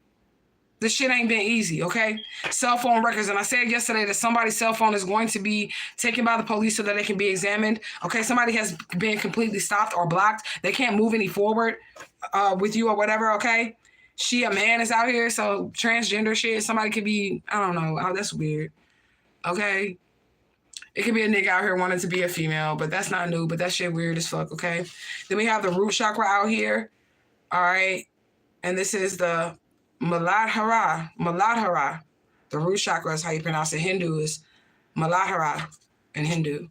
This shit ain't been easy, okay? Cell phone records. And I said yesterday that somebody's cell phone is going to be taken by the police so that they can be examined. Okay, somebody has been completely stopped or blocked. They can't move any forward with you or whatever, okay? A man is out here, so transgender shit. Somebody could be, I don't know. Oh, that's weird. Okay? It could be a nigga out here wanting to be a female, but that's not new. But that shit weird as fuck, okay? Then we have the root chakra out here, all right? And this is the Muladhara. The root chakra is how you pronounce it. Hindu is Muladhara in Hindu.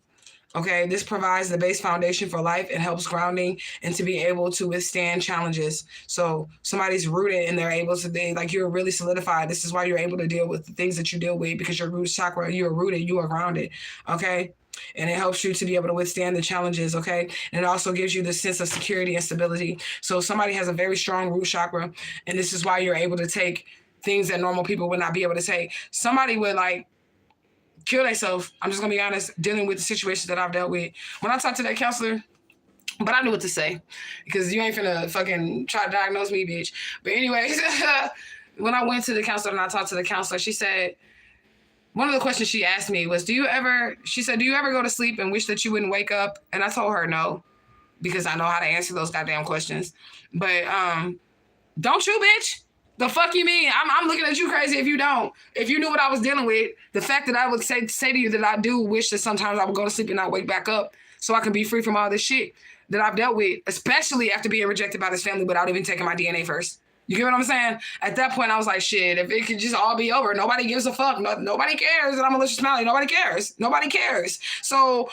Okay, this provides the base foundation for life and helps grounding and to be able to withstand challenges. So somebody's rooted and they're able to be like, you're really solidified. This is why you're able to deal with the things that you deal with, because your root chakra, you're rooted, you are grounded. Okay. And it helps you to be able to withstand the challenges, okay? And it also gives you the sense of security and stability. So somebody has a very strong root chakra, and this is why you're able to take things that normal people would not be able to say. Somebody would like kill themselves. I'm just gonna be honest, dealing with the situations that I've dealt with. When I talked to that counselor, but I knew what to say because you ain't finna fucking try to diagnose me, bitch. But anyways, when I went to the counselor and I talked to the counselor, she said, one of the questions she asked me was, do you ever go to sleep and wish that you wouldn't wake up? And I told her no, because I know how to answer those goddamn questions. But don't you, bitch? The fuck you mean? I'm looking at you crazy if you don't. If you knew what I was dealing with, the fact that I would say to you that I do wish that sometimes I would go to sleep and not wake back up so I can be free from all this shit that I've dealt with, especially after being rejected by this family without even taking my DNA first. You get what I'm saying? At that point, I was like, shit, if it could just all be over, nobody gives a fuck. Nobody cares that I'm Alicia Smiley. Nobody cares. Nobody cares. So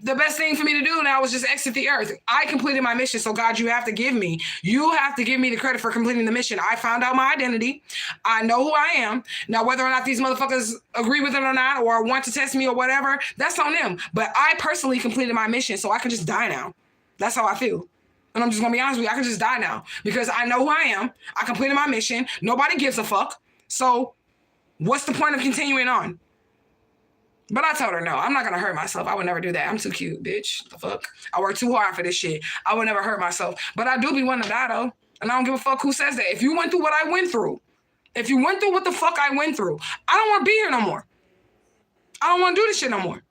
the best thing for me to do now was just exit the earth. I completed my mission. So God, you have to give me the credit for completing the mission. I found out my identity. I know who I am. Now, whether or not these motherfuckers agree with it or not, or want to test me or whatever, that's on them. But I personally completed my mission, so I can just die now. That's how I feel. And I'm just gonna be honest with you, I can just die now because I know who I am. I completed my mission. Nobody gives a fuck. So what's the point of continuing on? But I told her, no, I'm not going to hurt myself. I would never do that. I'm too cute, bitch. The fuck? I work too hard for this shit. I would never hurt myself. But I do be wanting to die, though. And I don't give a fuck who says that. If you went through what I went through, if you went through what the fuck I went through, I don't want to be here no more. I don't want to do this shit no more.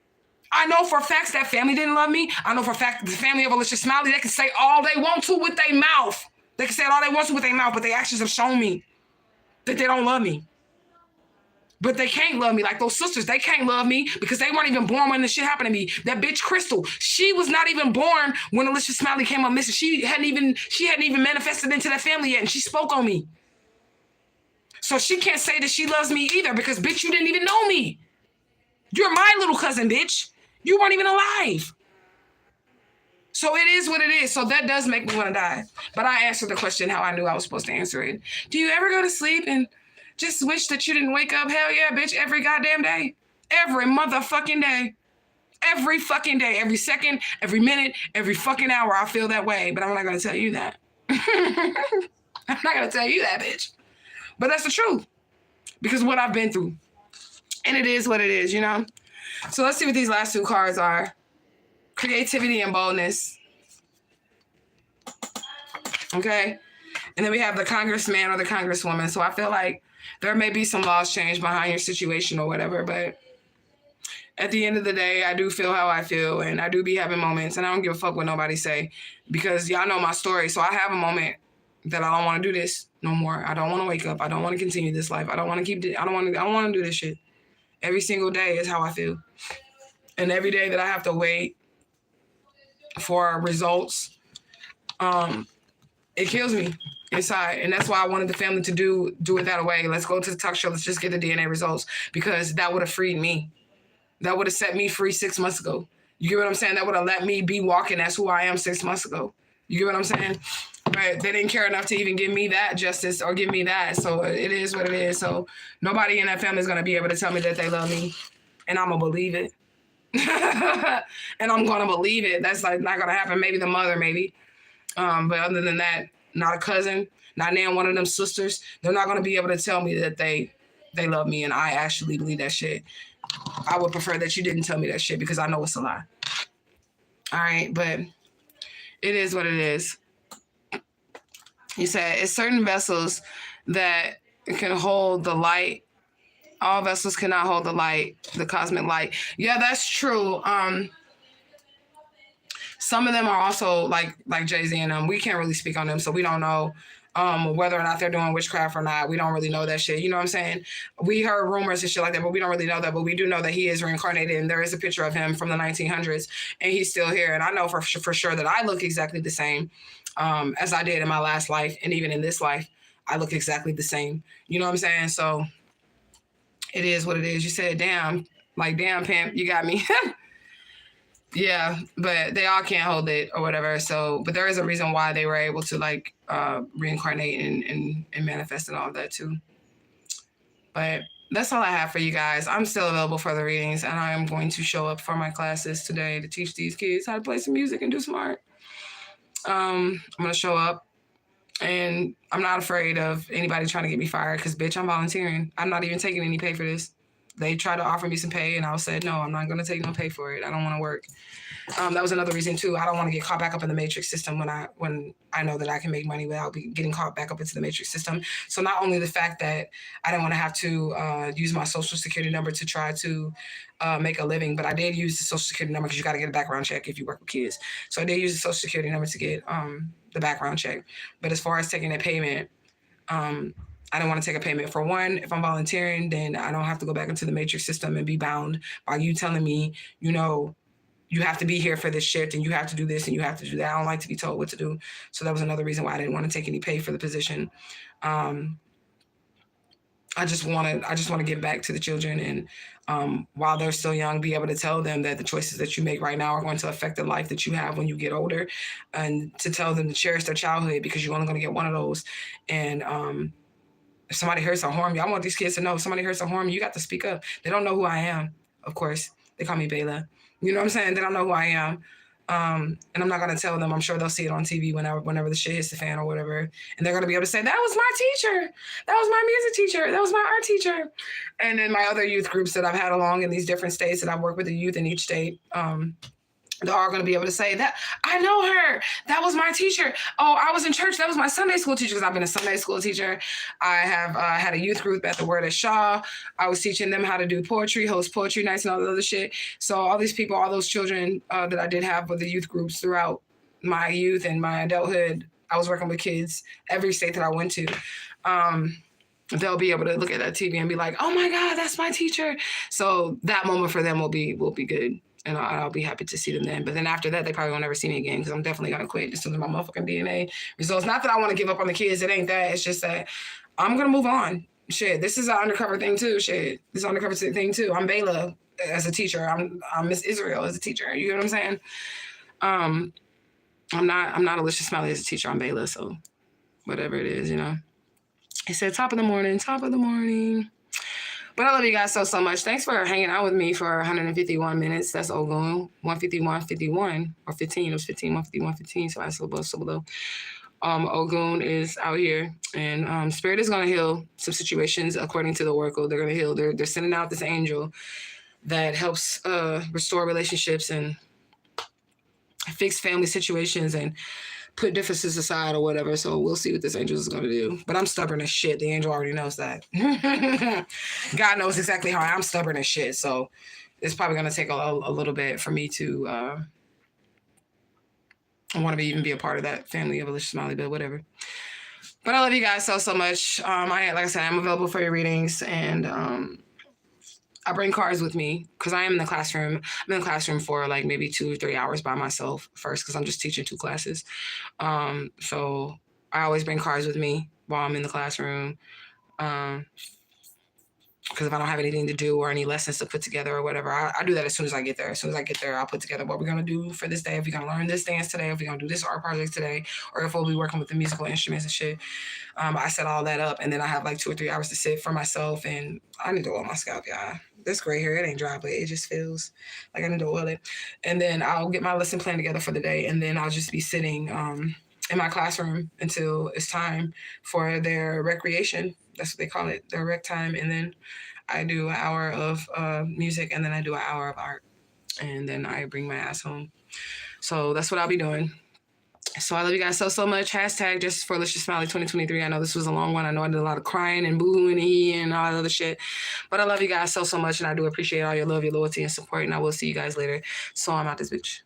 I know for facts that family didn't love me. I know for a fact the family of Alicia Smiley, they can say all they want to with their mouth. They can say all they want to with their mouth, but their actions have shown me that they don't love me. But they can't love me like those sisters. They can't love me because they weren't even born when this shit happened to me. That bitch Crystal, she was not even born when Alicia Smiley came up missing. She hadn't even manifested into that family yet, and she spoke on me. So she can't say that she loves me either because, bitch, you didn't even know me. You're my little cousin, bitch. You weren't even alive. So it is what it is. So that does make me want to die. But I answered the question how I knew I was supposed to answer it. Do you ever go to sleep and just wish that you didn't wake up? Hell yeah, bitch, every goddamn day. Every motherfucking day. Every fucking day. Every second, every minute, every fucking hour, I feel that way. But I'm not going to tell you that. I'm not going to tell you that, bitch. But that's the truth. Because of what I've been through. And it is what it is, you know? So let's see what these last two cards are. Creativity and boldness. Okay? And then we have the congressman or the congresswoman. So I feel like there may be some laws changed behind your situation or whatever, but at the end of the day, I do feel how I feel, and I do be having moments, and I don't give a fuck what nobody say, because y'all know my story. So I have a moment that I don't want to do this no more. I don't want to wake up. I don't want to continue this life. I don't want to do this shit. Every single day is how I feel. And every day that I have to wait for results, it kills me inside. And that's why I wanted the family to do it that way. Let's go to the talk show. Let's just get the DNA results, because that would have freed me. That would have set me free 6 months ago. You get what I'm saying? That would have let me be walking as who I am 6 months ago. You get what I'm saying? But they didn't care enough to even give me that justice or give me that. So it is what it is. So nobody in that family is going to be able to tell me that they love me. And I'm going to believe it. And I'm going to believe it. That's like not going to happen. Maybe the mother, maybe. But other than that, not a cousin, not now one of them sisters. They're not going to be able to tell me that they love me. And I actually believe that shit. I would prefer that you didn't tell me that shit, because I know it's a lie. All right, but it is what it is. You said it's certain vessels that can hold the light. All vessels cannot hold the light, the cosmic light. Yeah, that's true. Some of them are also like Jay-Z and them. We can't really speak on them, so we don't know whether or not they're doing witchcraft or not. We don't really know that shit. You know what I'm saying? We heard rumors and shit like that, but we don't really know that. But we do know that he is reincarnated, and there is a picture of him from the 1900s, and he's still here. And I know for sure that I look exactly the same as I did in my last life, and even in this life, I look exactly the same. You know what I'm saying? So it is what it is. You said, damn, pimp, you got me. Yeah, but they all can't hold it or whatever. So, but there is a reason why they were able to reincarnate and manifest and all of that too. But that's all I have for you guys. I'm still available for the readings, and I am going to show up for my classes today to teach these kids how to play some music and do some art. I'm going to show up. And I'm not afraid of anybody trying to get me fired because, bitch, I'm volunteering. I'm not even taking any pay for this. They tried to offer me some pay, and I said, no, I'm not going to take no pay for it. I don't want to work. That was another reason too. I don't want to get caught back up in the matrix system when I know that I can make money without getting caught back up into the matrix system. So not only the fact that I didn't want to have to use my social security number to try to make a living, but I did use the social security number because you got to get a background check if you work with kids. So I did use the social security number to get the background check. But as far as taking a payment, I don't want to take a payment. For one, if I'm volunteering, then I don't have to go back into the matrix system and be bound by you telling me, you have to be here for this shift and you have to do this and you have to do that. I don't like to be told what to do. So that was another reason why I didn't want to take any pay for the position. I just want to give back to the children and while they're still young, be able to tell them that the choices that you make right now are going to affect the life that you have when you get older, and to tell them to cherish their childhood because you're only going to get one of those. And if somebody hurts or harm you, I want these kids to know if somebody hurts or harm you, you got to speak up. They don't know who I am, of course. They call me Bayla. You know what I'm saying? They don't know who I am. And I'm not going to tell them. I'm sure they'll see it on TV whenever the shit hits the fan or whatever. And they're going to be able to say, that was my teacher. That was my music teacher. That was my art teacher. And then my other youth groups that I've had along in these different states that I've worked with the youth in each state, they're all going to be able to say that I know her. That was my teacher. Oh, I was in church. That was my Sunday school teacher because I've been a Sunday school teacher. I have had a youth group at the Word at Shaw. I was teaching them how to do poetry, host poetry nights and all the other shit. So all these people, all those children that I did have with the youth groups throughout my youth and my adulthood, I was working with kids every state that I went to. They'll be able to look at that TV and be like, oh my God, that's my teacher. So that moment for them will be good. And I'll be happy to see them then. But then after that, they probably won't ever see me again because I'm definitely going to quit as soon as my motherfucking DNA results. Not that I want to give up on the kids. It ain't that. It's just that I'm going to move on. Shit, this is an undercover thing too. Shit, this is an undercover thing too. I'm Bayla as a teacher. I'm Miss Israel as a teacher. You know what I'm saying? I'm not Alicia Smiley as a teacher. I'm Bayla. So whatever it is, He said top of the morning. But I love you guys so much. Thanks for hanging out with me for 151 minutes. That's Ogun. 151, or 15. It was 15, 151, 15. So I so below. Ogun is out here. And Spirit is going to heal some situations according to the Oracle. They're going to heal. They're sending out this angel that helps restore relationships and fix family situations and put differences aside or whatever. So we'll see what this angel is going to do. But I'm stubborn as shit. The angel already knows that. God knows exactly how I'm stubborn as shit. So it's probably going to take a little bit for me to want to even be a part of that family of Alicia Smiley, but whatever. But I love you guys so much. Like I said, I'm available for your readings, and I bring cards with me because I am in the classroom. I'm in the classroom for like maybe 2 or 3 hours by myself first because I'm just teaching 2 classes. So I always bring cards with me while I'm in the classroom. Because if I don't have anything to do or any lessons to put together or whatever, I do that as soon as I get there. As soon as I get there, I'll put together what we're going to do for this day. If we're going to learn this dance today, if we're going to do this art project today, or if we'll be working with the musical instruments and shit. I set all that up, and then I have like 2 or 3 hours to sit for myself, and I need to oil my scalp, y'all. This gray hair, it ain't dry, but it just feels like I need to oil it. And then I'll get my lesson plan together for the day, and then I'll just be sitting in my classroom until it's time for their recreation. That's what they call it, their rec time. And then I do an hour of music, and then I do an hour of art, and then I bring my ass home. So that's what I'll be doing. So I love you guys so much. Hashtag Justice for Alicia Smiley 2023. I know this was a long one. I know I did a lot of crying and boohooing and all that other shit. But I love you guys so much, and I do appreciate all your love, your loyalty, and support, and I will see you guys later. So I'm out this bitch.